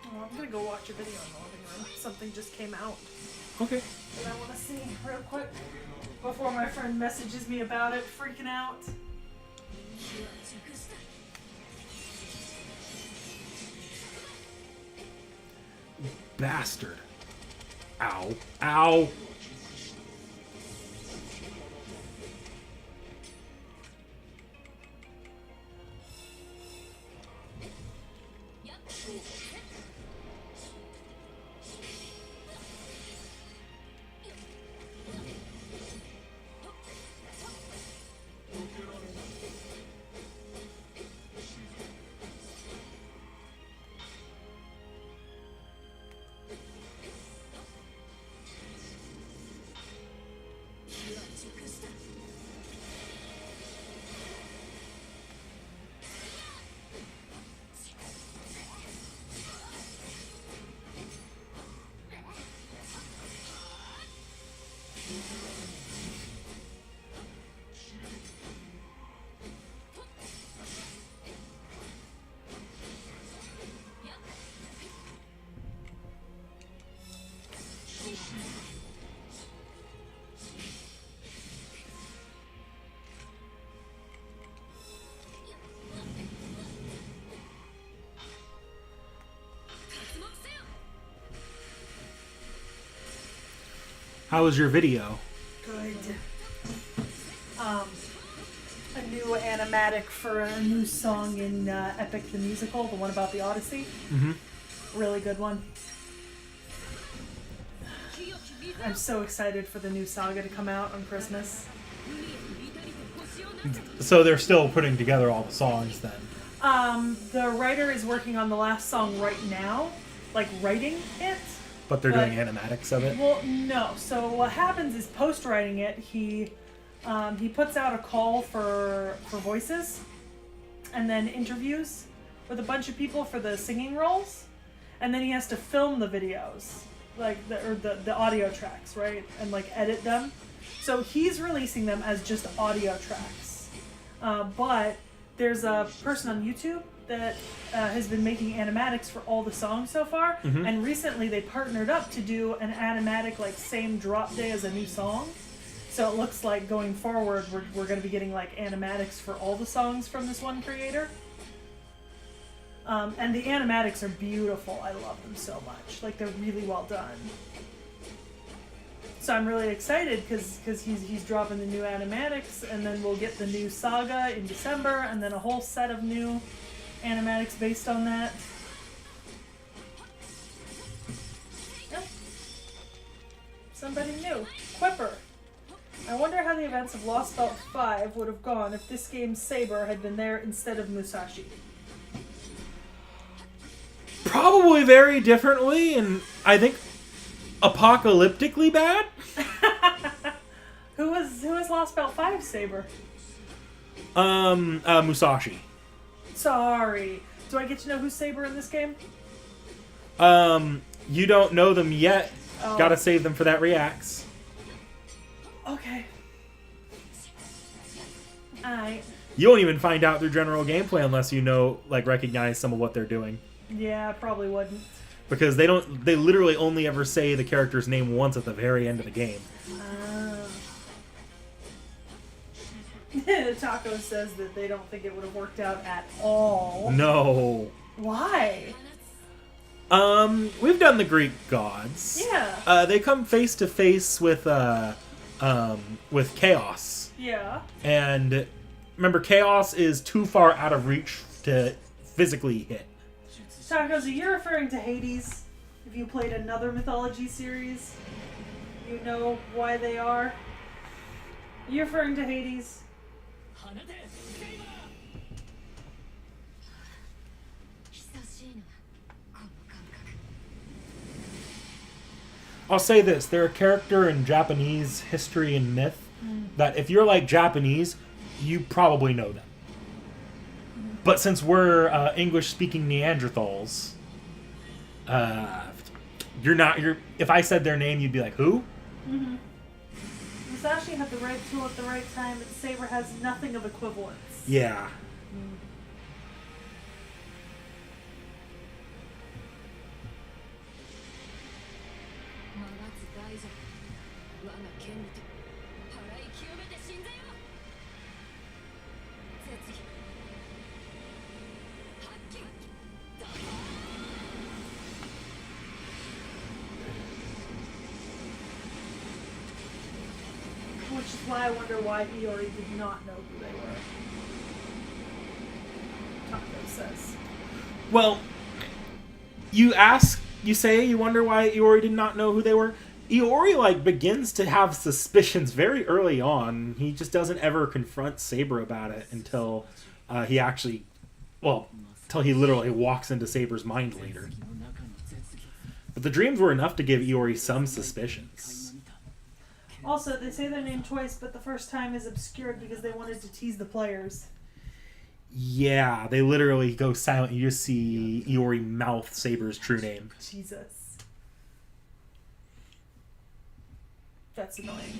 Oh, I'm gonna gonna go watch a video in the living room. Something just came out
Okay.
that I want to see real quick before my friend messages me about it, freaking out.
Bastard. Ow. Ow. How was your video?
Good. A new animatic for a new song in Epic the Musical, the one about the Odyssey.
Mm-hmm.
Really good one. I'm so excited for the new saga to come out on Christmas.
So they're still putting together all the songs then?
The writer is working on the last song right now, like writing it.
But they're doing animatics of it?
Well, no. So what happens is post-writing it, he puts out a call for voices and then interviews with a bunch of people for the singing roles. And then he has to film the videos, like the audio tracks, right? And like edit them. So he's releasing them as just audio tracks. But there's a person on YouTube that has been making animatics for all the songs so far.
Mm-hmm.
And recently they partnered up to do an animatic like same drop day as a new song. So it looks like going forward we're going to be getting like animatics for all the songs from this one creator. And the animatics are beautiful. I love them so much. Like they're really well done. So I'm really excited because he's dropping the new animatics, and then we'll get the new saga in December, and then a whole set of new animatics based on that. Yep. Somebody new. Quipper. I wonder how the events of Lost Belt 5 would have gone if this game's Saber had been there instead of Musashi.
Probably very differently, and I think apocalyptically bad.
Who was Lost Belt 5 Saber?
Musashi.
Sorry. Do I get to know who's Saber in this game?
You don't know them yet.
Oh.
Gotta save them for that reacts.
Okay.
You won't even find out their general gameplay unless you know, like, recognize some of what they're doing.
Yeah, probably wouldn't.
Because they literally only ever say the character's name once at the very end of the game.
Taco says that they don't think it would have worked out at all.
No.
Why?
We've done the Greek gods.
Yeah.
They come face to face with Chaos.
Yeah.
And remember, Chaos is too far out of reach to physically hit.
Tacos, are you referring to Hades? If you played another mythology series, you know why they are. Are you referring to Hades?
I'll say this, they're a character in Japanese history and myth that if you're like Japanese, you probably know them. But since we're English-speaking Neanderthals, if I said their name, you'd be like, who?
Mm-hmm. Musashi had the right tool at the right time, and Saber has nothing of equivalence.
Yeah.
why I wonder why Iori did not know who they were. Taco says.
Well, you say you wonder why Iori did not know who they were. Iori, like, begins to have suspicions very early on. He just doesn't ever confront Saber about it until he actually, well, until he literally walks into Saber's mind later. But the dreams were enough to give Iori some suspicions.
Also, they say their name twice, but the first time is obscured because they wanted to tease the players.
Yeah, they literally go silent. You just see Iori mouth Saber's true name.
Jesus. That's annoying.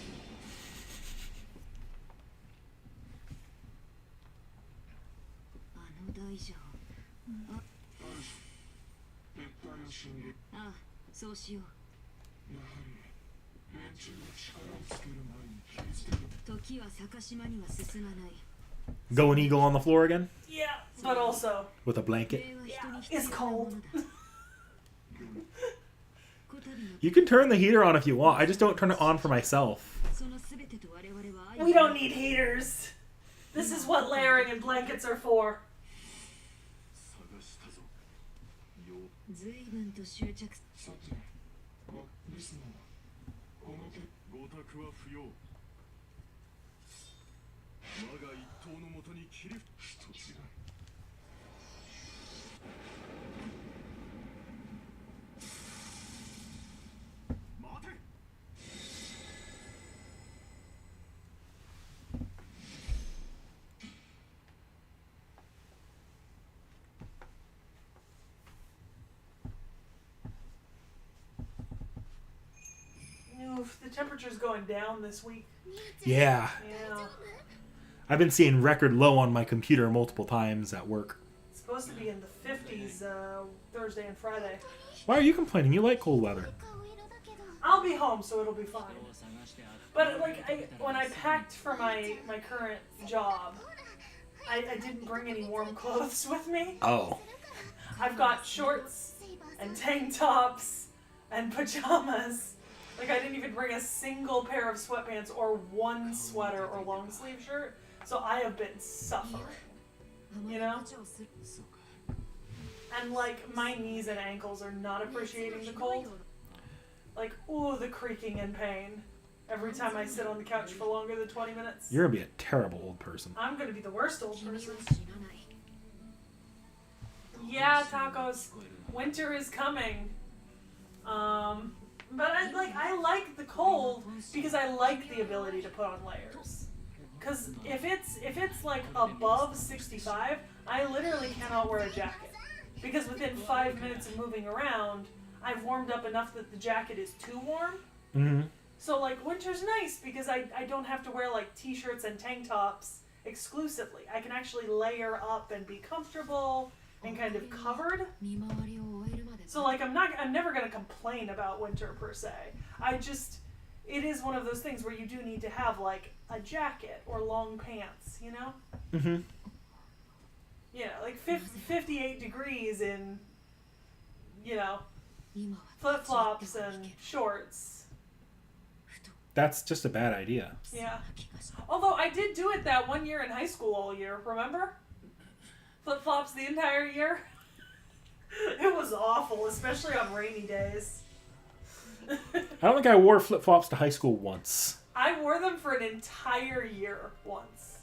Going eagle on the floor again?
Yeah, but also,
With a blanket?
yeah, it's cold.
You can turn the heater on if you want. I just don't turn it on for myself.
We don't need heaters. This is what layering and blankets are for. Oof, the temperature's going down this week.
Yeah.
Yeah.
I've been seeing record low on my computer multiple times at work.
It's supposed to be in the 50s Thursday and Friday.
Why are you complaining? You like cold weather.
I'll be home, so it'll be fine. But like, when I packed for my current job, I didn't bring any warm clothes with me.
Oh.
I've got shorts and tank tops and pajamas. Like, I didn't even bring a single pair of sweatpants or one sweater or long sleeve shirt. So I have been suffering, you know? And like, my knees and ankles are not appreciating the cold. Like, ooh, the creaking and pain every time I sit on the couch for longer than 20 minutes.
You're going to be a terrible old person.
I'm going to be the worst old person. Yeah, tacos. Winter is coming. But I like the cold because I like the ability to put on layers. Because if it's like above 65, I literally cannot wear a jacket. Because within 5 minutes of moving around, I've warmed up enough that the jacket is too warm.
Mm-hmm.
So like winter's nice because I don't have to wear like t-shirts and tank tops exclusively. I can actually layer up and be comfortable and kind of covered. So like I'm never gonna complain about winter per se. It is one of those things where you do need to have like a jacket or long pants, you know?
Mm-hmm.
Yeah, like 58 degrees in, flip-flops and shorts.
That's just a bad idea.
Yeah. Although I did do it that one year in high school all year, remember? Flip-flops the entire year. It was awful, especially on rainy days.
I don't think I wore flip-flops to high school once.
I wore them for an entire year once.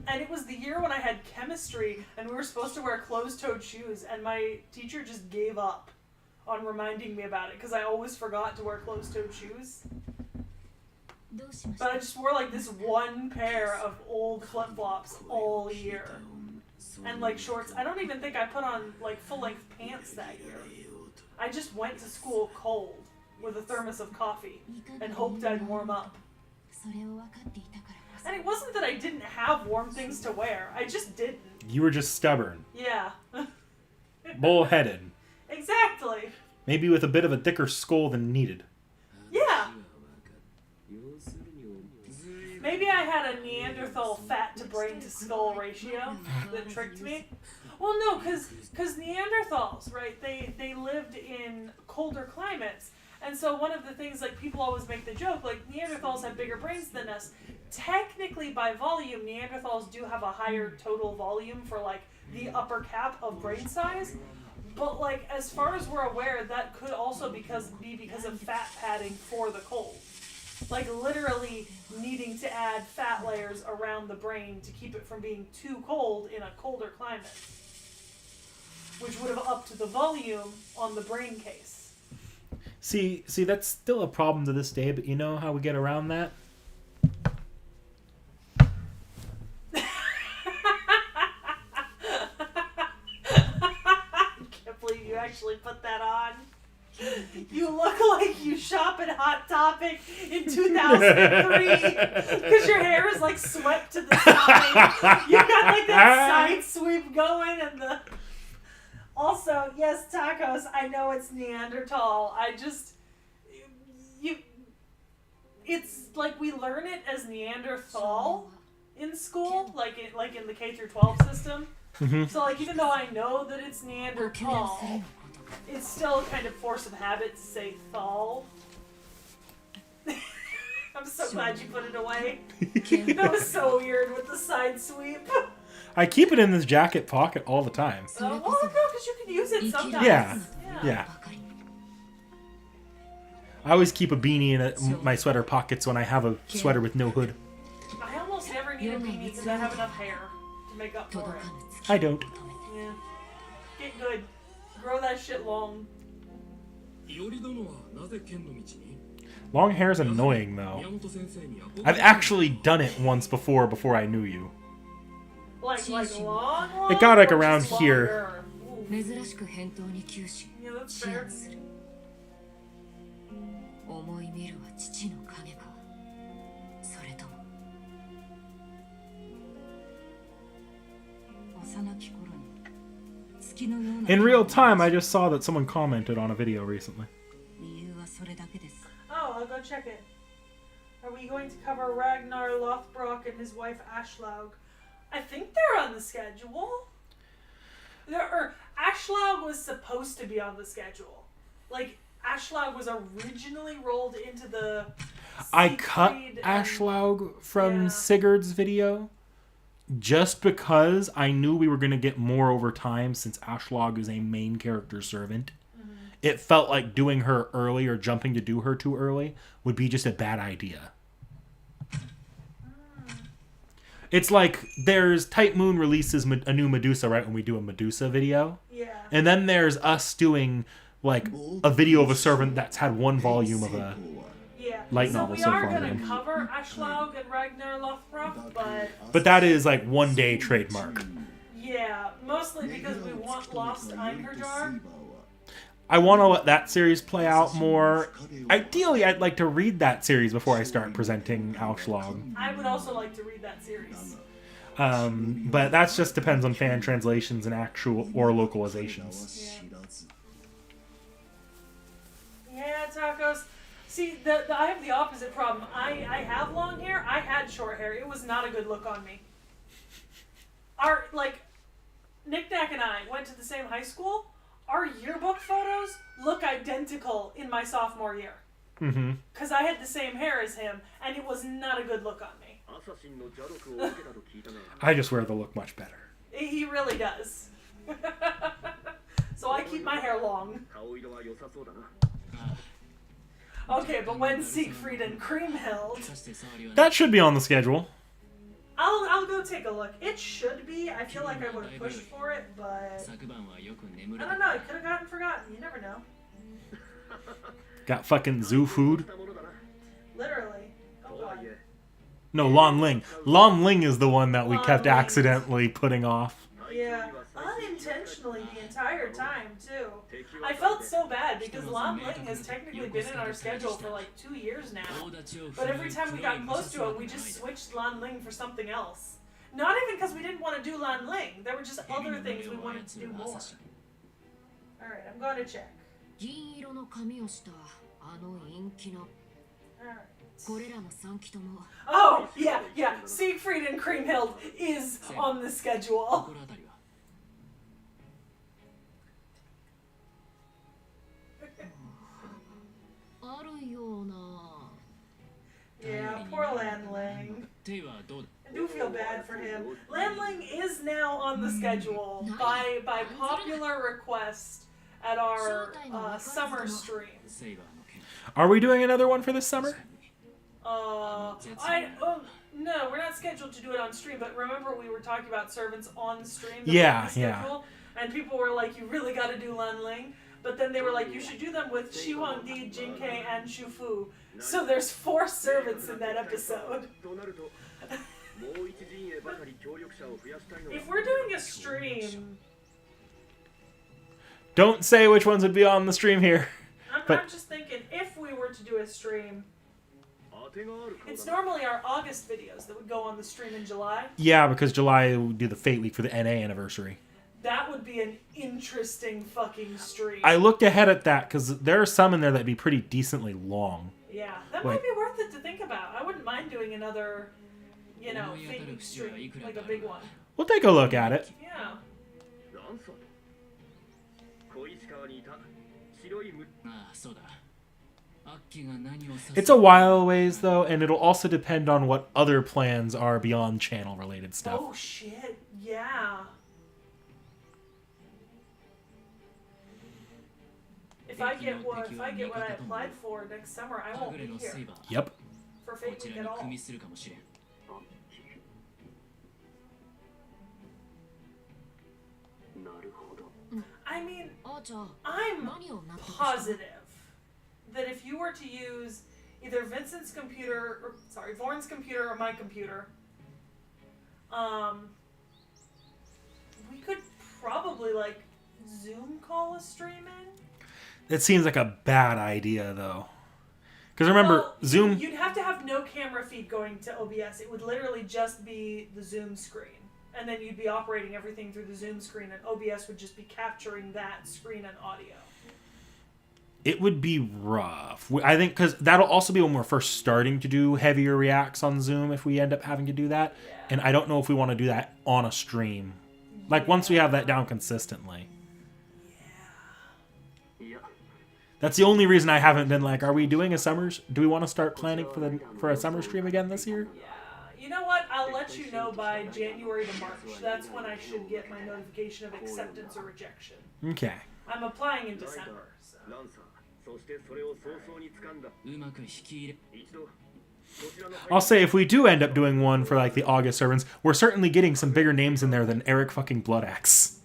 And it was the year when I had chemistry and we were supposed to wear closed-toed shoes and my teacher just gave up on reminding me about it because I always forgot to wear closed-toed shoes. But I just wore like this one pair of old flip-flops all year. And like shorts. I don't even think I put on like full-length pants that year. I just went to school cold with a thermos of coffee and hoped I'd warm up. And it wasn't that I didn't have warm things to wear. I just didn't.
You were just stubborn.
Yeah.
Bullheaded.
Exactly.
Maybe with a bit of a thicker skull than needed.
Yeah. Maybe I had a Neanderthal fat to brain to skull ratio that tricked me. Well, no, because Neanderthals, right, they lived in colder climates, And so one of the things, like, people always make the joke, like, Neanderthals have bigger brains than us. Technically, by volume, Neanderthals do have a higher total volume for, like, the upper cap of brain size. But, like, as far as we're aware, that could also be because of fat padding for the cold. Like, literally needing to add fat layers around the brain to keep it from being too cold in a colder climate. Which would have upped the volume on the brain case.
See, that's still a problem to this day, but you know how we get around that?
I can't believe you actually put that on. You look like you shop at Hot Topic in 2003 because your hair is like swept to the side. You got like that side sweep going and the... Also, yes, tacos, I know it's Neanderthal. It's like we learn it as Neanderthal in school, like in the K through 12 system.
Mm-hmm.
So like even though I know that it's Neanderthal, it's still kind of force of habit to say thal. I'm so glad you put it away. That was so weird with the side sweep.
I keep it in this jacket pocket all the time.
Well, no, because you can use it sometimes.
Yeah. I always keep a beanie in my sweater pockets when I have a sweater with no hood.
I almost never need a beanie because I have enough hair to make up for it.
I don't.
Yeah. Get good. Grow that shit long.
Long hair's annoying, though. I've actually done it once before I knew you.
Like long?
It got like
or
around
just
here.
longer? Yeah, that's fair.
思い見るは父の影かそれとも幼き頃に月のような
In real time, I just saw that someone commented on a video recently.
理由はそれだけです
Oh, I'll go check it. Are we going to cover Ragnar Lothbrok and his wife Ashlaug? I think they're on the schedule. Ashlaug was supposed to be on the schedule. Like, Ashlaug was originally rolled into the...
I cut
Siegfried
Ashlaug from
Yeah.
Sigurd's video just because I knew we were going to get more over time since Ashlaug is a main character servant.
Mm-hmm.
It felt like doing her early or jumping to do her too early would be just a bad idea. It's like there's Type Moon releases a new Medusa right when we do a Medusa video.
Yeah.
And then there's us doing like a video of a servant that's had one volume of a
Yeah.
light
so
novel
we
so
are
far.
going to cover Ashlaug and Ragnar Lothbrok,
But that is like 1 day trademark.
yeah, mostly because we want Lost Einherjar.
I want to let that series play out more. Ideally, I'd like to read that series before I start presenting Ashlaug.
I would also like to read that series.
But that just depends on fan translations and actual or localizations.
Yeah, tacos. See, I have the opposite problem. I have long hair. I had short hair. It was not a good look on me. Nick Nack and I went to the same high school. Our yearbook photos look identical in my sophomore year.
Mm-hmm.
Because I had the same hair as him, and it was not a good look on me.
I just wear the look much better.
He really does. So I keep my hair long. Okay, but when Siegfried and Kriemhild...
That should be on the schedule.
I'll go take a look. It should be. I feel like I would have pushed for it, but... I don't know. It could have gotten forgotten. You never know.
Got fucking zoo food.
Literally. Oh, God.
No, Lon Ling. Lon Ling is the one that we
Lon
kept
Ling.
accidentally putting off.
Yeah. Unintentionally the entire time, too. I felt so bad because Lon Ling has technically been in our schedule for like 2 years now. But every time we got close to it, we just switched Lon Ling for something else. Not even because we didn't want to do Lon Ling. There were just other things we wanted to do more. Alright, I'm going to check.
銀色の髪をしたあの陰気な
Alright.
これらの3機とも
Oh, yeah. Siegfried and Kriemhild is on the schedule.
心当たりはような。
Yeah, poor Landling.
テイはどうだ
I do feel bad for him. Landling is now on the schedule by popular request at our summer stream.
セイバーの件
Are we doing another one for this summer?
No, we're not scheduled to do it on stream, but remember we were talking about servants on stream.
Yeah,
schedule, and people were like, you really got to do Lanling. But then they were like, you should do them with Shi Huangdi, Jinkei, and Shufu. So there's 4 servants in that episode. If we're doing a stream,
Don't say which ones would be on the stream here. But-
I'm just thinking, if we were to do a stream, it's normally our August videos that would go on the stream in July.
Yeah, because July we do the Fate Week for the NA anniversary.
That would be an interesting fucking stream.
I looked ahead at that because there are some in there that'd be pretty decently long.
Yeah, that
Wait.
might be worth it to think about. I wouldn't mind doing another, Fate Week stream, like a big one.
We'll take a look at it.
Yeah.
ああそうだアッキーが何をさせ
It's a while ways though, and it'll also depend on what other plans are beyond channel related stuff.
Oh shit, yeah. If I get what I applied for next summer, I
は
won't
ぐ
be
れのセイ
here
バー
Yep.
for
こ
Fate
ち
Week
ら
at
に
all.
組みするかもしれん
I mean,
あ、じゃあ
I'm
何を納得した
positive that if you were to use either Vincent's computer, or sorry, Vorn's computer or my computer, we could probably like Zoom call a stream in.
It seems like a bad idea though. Because remember,
Well,
Zoom.
You'd have to have no camera feed going to OBS. It would literally just be the Zoom screen. And then you'd be operating everything through the Zoom screen, and OBS would just be capturing that screen and audio.
It would be rough. I think because that'll also be when we're first starting to do heavier reacts on Zoom if we end up having to do that.
Yeah.
And I don't know if we want to do that on a stream. Like once we have that down consistently. That's the only reason I haven't been like, are we doing a summers? Do we want to start planning for a summer stream again this year?
Yeah. You know what? I'll let you know by January to March. That's when I should get my notification of acceptance or rejection.
Okay.
I'm applying in December. So.
そしてそれを早々に掴んだうまく引き入れ一度
I'll say if we do end up doing one for like the August servants, we're certainly getting some bigger names in there than Eric fucking Bloodaxe.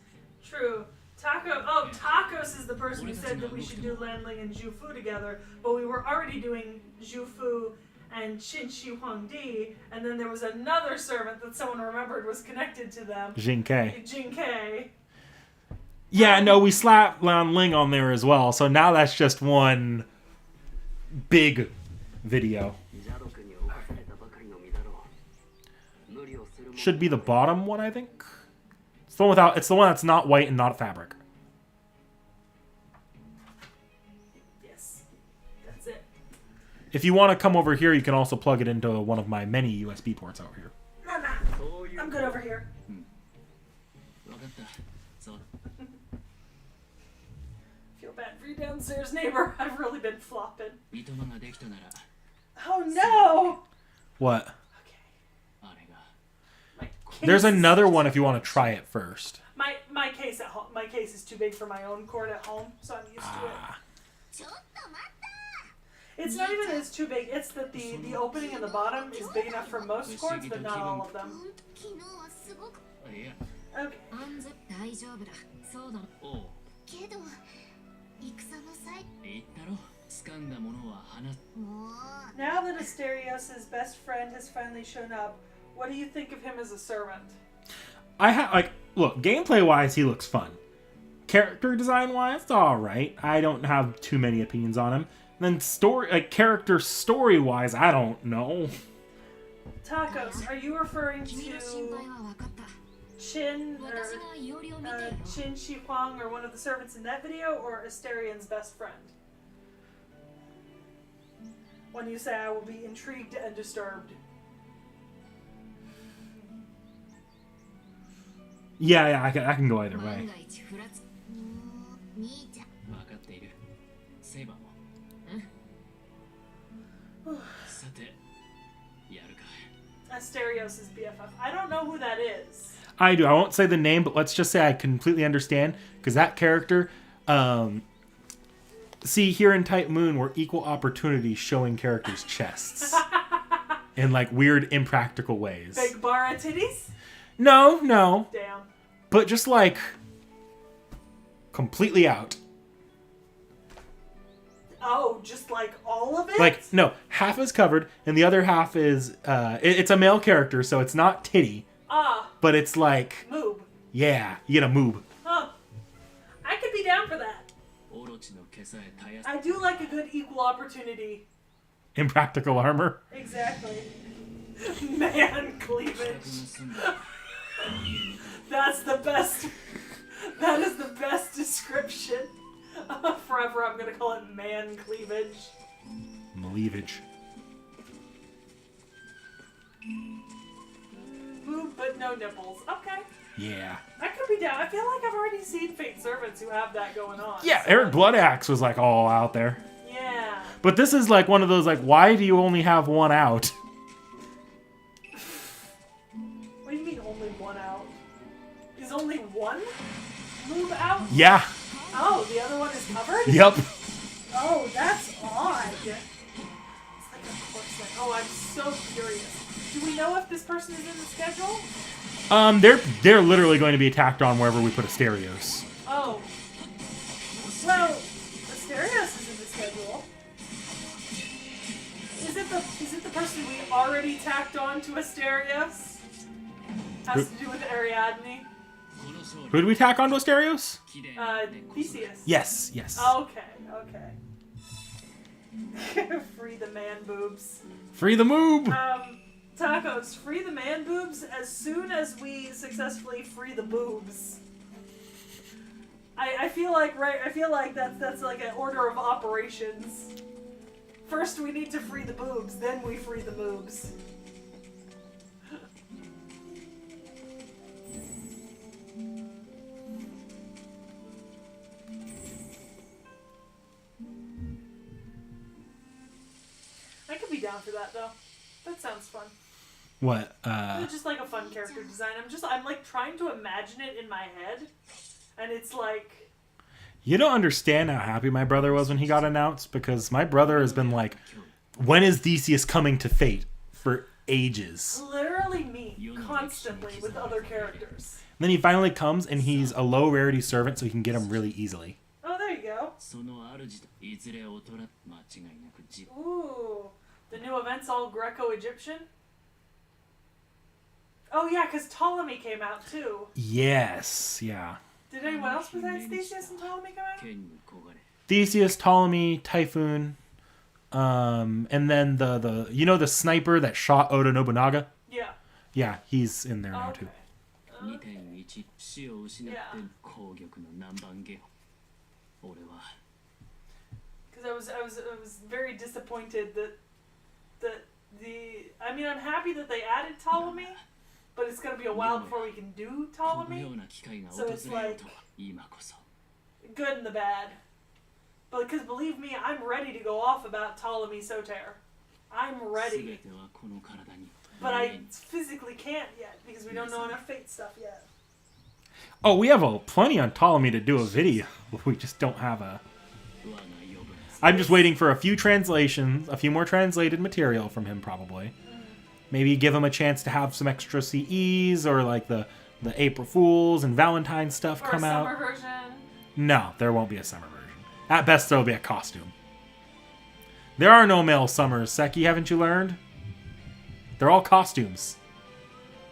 True. Tacos is the person who said that we should do Lanling and Zhufu together, but we were already doing Zhufu and Qinshi Huangdi, and then there was another servant that someone remembered was connected to them.
Jinkei.
Jinkei.
Yeah, no, we slapped Lan Ling on there as well, so now that's just one big video.
ジャドクに侵されたばかりの身だろう無理をするも
Should be the bottom one, I think. It's the one without. It's the one that's not white and not fabric.
Yes. That's it.
If you want to come over here, you can also plug it into one of my many USB ports over here.
Nah.
そういう
I'm good over here.
分かったそう
Feel bad for your downstairs neighbor. I've really been flopping.
いとまができたなら
Oh no!
What?
Okay.
あれが
My case
There's another one if you want to try it first.
My case at home. My case is too big for my own cord at home, so I'm used to it.
ちょっと待っ
It's not even that it's too big. It's that the opening in the bottom is big enough for most cords, but not all of
た
them.
昨日はすごく
いや
Okay.
安全大丈夫だそうだ
おう
けど戦の際
言ったろ掴んだものは離す
もう
Now that Asterios' best friend has finally shown up, what do you think of him as a servant?
Look, gameplay wise, he looks fun. Character design wise, it's all right. I don't have too many opinions on him. And then character story wise, I don't know.
Tacos, are you referring
君の心
to
配は分かった
Chin
私
or
がいおりを見ていよ
Chin Shi Huang or one of the servants in that video, or Asterian's best friend? When you say I will be intrigued and disturbed.
Yeah, I can go either
万
way.
が一ふらつ兄ちゃん
分かっているセイバーもさてやるか。
Asterios' BFF. I don't know who that is.
I do. I won't say the name, but let's just say I completely understand because that character. See, here in Type Moon, we're equal opportunity showing characters' chests in like weird, impractical ways.
Big bara titties?
No, no,
Damn.
but just like completely out.
Oh, just like all of it?
Like no, half is covered and the other half is. It's a male character, so it's not titty,
Ah,
but it's like
moob.
yeah, you get a moob.
Huh. I could be down for that.
オロチの毛さえ絶やす
I do like a good equal opportunity.
Impractical armor.
Exactly. Man cleavage.
済んだ。
That's the best. That is the best description. Forever I'm gonna call it man cleavage.
Maleavage.
Boob, but no nipples. Okay.
Yeah.
I could be down. I feel like I've already seen Fate Servants who have that going on.
Yeah,
so-
Eric Bloodaxe was like all out there.
Yeah.
But this is like one of those like, why do you only have one out?
What do you mean only one out? Is only one move out?
Yeah.
Oh, the other one is covered?
Yep.
Oh, that's odd. It's like a corset. Oh, I'm so curious. Do we know if this person is in the schedule?
They're literally going to be attacked on wherever we put Asterios.
Oh. Well, Asterios is in the schedule. Is it the person we already tacked on to Asterios? Has to do with Ariadne?
この勝利
Who did we tack onto Asterios?
綺麗な根こそぎ
Theseus.
Yes, yes.
Okay, okay. Free the man boobs.
Free the moob.
Tacos, free the man boobs as soon as we successfully free the boobs. I feel like that's like an order of operations. First we need to free the boobs, then we free the moobs. I could be down for that though. That sounds fun.
What?
It's just like a fun character design. I'm like trying to imagine it in my head, and it's like,
You don't understand how happy my brother was when he got announced because my brother has been like, when is Theseus coming to Fate? For ages.
literally me constantly with other characters.
Then he finally comes and he's a low rarity servant, so he can get him really easily.
Oh, there you go.
その主といずれ劣ら間違いなく実
Ooh, the new event's all Greco-Egyptian. Oh yeah, because Ptolemy came out too.
Yes, yeah.
Did anyone else besides Theseus and Ptolemy come out?
剣に焦がれ
Theseus, Ptolemy, Typhoon, and then the you know the sniper that shot Oda Nobunaga?
Yeah.
Yeah, he's in there now
Okay.
too.
2.1 死を失って攻撃の南蛮下俺は
Because I was very disappointed that I mean I'm happy that they added Ptolemy, but it's gonna be a while before we can do
このよ
Ptolemy.
うな機会が
So
訪
it's
れよう
like
とは今こそ
good and the bad. But because believe me, I'm ready to go off about Ptolemy Soter. I'm
全
ready,
てはこの体に
but I physically can't yet because we don't know enough fate stuff yet.
Oh, we have plenty on Ptolemy to do a video. We just don't have a.
我が呼ぶ
I'm just waiting for a few translations, a few more translated material from him, probably. Maybe give him a chance to have some extra CEs or like the April Fools and Valentine's stuff
Or a
come
summer
out.
version.
No, there won't be a summer version. At best, there'll be a costume. There are no male summers, Seki, haven't you learned? They're all costumes.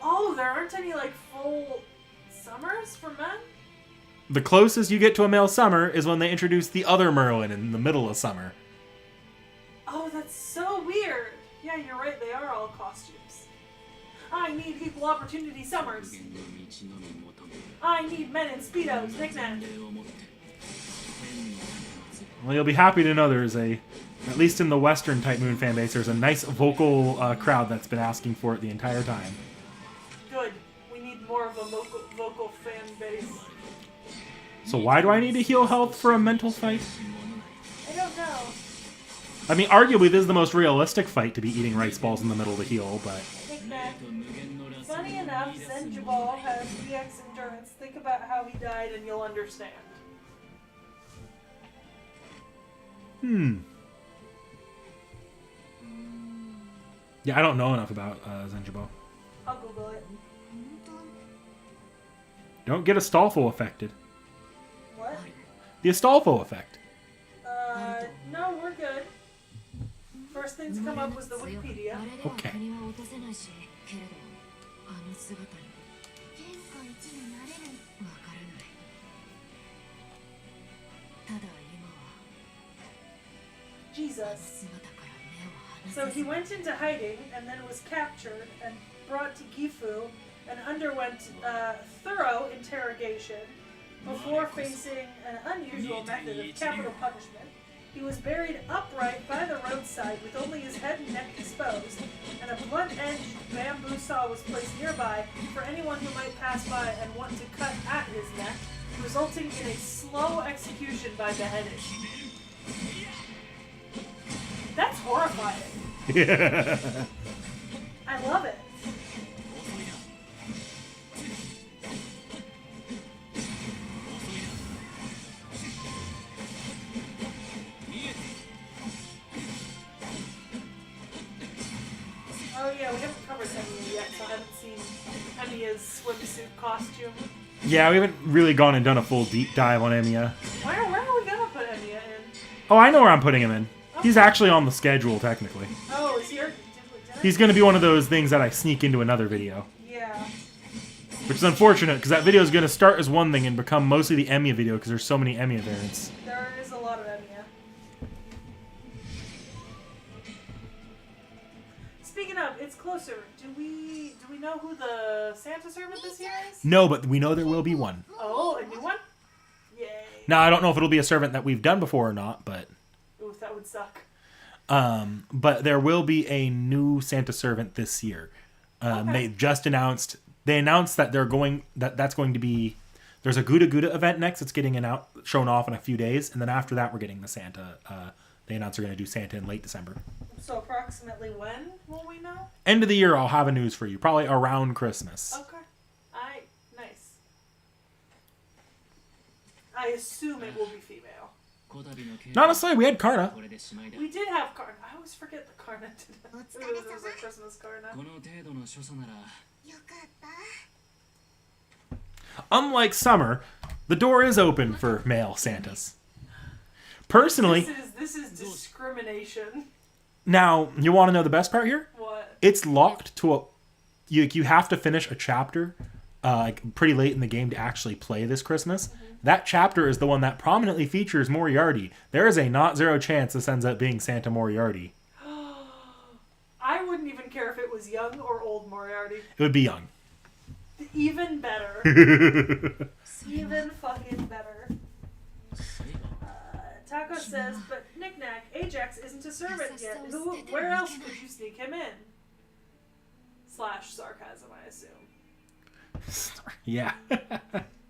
Oh, there aren't any like full summers for men?
The closest you get to a male summer is when they introduce the other Merlin in the middle of summer.
Oh, that's so weird. Yeah, you're right, they are all costumes. I need equal opportunity summers.
無限の道のみ求め
I need men in speedos,
前
knickknack.
例をもって天の羽をつ
Well, you'll be happy to know there's at least in the Western Type Moon fan base, there's a nice vocal crowd that's been asking for it the entire time.
Good. We need more of a vocal fan base.
So why do I need to heal health for a mental fight?
I don't know.
I mean, arguably, this is the most realistic fight to be eating rice balls in the middle of the heel, but...
Funny enough, Zenjibal has 3x endurance. Think about how he died and you'll understand.
Yeah, I don't know enough about Zenjibal.
I'll Google it.
Don't get Astolfo affected.
What?
The Astolfo effect.
No, we're good. First thing to come up was the Wikipedia.
Okay.
あの姿に天下一になれるわからないただ今は
Jesus.
姿から目を離
So
さ
he went into hiding and then was captured and brought to Gifu and underwent thorough interrogation before facing an unusual method of capital punishment. He was buried upright by the roadside with only his head and neck exposed, and a blunt-edged bamboo saw was placed nearby for anyone who might pass by and want to cut at his neck, resulting in a slow execution by beheading. That's horrifying. I love it. Oh yeah, we haven't covered Emiya yet, so I haven't seen Emiya's swimsuit costume.
Yeah, we haven't really gone and done a full deep dive on Emiya.
Where are we gonna put Emiya in?
Oh, I know where I'm putting him in. He's actually on the schedule, technically.
Oh, is he? Did
He's going to be one of those things that I sneak into another video.
Yeah.
Which is unfortunate, because that video is going to start as one thing and become mostly the Emiya video, because there's so many Emiya variants.
There is a lot of Emiya. Speaking of, it's closer. Do we know who the Santa servant this year is?
No, but we know there will be one.
Oh, a new one? Yay.
Now, I don't know if it'll be a servant that we've done before or not, but...
Oof, that would suck.
But there will be a new Santa servant this year.
Okay.
They just announced... They announced that they're going... That's going to be... There's a Gouda Gouda event next. It's getting shown off in a few days. And then after that, we're getting the Santa... They announced they're going to do Santa in late December.
So approximately when will we know?
End of the year, I'll have a news for you. Probably around Christmas.
Okay. Nice. I assume it will be female.
Not necessarily, we had Karna.
We did have Karna. I always forget the Karna today. It was a Christmas Karna.
この程度の所作なら
よかった
Unlike Summer, the door is open for male Santas. Personally,
This is discrimination.
now, you want to know the best part here?
What?
It's locked to a... You have to finish a chapter like pretty late in the game to actually play this Christmas. That chapter is the one that prominently features Moriarty. There is a not zero chance this ends up being Santa Moriarty.
I wouldn't even care if it was young or old Moriarty.
It would be young.
Even better. Even fucking better. Taco says, but Knick-Knack, Ajax isn't a servant yet. Where else could you sneak him in? / sarcasm, I assume.
Yeah.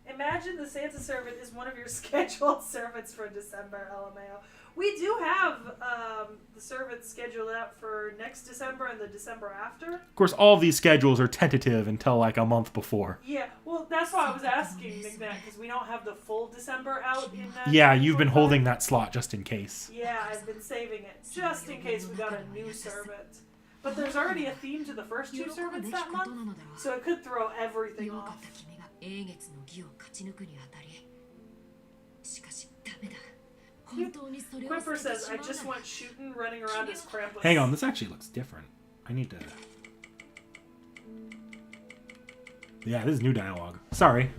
Imagine the Santa servant is one of your scheduled servants for December, LMAO. We do have the servants scheduled out for next December and the December after.
Of course, all of these schedules are tentative until like a month before.
Yeah, well, that's why I was asking Knick-Knack, because we don't have the full December out in
Yeah, you've been holding that slot just in case.
Yeah, I've been saving it, just in case we got a new servant. But there's already a theme to the first 2 servants that month, so it could throw everything
よかっ
off.
た君が英月の義を勝ち抜くにあたりしかしダメだ本当にそれを
Quimper
捨てて
says,
し
I
まう
just
なら
went shooting, running around as Krampus.
Hang on, this actually looks different. I need to... Yeah, this is new dialogue. Sorry.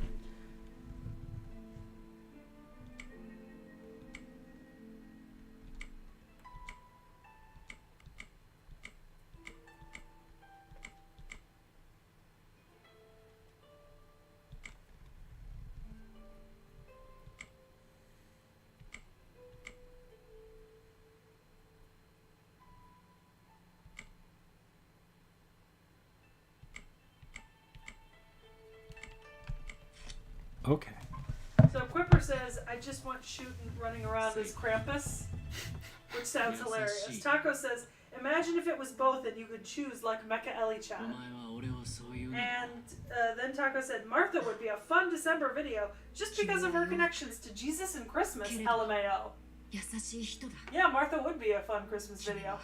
Okay.
So Quimper says, I just went shooting, running around as Krampus. which sounds hilarious. Taco says, imagine if it was both and you could choose like Mecha Ellie-chan.
お前は俺をそういう
And then Taco said, Martha would be a fun December video just because of her connections to Jesus and Christmas, LMAO.
優しい人だ。
Yeah, Martha would be a fun Christmas video.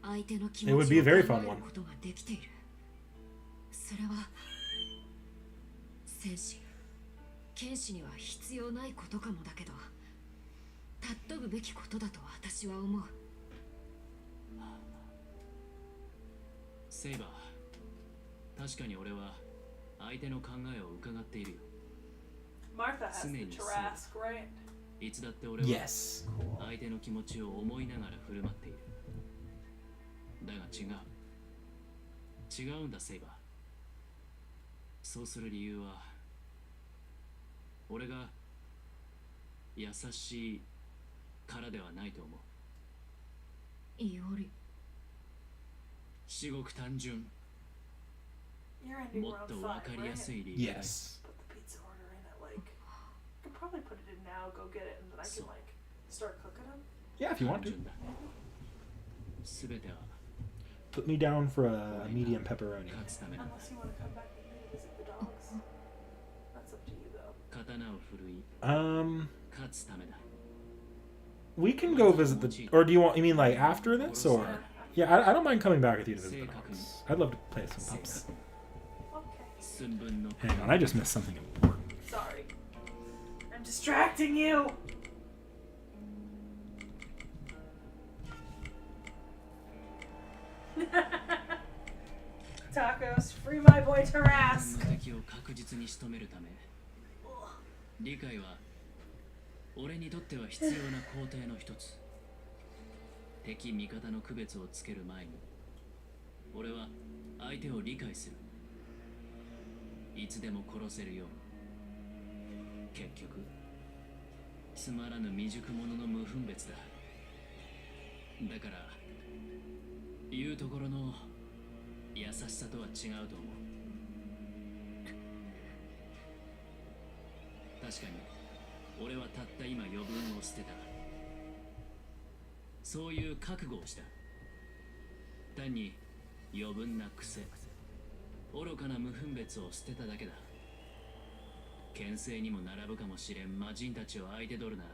相手の気
It would
持
be
ち
a
を
very
考
fun
え
one.
ることができている。それは戦士、剣士には必要ないことかもだけど、尊ぶべきことだと私は思う。
セイバー、確かに俺は相手の考えを伺っているよ。
Martha has the Tarrasque, right?
いつだって俺は
Yes.
相手の気持ちを思いながら振る舞っている。だが違う。違うんだ、セイバー。そうする理由は、俺が優しいからではないと思う。
いおり。
至極単純。
You're ending
もっ
round
と
5,
分かりや
right?
すい理由だ。
Yes.
Put the pizza order in at like... I could probably put it in now, go get it, and then I can like start cooking them.
Yeah, if you want to.
単純だ。すべては
Put me down for a medium pepperoni.
勝つためだ。
Unless you want to come back with me to visit the dogs. That's up to you though.
刀を振るい、
Um,
勝つためだ。
we can go visit the. Or do you want? You mean like after this, or? Yeah, I don't mind coming back with you to visit the dogs. I'd love to play some pups.
Okay.
寸分の
Hang on, I just missed something important.
Sorry. I'm distracting you! Tacos, free my boy
自分
Tarrasque!
の敵を確実に仕留めるため、理解は俺にとっては必要な工程の一つ。敵味方の区別をつける前に、俺は相手を理解する。いつでも殺せるように。結局、つまらぬ未熟者の無分別だ。だから、言うところの優しさとは違うと思う。確かに、俺はたった今余分を捨てた。そういう覚悟をした。単に余分な癖、愚かな無分別を捨てただけだ。牽制にも並ぶかもしれん魔人たちを相手取るなら、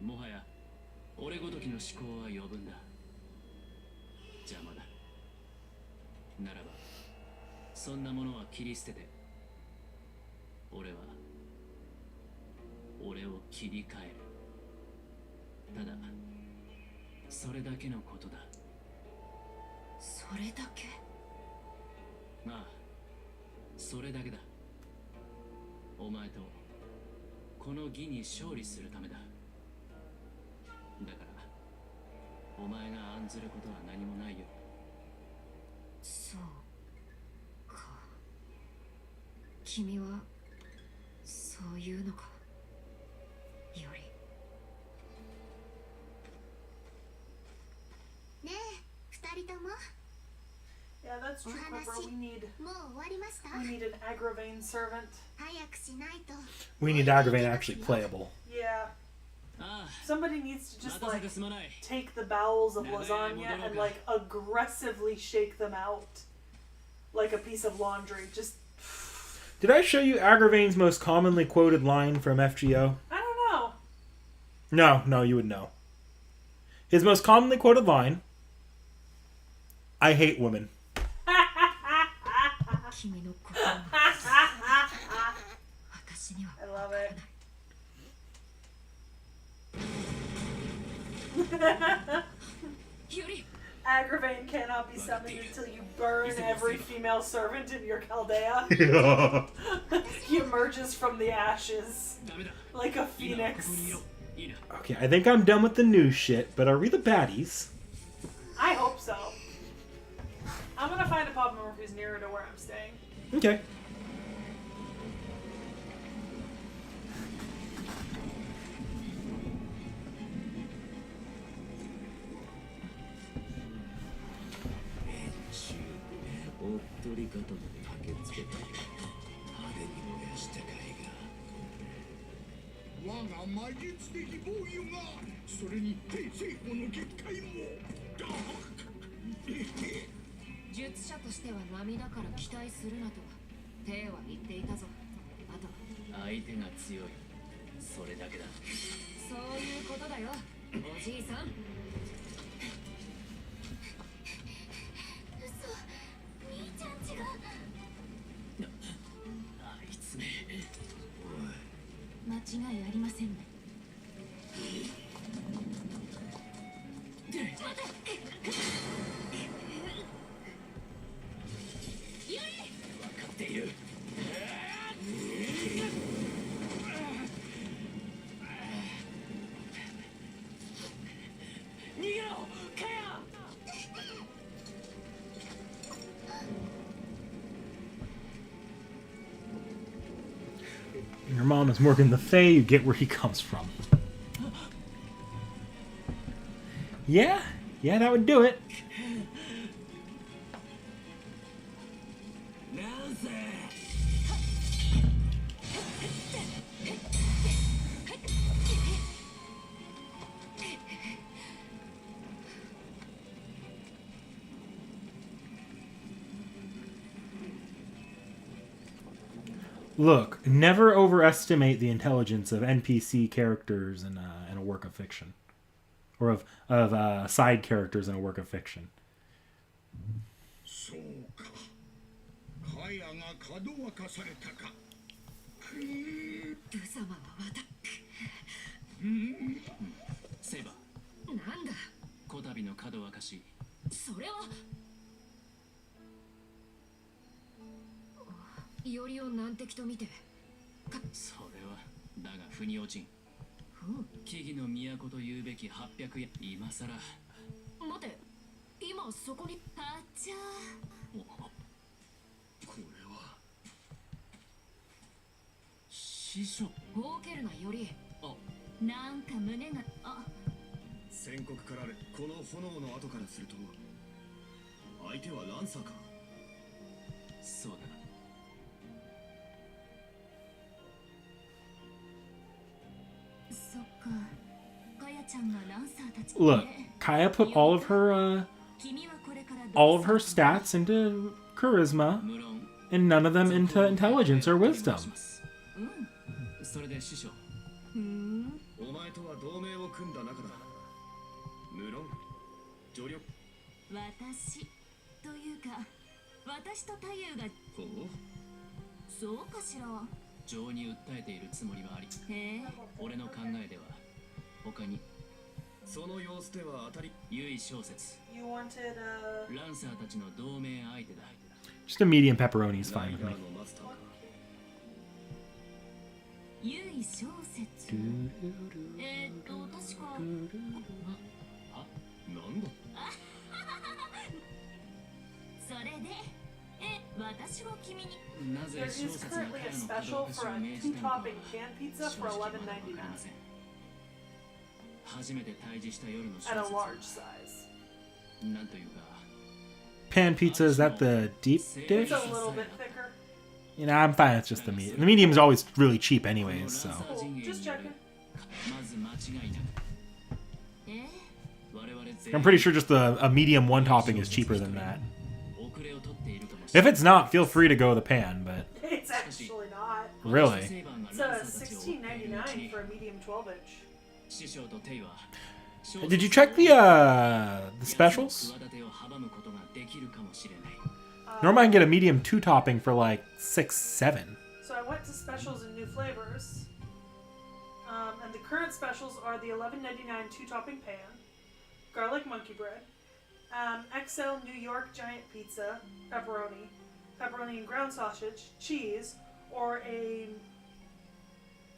もはや俺ごときの思考は余分だ。邪魔だ。ならば、そんなものは切り捨てて、俺は俺を切り替える。ただそれだけのことだ。
それだけ。
ああ、それだけだ。お前とこの義に勝利するためだ。だからお前が案ずることは何もないよ。
そうか。君はそういうのか。いおり。
ねえ、二人とも
Yeah, that's true, Clipper. We need
もう終わりました。
an Agravain servant.
早くしないと。
We need Agravain actually playable.
Yeah.
ああ、
Somebody needs to
待
just
たせ
like
てすまない。
take the bowels of lasagna and like aggressively shake them out like a piece of laundry. Just
Did I show you Agravain's most commonly quoted line from FGO?
I don't know.
No, you would know. His most commonly quoted line: "I hate women."
君の心の私には
I love it.
Yuri!
Agravain cannot be summoned until you burn every female servant in your Chaldea. He emerges from the ashes
ダメだ。
like a
今はここにい
phoenix.
ろ。いいな。
Okay, I think I'm done with the news shit, but are we the baddies?
I hope so. I'm gonna find a pub who's nearer to where I'm staying.
Okay.
我が魔術的防御がそれにT.H.Eの撃退も
術者としては波だから期待するなとT.H.Eは言っていたぞ。あと
相手が強い、それだけだ。
そういうことだよ、おじいさん。
嘘、兄ちゃんちが。
あいつめ。
間違いありませんね。
分かっている。逃げろ、カヤ。
Your mom is Morgan the Fae, you get where he comes from. Yeah, that would do it. Look, never overestimate the intelligence of NPC characters in a work of fiction, or of side characters in a work of fiction.
そうか。カヤがかどわかされたか。
ブ様は
セイバー、
なんだ
こたびの角沸かし。
それは。よりを難敵と見て。
それはだが腑に落ちん。木々の都と言うべき800円。今さら。
待て、今そこに。
あちゃ
お、これは師匠。
ほうけるなより。
あ、
なんか胸が。
宣告かられ、この炎の後からすると相手はランサーか。
そうだ。
そっか。カヤちゃんがランサーたち。
Look, Kaya put all of her stats into charisma
無論
and none of them into intelligence or wisdom.
それで師匠。
お前とは同盟を組んだ仲だ。無論助力。
私というか、私と太夫が。
ほう。
そうかしら。
情に訴えているつもりはあり。
へえ。
俺の考えでは他に
その様子では当たり。
優位小説。
You wanted,
ランサーたちの同盟相手だ。
Just a medium pepperoni is
ラ
fine
イ
with
ダー
me.
のマスターか。
優位小説。確か。
なんだ。
それで、私が君に。
なぜ
there
小
is
説が
currently
彼
a
の
special
角
for
を
a
命じたのかは
two-topping pan pizza
正
for
直まだわかり
$11.99
ません。初めて対峙した夜の小
at a
説
large size.
なんというか
Pan pizza, is that the deep
It's
dish?
a little bit thicker.
You know, I'm fine. It's just the medium. The medium is always really cheap,
この
anyways.
ラン
So
サー陣営による
Just checking.
まず間違いなく我々全員
I'm pretty sure just a medium one topping is cheaper than that.
遅れを取っているかもしれ
If
ない。
it's not, feel free to go with the pan. But
It's actually not.
really,
It's $16.99 for a medium 12-inch.
師匠とテイは
did you check the specials?
企てを阻むことができるかもしれない。
Normally, I can get a medium two topping for like $6, $7.
So I went to specials and new flavors. And the current specials are the $11.99 two-topping pan, garlic monkey bread, XL New York giant pizza, pepperoni and ground sausage, cheese, or a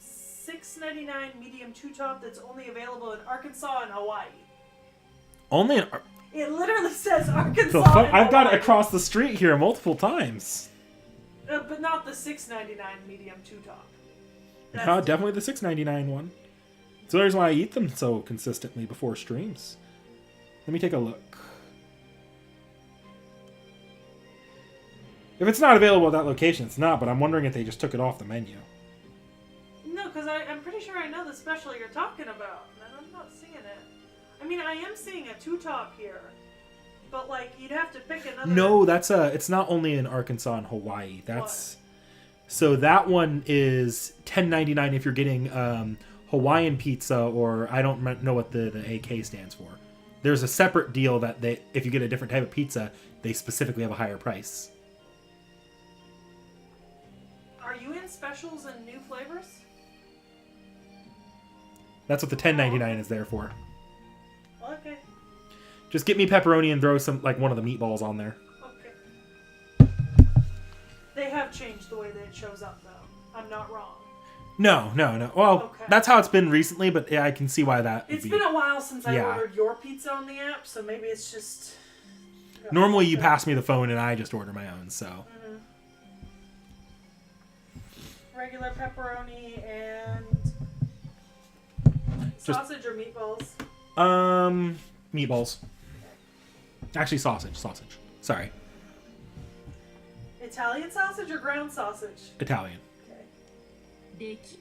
$6.99 medium two-top that's only available in Arkansas and Hawaii.
Only in
It literally says Arkansas.
the fuck?
and
I've got it
Hawaii.
across the street here multiple times.
But not the $6.99 medium two-top.
Oh, definitely the $6.99 one. So there's why I eat them so consistently before streams. Let me take a look. If it's not available at that location, it's not. But I'm wondering if they just took it off the menu.
No, because I'm pretty pretty sure I know the special you're talking about, and I'm not seeing it. I mean, I am seeing a 2-top here, but like you'd have to pick another.
No, that's it's not only in Arkansas and Hawaii. That's so that one is $10.99 if you're getting Hawaiian pizza, or I don't know what the AK stands for. There's a separate deal that if you get a different type of pizza, they specifically have a higher price.
Are you in specials and new flavors?
That's what the $10.99 is there for.
Okay.
Just get me pepperoni and throw some one of the meatballs on there.
Okay. They have changed the way that it shows up, though. I'm not wrong.
No. Well,
Okay.
that's how it's been recently, but yeah, I can see why that would
It's
be.
been a while since I
Yeah.
ordered your pizza on the app, so maybe it's just...
Normally you pass me the phone and I just order my own, so.
Regular pepperoni and...
Just-
sausage or meatballs?
Meatballs. Actually, sausage. Sorry.
Italian sausage or ground sausage?
Italian.
Okay.
でき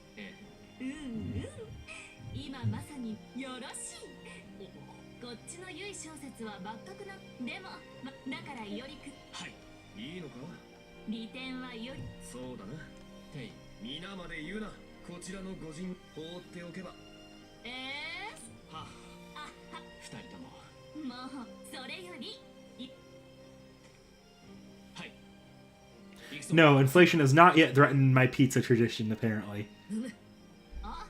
今まさによろしいこっちの良い小説は抜格なでも、だからよりく
はいいいのか
利点はより
そうだな
テイ
皆まで言うなこちらの御人放っておけば
は
は
二人とも
もうそれより
はい行くぞ
No, inflation has not yet threatened my pizza tradition, apparently.
あ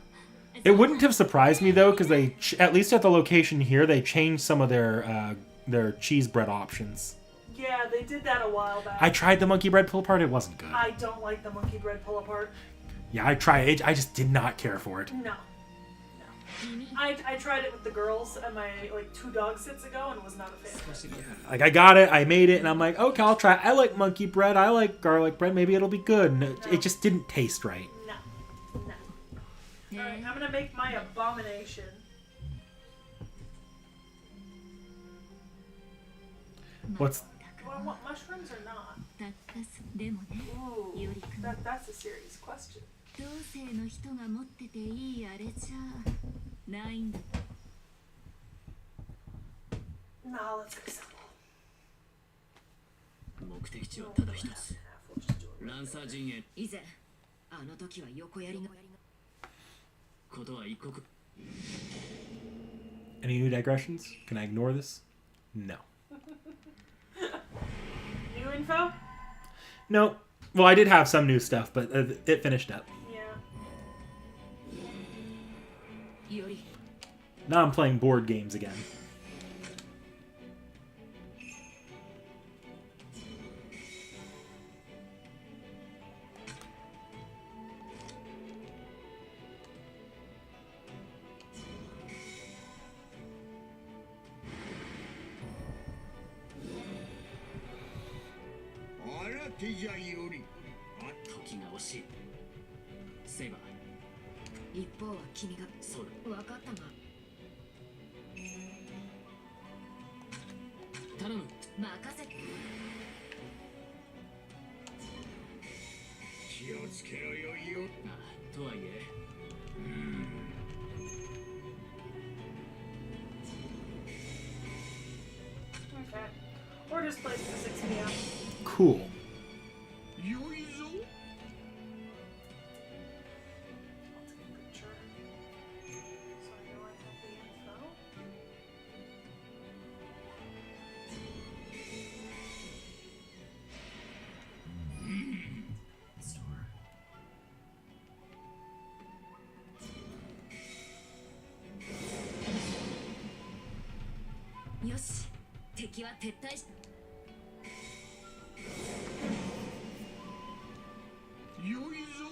It wouldn't have surprised me, though, because they, at least at the location here, they changed some of their cheese bread options.
Yeah, they did that a while back.
I tried the monkey bread pull apart. It wasn't good.
I don't like the monkey bread pull apart.
Yeah, I tried it. I just did not care for it.
No. I tried it with the girls at my 2 dog sits ago and was not a fan.
Like, I got it, I made it, and I'm like, okay, I'll try it. I like monkey bread. I like garlic bread. Maybe it'll be good. And it just didn't taste right.
No. Alright, I'm gonna make my abomination.
What's...
Do I want mushrooms or not?
たったすでもね
Ooh,
よりくん
that's a serious question.
同性の人が持ってていいあれじゃないんだ
Nah, let's go simple.
目的地はただ一つ
We'll just do it.
ランサー陣営
以前あの時は横やりが
ことは一刻
Any new digressions? Can I ignore this? No.
New info?
No. Well, I did have some new stuff, but it finished up.
Yeah.
より
Now I'm playing board games again.
T.H.E より
時が惜しいセイバー
一方は君が
そうだ
分かったが
頼む
任せて
気をつけろよよ
ああとはいえ
Okay. Orders placed at 6 p.m.
Cool.
よいぞ
Let's get a picture. So I know I have the info. Store.
よし敵は撤退し
よいぞ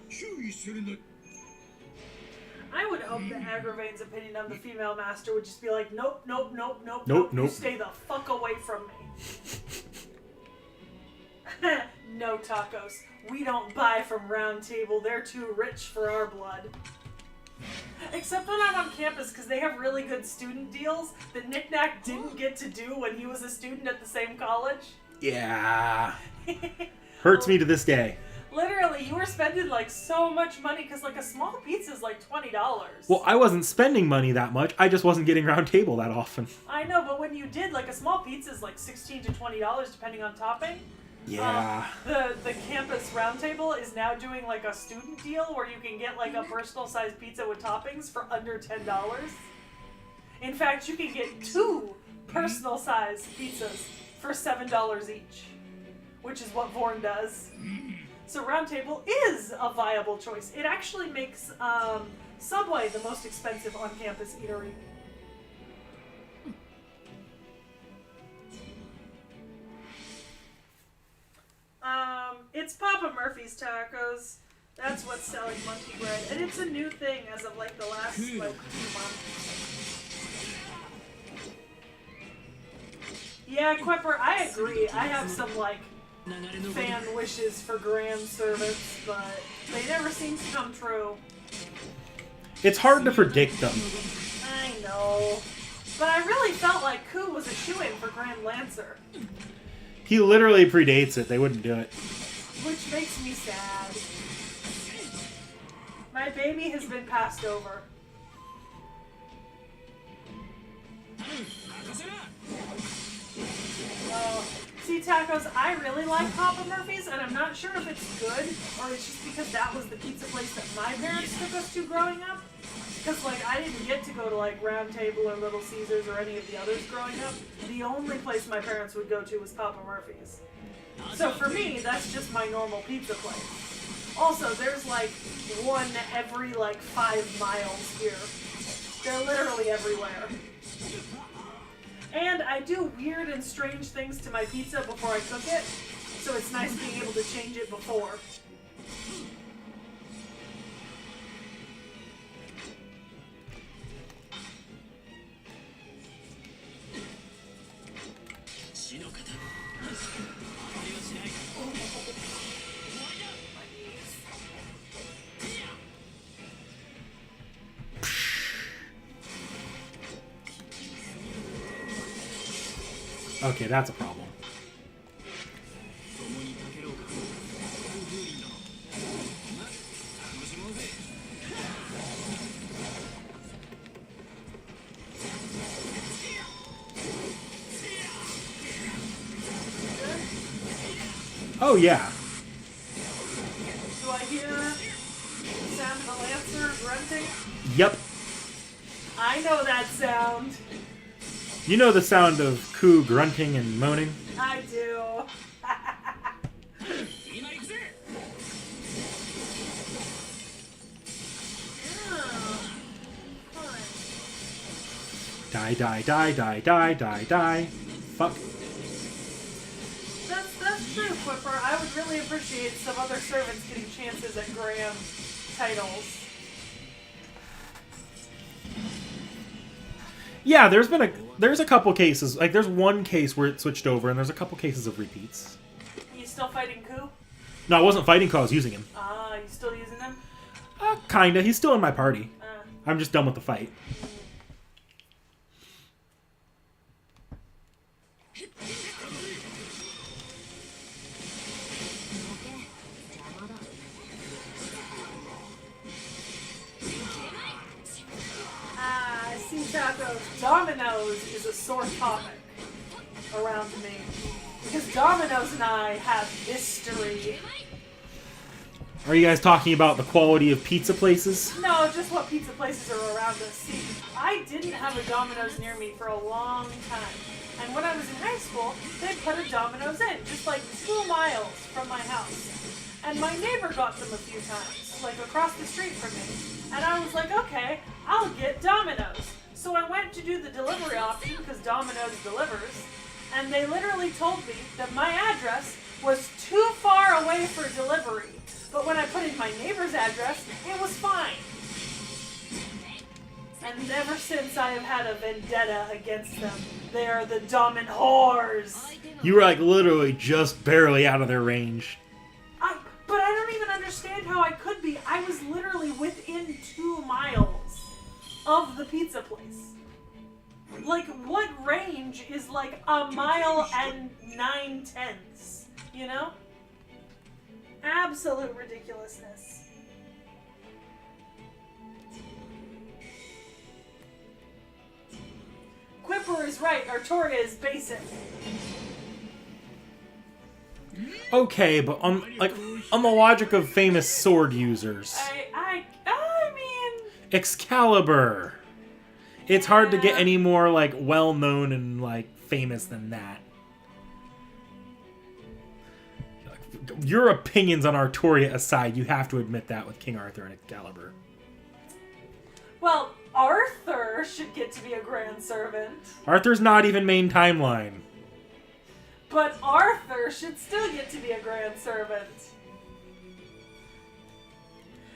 注意するな
I would hope that Agravain's opinion of the female master would just be like, nope, nope, nope, nope,
Nope,
You
nope.
stay the fuck away from me. No tacos. We don't buy from Round Table. They're too rich for our blood. Except when I'm on campus, because they have really good student deals that Knick Knack didn't get to do when he was a student at the same college.
Yeah. Hurts me to this day.
Literally, you were spending like so much money because like a small pizza is like $20.
Well, I wasn't spending money that much. I just wasn't getting round table that often.
I know, but when you did, like a small pizza is like $16 to $20 depending on topping.
Yeah.
The campus roundtable is now doing like a student deal where you can get like a personal sized pizza with toppings for under $10. In fact, you can get 2 personal sized pizzas for $7 each, which is what Vorn does. So roundtable is a viable choice. It actually makes Subway the most expensive on-campus eatery. It's Papa Murphy's Tacos. That's what's selling monkey bread. And it's a new thing as of like the last like 2 months. Yeah, Quepper, I agree. I have some like fan wishes for grand service, but they never seem to come true.
It's hard to predict them.
I know. But I really felt like Koo was a shoo-in for Grand Lancer.
He literally predates it. They wouldn't do it.
Which makes me sad. My baby has been passed over. See, Tacos, I really like Papa Murphy's, and I'm not sure if it's good, or it's just because that was the pizza place that my parents took us to growing up. Because, like, I didn't get to go to, like, Round Table or Little Caesars or any of the others growing up. The only place my parents would go to was Papa Murphy's. So for me, that's just my normal pizza place. Also, there's, like, one every, like, 5 miles here. They're literally everywhere. And I do weird and strange things to my pizza before I cook it, so it's nice being able to change it before.
Okay, that's a problem. Oh, yeah.
Do I hear the sound of the Lancer grunting?
Yep.
I know that sound.
You know the sound of Koo grunting and moaning?
I do.
Die, die, die, die, die, die, die. Fuck.
That's true, Quipper. I would really appreciate some other servants getting chances at Graham titles.
Yeah, there's a couple cases. Like, there's one case where it switched over, and there's a couple cases of repeats.
You still fighting Koo?
No, I wasn't fighting Koo, I was using him.
Ah, you still using him?
Kinda. He's still in my party. I'm just done with the fight.
Tacos, Domino's is a sore topic around me. Because Domino's and I have history.
Are you guys talking about the quality of pizza places?
No, just what pizza places are around us. See, I didn't have a Domino's near me for a long time. And when I was in high school, they put a Domino's in, just like 2 miles from my house. And my neighbor got them a few times, like across the street from me. And I was like, okay, I'll get Domino's. So I went to do the delivery option because Domino's delivers, and they literally told me that my address was too far away for delivery. But when I put in my neighbor's address, it was fine. And ever since I have had a vendetta against them. They are the Domin whores.
You were like literally just barely out of their range.
But I don't even understand how I could be. I was literally within 2 miles of the pizza place. Like, what range is like 1 mile and 9/10? You know? Absolute ridiculousness. Quipper is right. Artoria is basic.
Okay, but on the logic of famous sword users,
I mean,
Excalibur. It's hard to get any more like well known and like famous than that. Your opinions on Artoria aside, you have to admit that with King Arthur and Excalibur.
well, Arthur should get to be a Grand Servant,
Arthur's not even main timeline.
but Arthur should still get to be a Grand Servant.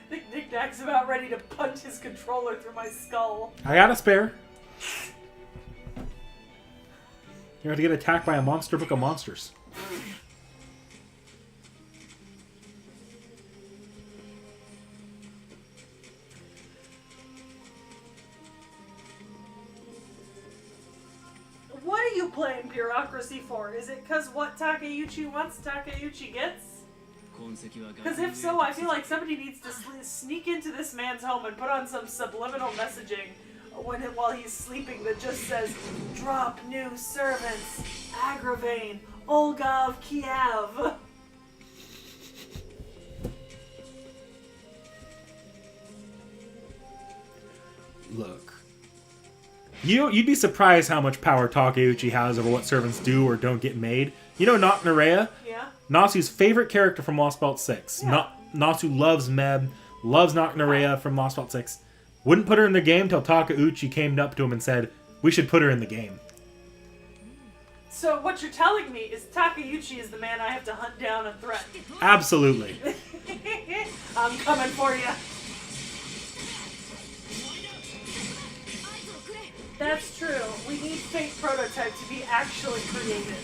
I think Nick Nack's about ready to punch his controller through my skull.
I got a spare. You're going to get attacked by a monster book of monsters.
What are you playing Bureaucracy for? Is it because what Takeuchi wants, Takeuchi gets? Because if so, I feel like somebody needs to sneak into this man's home and put on some subliminal messaging while he's sleeping that just says, "Drop new servants, Agravain, Olga of Kiev."
Look. You'd be surprised how much power Takeuchi has over what servants do or don't get made. You know Nacht Nerea?
Yeah.
Nasu's favorite character from Lost Belt 6.
Yeah.
Nasu loves Meb, loves Nacht Nerea from Lost Belt 6. Wouldn't put her in the game till Takeuchi came up to him and said, "We should put her in the game."
So what you're telling me is Takeuchi is the man I have to hunt down and threaten.
Absolutely.
I'm coming for you. That's true. We need Fate Prototype to be actually created.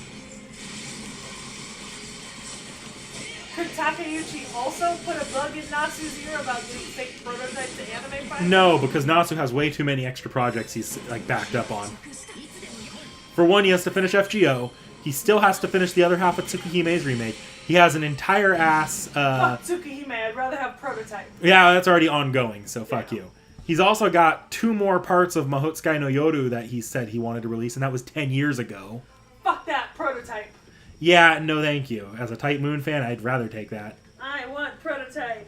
Could Takeuchi also put a bug in Natsu's ear about getting Fate Prototype to anime finally?
No, because Natsu has way too many extra projects he's like backed up on. For one, he has to finish FGO. He still has to finish the other half of Tsukuhime's remake. He has an entire ass...
Fuck Tsukihime, I'd rather have Prototype.
Yeah, that's already ongoing, so fuck you. He's also got 2 more parts of Mahotsukai no Yoru that he said he wanted to release, and that was 10 years ago.
Fuck that Prototype.
Yeah, no thank you. As a Type Moon fan, I'd rather take that.
I want Prototype.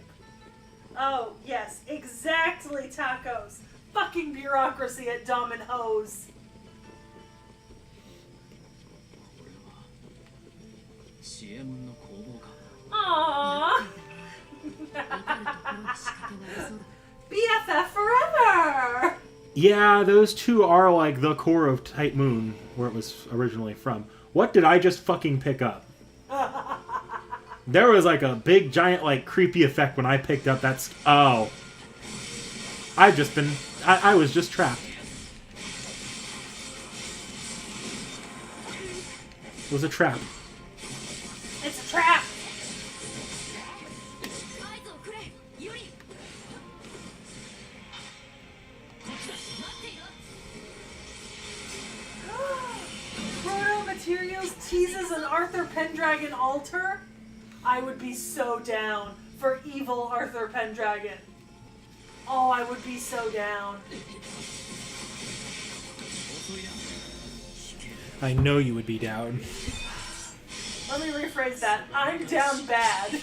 Oh, yes, exactly, tacos. Fucking bureaucracy at Dom and Hose. Aww. BFF forever!
Yeah, those two are like the core of Type Moon, where it was originally from. What did I just fucking pick up? There was like a big, giant, like, creepy effect when I picked up that... Oh. I've just been... I was just trapped. It was a trap.
It's a trap! Proto Materials teases an Arthur Pendragon altar? I would be so down for evil Arthur Pendragon. Oh, I would be so down.
I know you would be down.
Let me rephrase that. I'm down bad.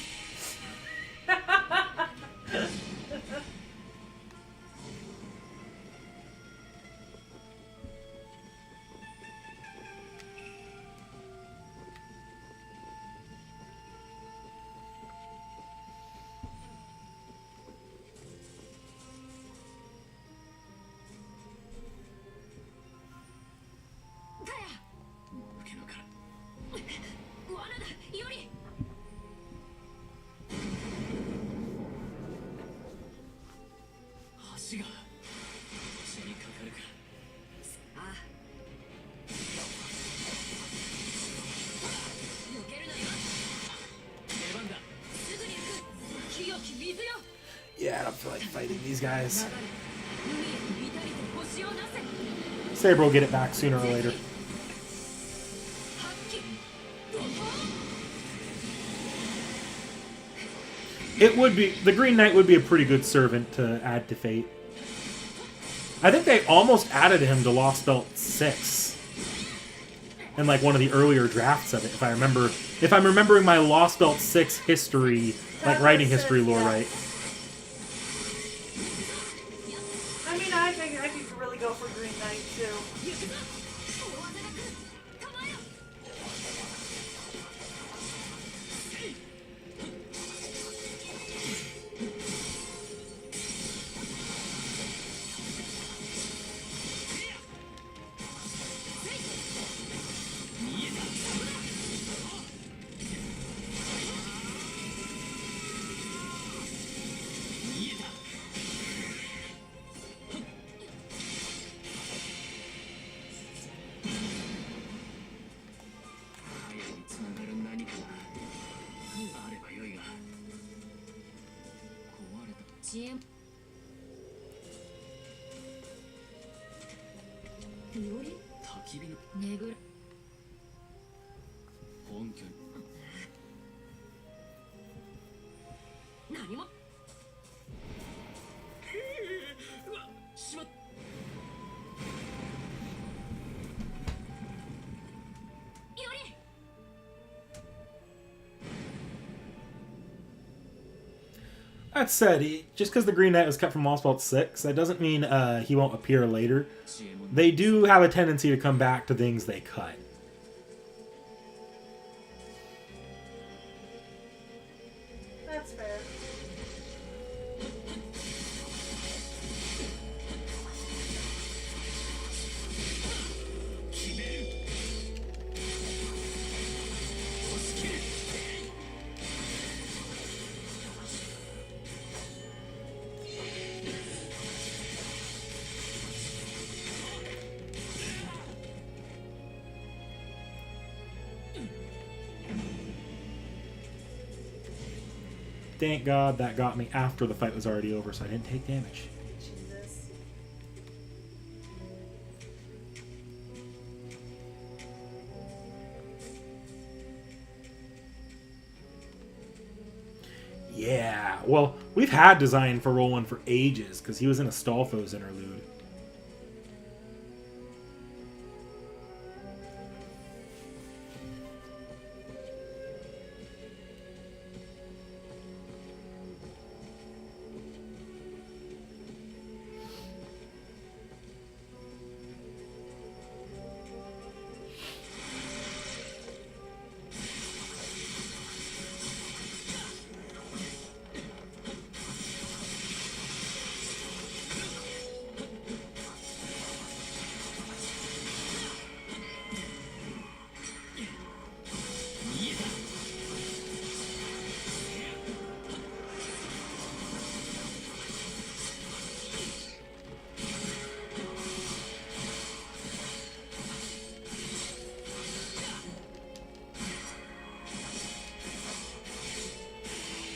Yeah, I don't feel like fighting these guys. Saber will get it back sooner or later. It would be, the Green Knight would be a pretty good servant to add to Fate. I think they almost added him to Lost Belt 6 in like one of the earlier drafts of it, if I'm remembering my Lost Belt 6 history, like writing history lore right.
I mean, I think I could really go for Green Knight too.
GM
焚き火の
ねぐら
本拠に
何も
うわしまっ
That said, just because the Green Knight was cut from Lost Belt 6, that doesn't mean he won't appear later. They do have a tendency to come back to things they cut.
That's fair.
Thank God that got me after the fight was already over, so I didn't take damage.
Jesus.
Yeah, well, we've had design for Roland for ages, because he was in a Stalfos interlude.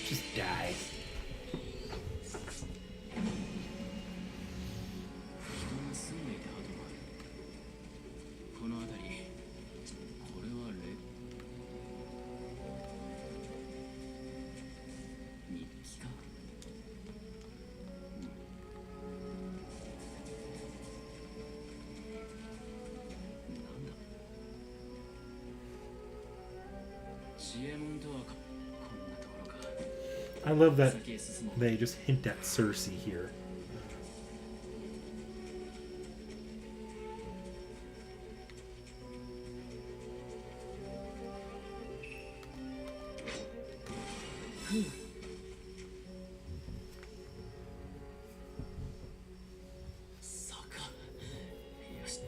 Just die.
人が住んでいた跡があるこの辺りこれは日記かなんだジエモンとはこんなところか
I love that
先へ進もう
they just hint at Cersei here.
Saka. Yes.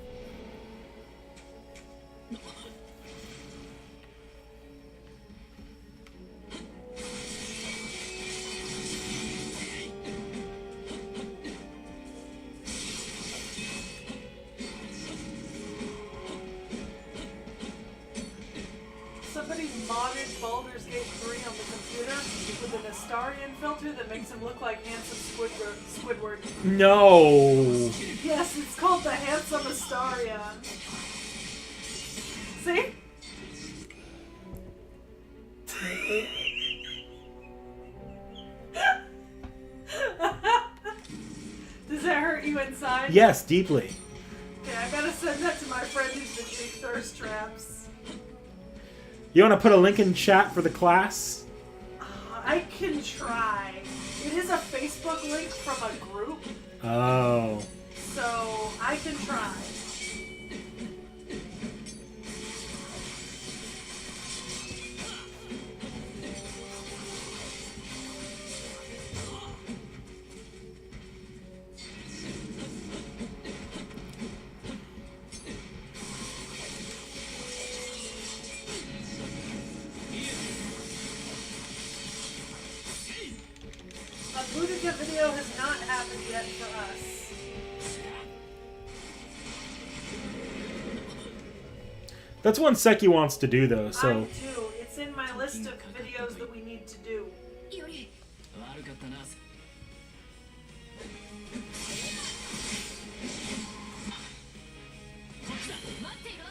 Somebody modded Baldur's Gate 3 on the computer with an Astarian filter that makes him look like handsome Squidward.
No!
Yes, it's called the Handsome Astarion. See? you inside?
Yes, deeply.
Okay, I gotta send that to my friend who's been doing thirst traps.
You want to put a link in chat for the class?
I can try. It is a Facebook link from a group,
Oh.
so I can try. A Boudica video has not happened yet for us.
That's one Seki wants to do, though,
I
so...
do. It's in my list of videos that we need to do.
より
悪かったな。
待っていろ。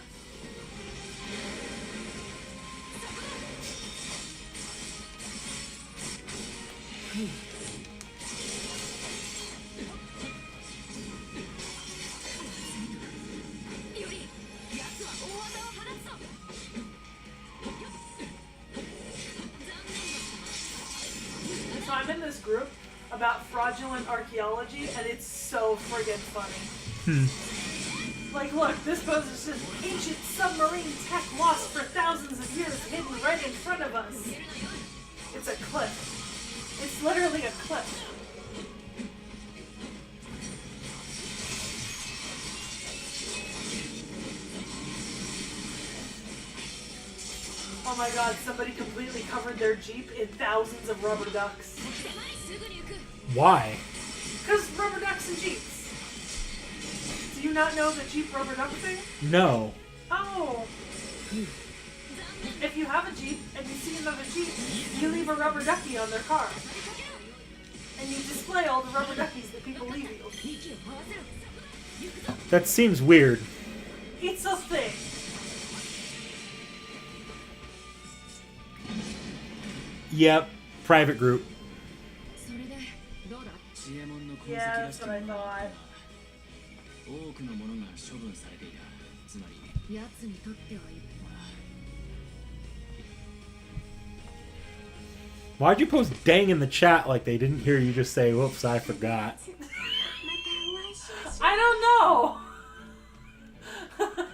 より奴は大技を放つぞ。
So I'm in this group about fraudulent archaeology, and it's so friggin' funny. Like, look, this pose is just ancient submarine tech lost for thousands of years, hidden right in front of us. It's a cliff. It's literally a cliff. Oh my god, somebody completely covered their Jeep in thousands of rubber ducks.
すぐに行く。
Why?
Because rubber ducks and Jeeps. Do you not know the Jeep rubber duck thing?
No.
Oh. If you have a Jeep and you see another Jeep, you leave a rubber ducky on their car. And you display all the rubber duckies that people leave you.
息を合わせろ。
That seems weird.
It's a thing.
Yep. Private group.
それでどうだ。
知恵門の痕跡
Yeah,
ら
that's
しき
what I
ものが
thought.
多くのものが処分されていた。つまり、
奴にとってはいい。
Why'd you post dang in the chat like they didn't hear you just say, whoops, I forgot?
I don't know.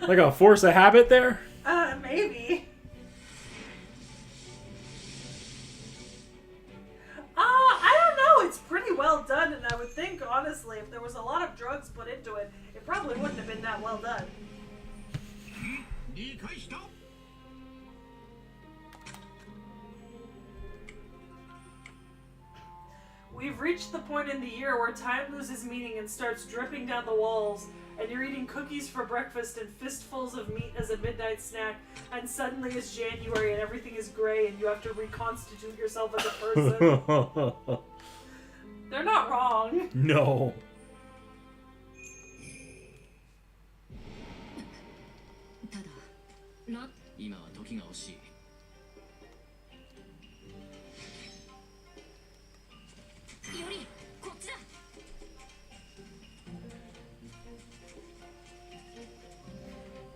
Like a force of habit there?
Maybe. I don't know. It's pretty well done, and I would think, honestly, if there was a lot of drugs put into it, it probably wouldn't have been that well done.
理解した。
We've reached the point in the year where time loses meaning and starts dripping down the walls, and you're eating cookies for breakfast and fistfuls of meat as a midnight snack, and suddenly it's January and everything is gray and you have to reconstitute yourself as a person. They're not wrong.
No.
ただな。
今は時が惜しい。
よりこっちだ。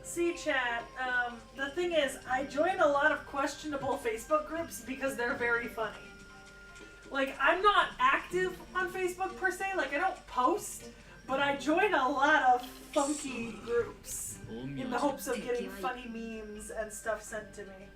See, chat, the thing is, I join a lot of questionable Facebook groups because they're very funny. Like, I'm not active on Facebook per se, like, I don't post, but I join a lot of funky groups in the hopes of getting funny memes and stuff sent to me.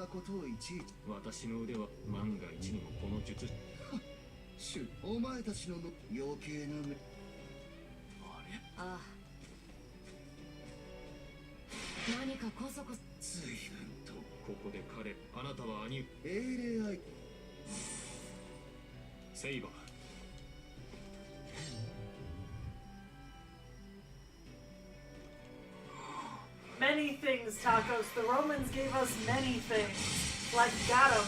なことをいちいち。
私の腕は万が一にもこの術。
お前たちの余計な目。
ああ、何かこそこ
随分とここで彼、あなたは兄
英霊愛。
セイバー。
Many things, Tacos. The Romans gave us many things, like garum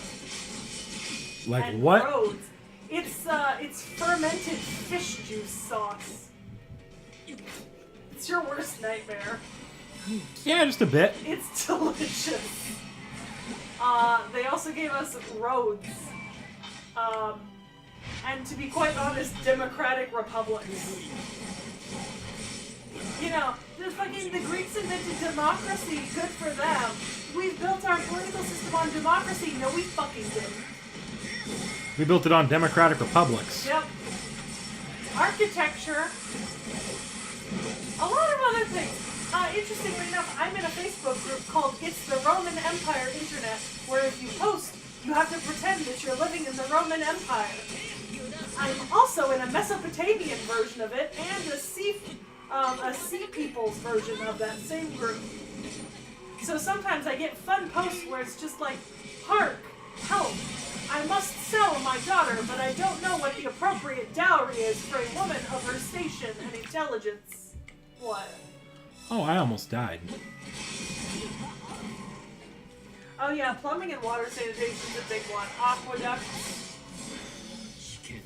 Like
and
what?
roads. It's fermented fish juice sauce. It's your worst nightmare.
Yeah, just a bit.
It's delicious. They also gave us roads. And to be quite honest, democratic republics. You know, the Greeks invented democracy, good for them. We've built our political system on democracy. No, we fucking didn't.
We built it on democratic republics.
Yep. Architecture. A lot of other things. Interestingly enough, I'm in a Facebook group called It's the Roman Empire Internet, where if you post, you have to pretend that you're living in the Roman Empire. I'm also in a Mesopotamian version of it, and a Sea People's version of that same group. So sometimes I get fun posts where it's just like, hark, help, I must sell my daughter, but I don't know what the appropriate dowry is for a woman of her station and intelligence. What?
Oh, I almost died.
Oh yeah, plumbing and water sanitation's a big one. Aqueducts.
危険。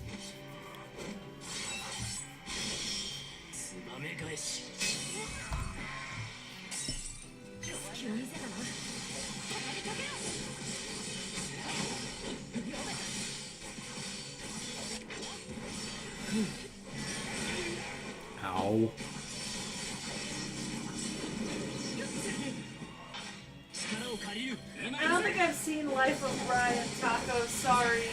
ツバメ返し。
隙を見せたな。
Ow.
I don't think I've seen Life of Brian, Taco, sorry.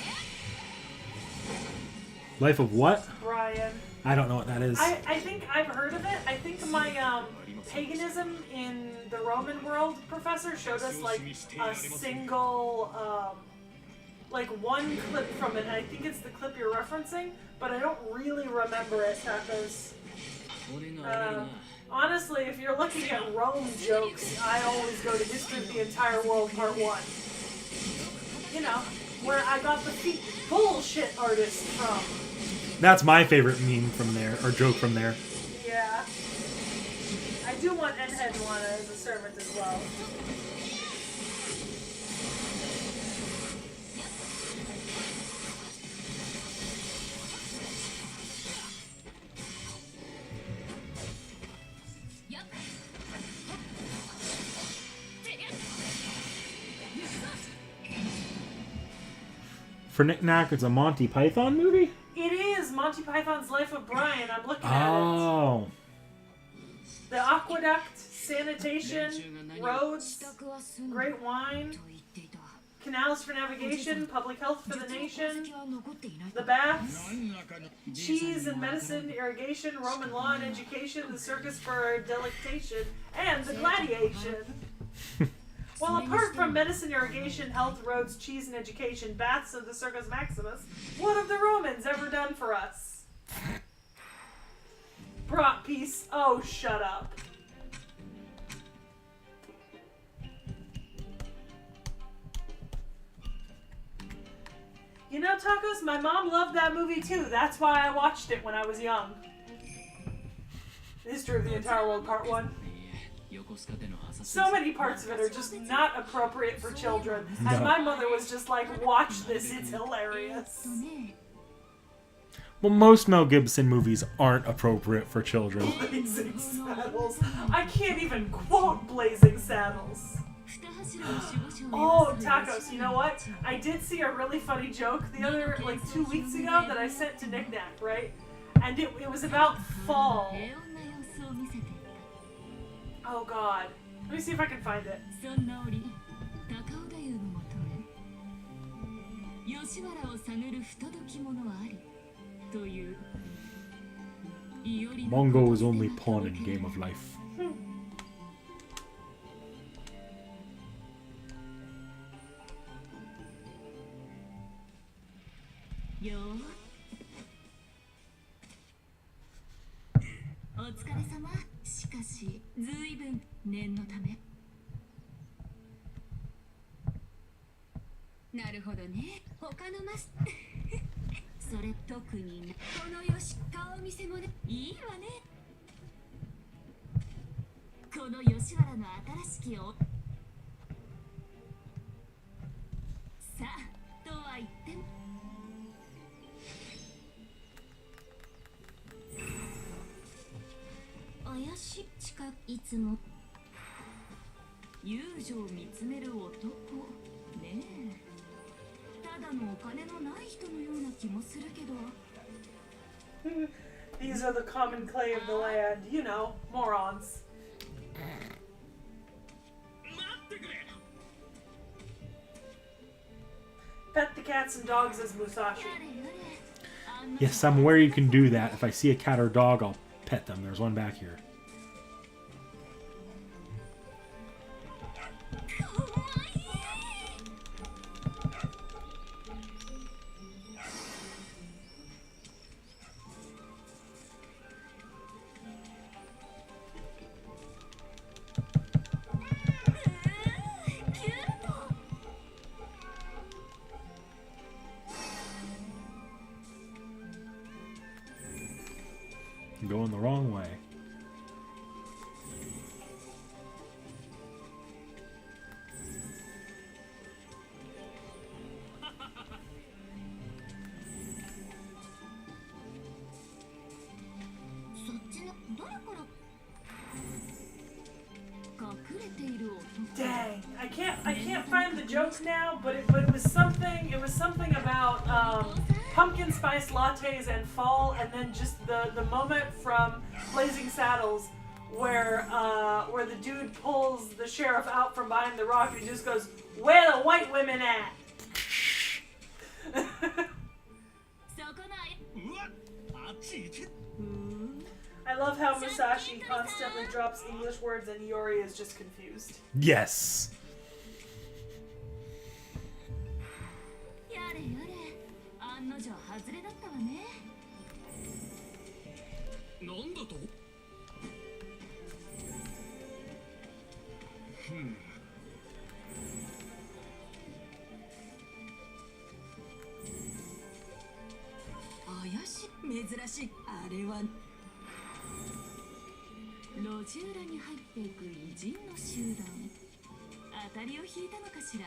Life of what?
Brian.
I don't know what that is.
I think I've heard of it. I think my paganism in the Roman world professor showed us like a single like one clip from it. I think it's the clip you're referencing, but I don't really remember it, Tacos. Honestly, if you're looking at Rome jokes, I always go to History of the Entire World Part 1. You know, where I got the bullshit artist from.
That's my favorite meme from there, or joke from there.
Yeah. I do want Enheduanna as a servant as well.
For Knick Knack, it's a Monty Python movie?
It is Monty Python's Life of Brian. I'm looking at it.
Oh.
The aqueduct, sanitation, roads, great wine, canals for navigation, public health for the nation, the baths, cheese and medicine, irrigation, Roman law and education, the circus for delectation, and the gladiation. Well, apart from medicine, irrigation, health, roads, cheese, and education, baths, and the Circus Maximus, what have the Romans ever done for us? Brought peace. Oh, shut up. You know, Tacos, my mom loved that movie too. That's why I watched it when I was young. History of the Entire World, Part 1. So many parts of it are just not appropriate for children. And my mother was just like, watch this, it's hilarious.
Well, most Mel Gibson movies aren't appropriate for children.
Blazing Saddles. I can't even quote Blazing Saddles. Oh, Tacos, you know what? I did see a really funny joke the other, 2 weeks ago that I sent to Knick Knack, right? And it was about fall. Oh god. Let me see if I can find it.
Mongo is only pawn in Game of Life.
お疲れ様。しかしずいぶん念のため。なるほどね。他のマスそれ特にな。このよし顔見せもね。いいわね。この吉原の新しきおさあとは言っても怪しい近くいつも友情を見つめる男ねえ。ただのお金のない人のような気もするけど。
These are the common clay of the land, you know, morons.
待ってくれ。
Pet the cats and dogs as Musashi.
Yes, I'm aware you can do that. If I see a cat or dog, I'll pet them. There's one back here.
キュート。
Going the wrong way.
そっちのどれから隠れている男。
Dang, I can't find the joke now, but it was something about pumpkin spice lattes and fall, and then just the moment from Blazing Saddles where the dude pulls the sheriff out from behind the rock and he just goes, "Where the white women at?"
そこない。
うわあっち行け。
I love how Musashi constantly drops English words and Iori is just confused.
Yes.
やれやれ。案の定外れだったわね。
なんだと。
怪しい。珍しい。あれは路地裏に入っていく偉人の集団。当たりを引いたのかしら。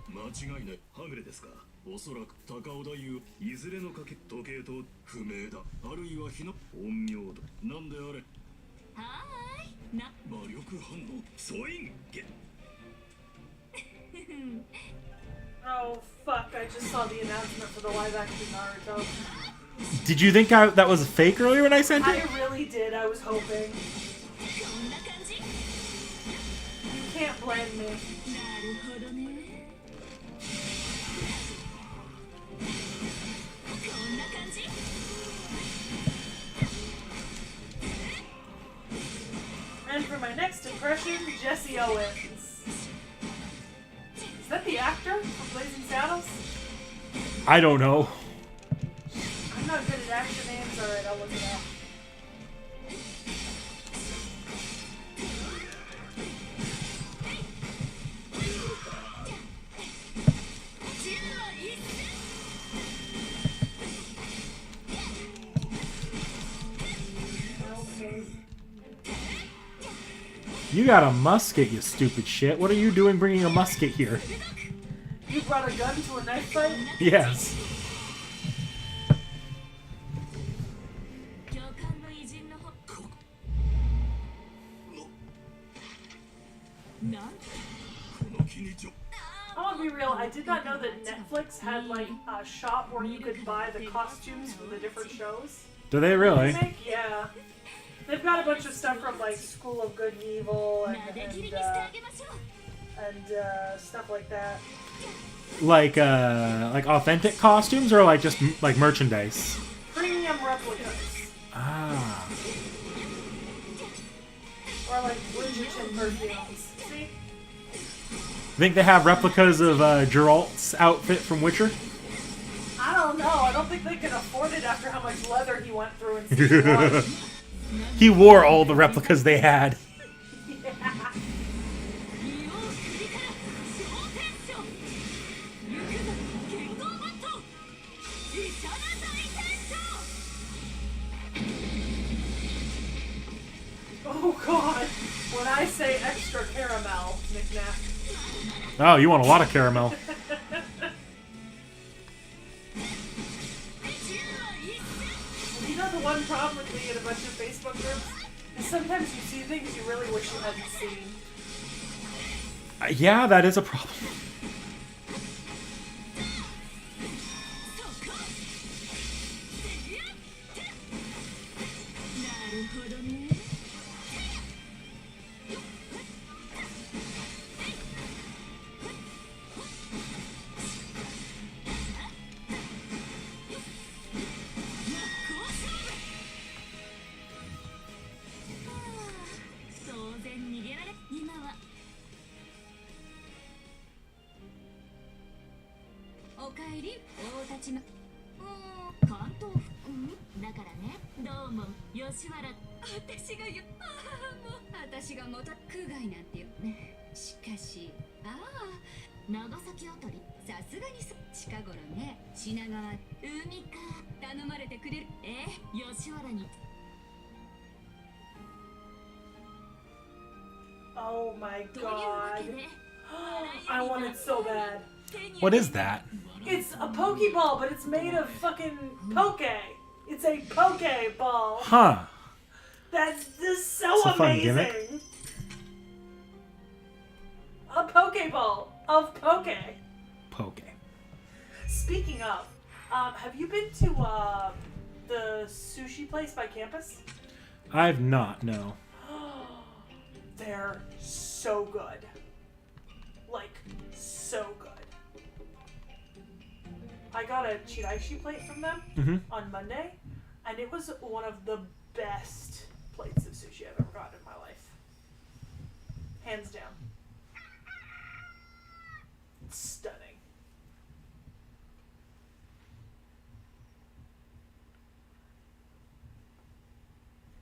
間違いない。はぐれですか。おそらく高尾太夫いずれのかけ時計と不明だ。あるいは日の陰陽だ。なんであれ。
はーい。な。
魔力反応ソインゲ。
Oh fuck, I just saw the announcement for the live action Naruto.
Did you think that was fake earlier when I sent
I
it?
really did, I was hoping.
こんな感じ。
You can't blame me.
なるほどね。こんな感じ。
And for my next impression, Jesse Owens. Is that the actor from Blazing Saddles?
I don't know.
I'm not good at actor names. Alright, I'll look it up. Okay.
You got a musket, you stupid shit. What are you doing bringing a musket here?
You brought a gun to a knife fight?
Yes.
教官の偉人のほなん
この気にちょ。
I want to be real, I did not know that Netflix had like a shop where you could buy the costumes from the different shows.
Do they really?
Yeah. They've got a bunch of stuff from like School of Good and Evil
なで切りにしてあげましょう。
and stuff like that.
Like authentic costumes or like just like merchandise?
Premium replicas.
Ah.
Or like Bridgerton perfumes. See?
Think they have replicas of Geralt's outfit from Witcher?
I don't know. I don't think they can afford it after how much leather he went through in season 1.
He wore all the replicas they had.
Oh god. When I say extra caramel, knick-knack.
Oh, you want a lot of caramel.
You know the one problem with being in a bunch of Facebook groups? Is sometimes you see things you really wish you hadn't seen.
Yeah, that is a problem.
Oh my god. I want it so bad.
What is that?
It's a Pokeball, but it's made of fucking poke. It's a Pokeball.
Huh.
That's just so
It's a fun
amazing.
gimmick.
A Pokeball of poke.
Poke.
Speaking of, have you been to the sushi place by campus?
I've not, no.
They're so good. Like, so good. I got a T.H.E plate from them on Monday, and it was one of the best plates of sushi I've ever gotten in my life. Hands down. It's stunning.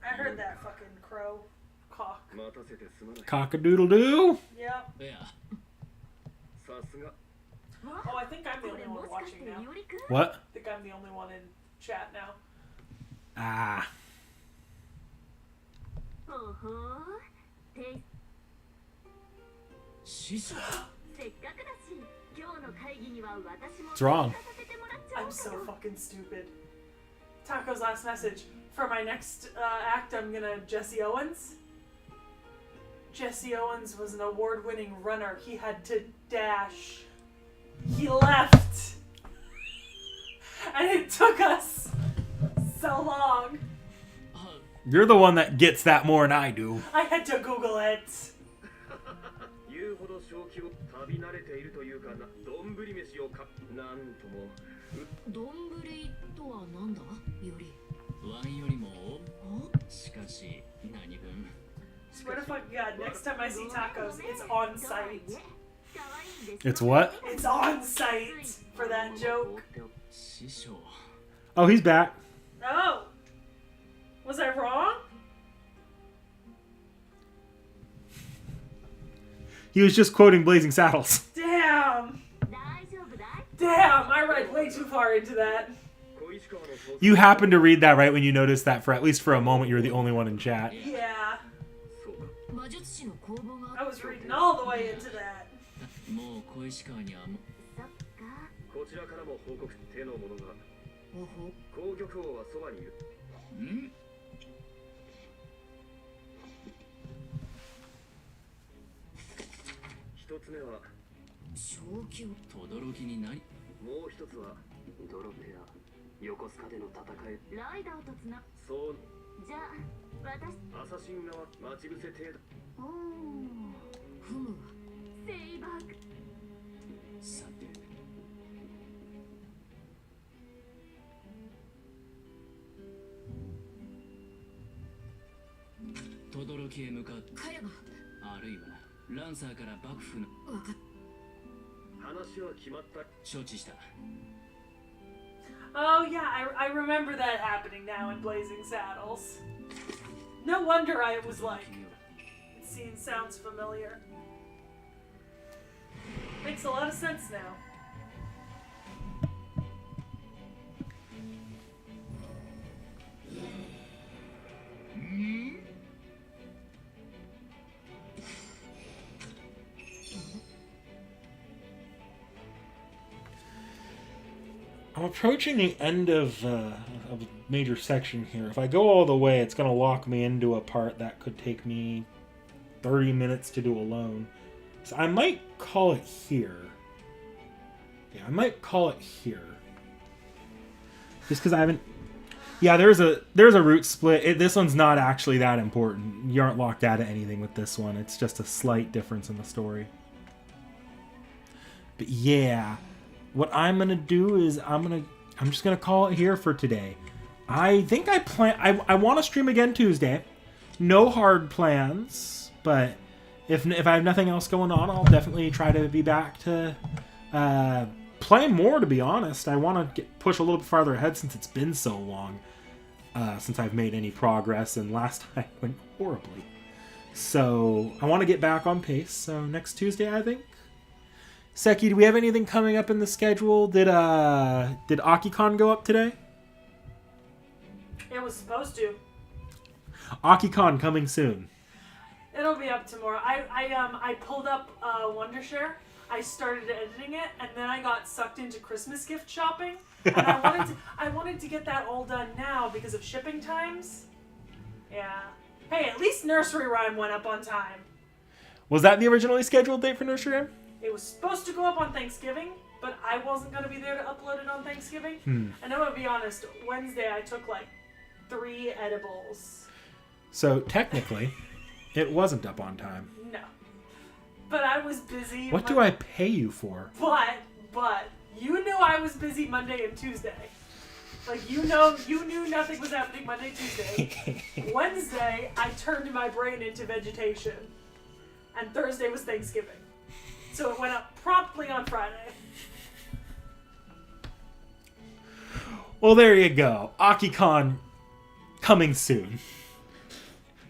I heard that fucking crow cock.
Cock-a-doodle-doo?
Yep.
いや
Oh, I think I'm the only one watching now.
What?
I think I'm the only one in chat now.
Ah.
ほほー
師匠
せっかくだし今日の会議には私も
What's wrong?
参加させてもらっちゃお
I'm
う
so
かな
fucking stupid. Taco's last message. For my next act, I'm gonna Jesse Owens. Jesse Owens was an award-winning runner. He had to dash. He left. And it took us so long.
You're the one that gets that more than I do.
I had to Google it.
言うほど正気を旅慣れているというかな、丼飯をか、なんとも。
丼とはなんだより。
ワインよりもしかし何分
Swear to fucking God, next time I see tacos, it's on site.
It's what?
It's on site for that joke.
師匠
Oh, he's back.
Oh. Was I wrong?
He was just quoting Blazing Saddles.
Damn.
大丈夫だい
Damn, I read way too far into that.
You happened to read that right when you noticed that for at least for a moment you were the only one in chat.
Yeah.
魔術師の工房が
I was reading all the way into that.
もう小石川にはも
そっか
こちらからも報告手の者が。
おほ
紅玉王はそばにいる。
ん
一つ目は、
正気を
轟になり
もう一つは、ドロペア、横須賀での戦い。
ライダーとつな
そう、
じゃあ私
アサシン側、待ち伏せ程度。
おー
ふむわ
セイバーク
さて轟へ向かう
カヤが
あるいはランサーから幕府の
わかっ
承知した。
Oh yeah, I remember that happening now in Blazing Saddles. No wonder I was like, it sounds familiar. Makes a lot of sense now.
I'm approaching the end of a major section here. If I go all the way, it's going to lock me into a part that could take me 30 minutes to do alone. So I might call it here. Yeah, I might call it here. Just because I haven't... Yeah, there's a route split. This one's not actually that important. You aren't locked out of anything with this one. It's just a slight difference in the story. But yeah... What I'm gonna do is I'm just gonna call it here for today. I think I want to stream again Tuesday. No hard plans, but if I have nothing else going on, I'll definitely try to be back to play more. To be honest, I want to push a little bit farther ahead since it's been so long since I've made any progress, and last time went horribly. So I want to get back on pace. So next Tuesday, I think. Seki, do we have anything coming up in the schedule? Did AkiCon go up today?
It was supposed to.
AkiCon coming soon.
It'll be up tomorrow. I pulled up Wondershare. I started editing it, and then I got sucked into Christmas gift shopping. And I wanted to get that all done now because of shipping times. Yeah. Hey, at least Nursery Rhyme went up on time.
Was that the originally scheduled date for Nursery Rhyme?
It was supposed to go up on Thanksgiving, but I wasn't going to be there to upload it on Thanksgiving. And I'm going to be honest, Wednesday I took like 3 edibles.
So technically, it wasn't up on time.
No. But I was busy.
What do I pay you for?
But you knew I was busy Monday and Tuesday. Like, you knew nothing was happening Monday, Tuesday. Wednesday, I turned my brain into vegetation. And Thursday was Thanksgiving. So it went up promptly on Friday.
Well, there you go. AkiCon coming soon.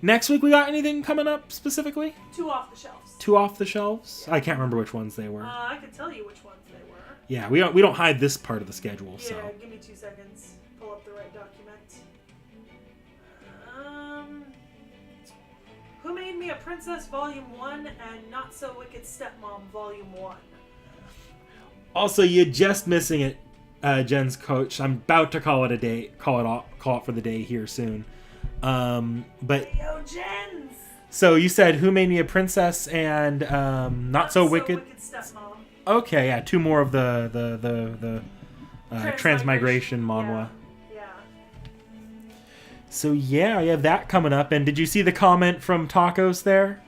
Next week, we got anything coming up specifically?
2 off the shelves.
2 off the shelves?
Yeah.
I can't remember which ones they were.
I could tell you which ones they were.
Yeah, we don't hide this part of the schedule,
Yeah,
so.
give me 2 seconds. Pull up the right document. Who Made Me a Princess Volume 1 and Not So Wicked Stepmom Volume 1.
Also, you're just missing it, Jen's coach. I'm about to call it a day. Call it for the day here soon. But
Yo, Jens!
So you said Who Made Me a Princess and Not So Wicked
Stepmom.
Okay, yeah, 2 more of the transmigration manhwa.
Yeah.
So yeah, we have that coming up. And did you see the comment from Tacos there?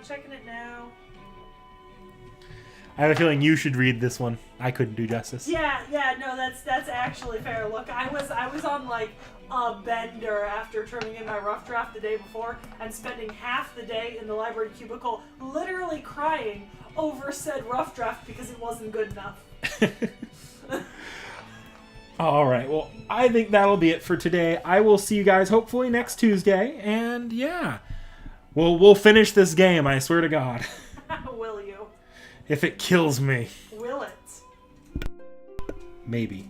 Checking it now.
I have a feeling you should read this one. I couldn't do justice.
Yeah, no, that's actually fair. Look, I was on like a bender after turning in my rough draft the day before and spending half the day in the library cubicle literally crying over said rough draft because it wasn't good enough.
All right, well, I think that'll be it for today. I will see you guys hopefully next Tuesday, and yeah, we'll finish this game, I swear to God.
Will you?
If it kills me.
Will it?
Maybe.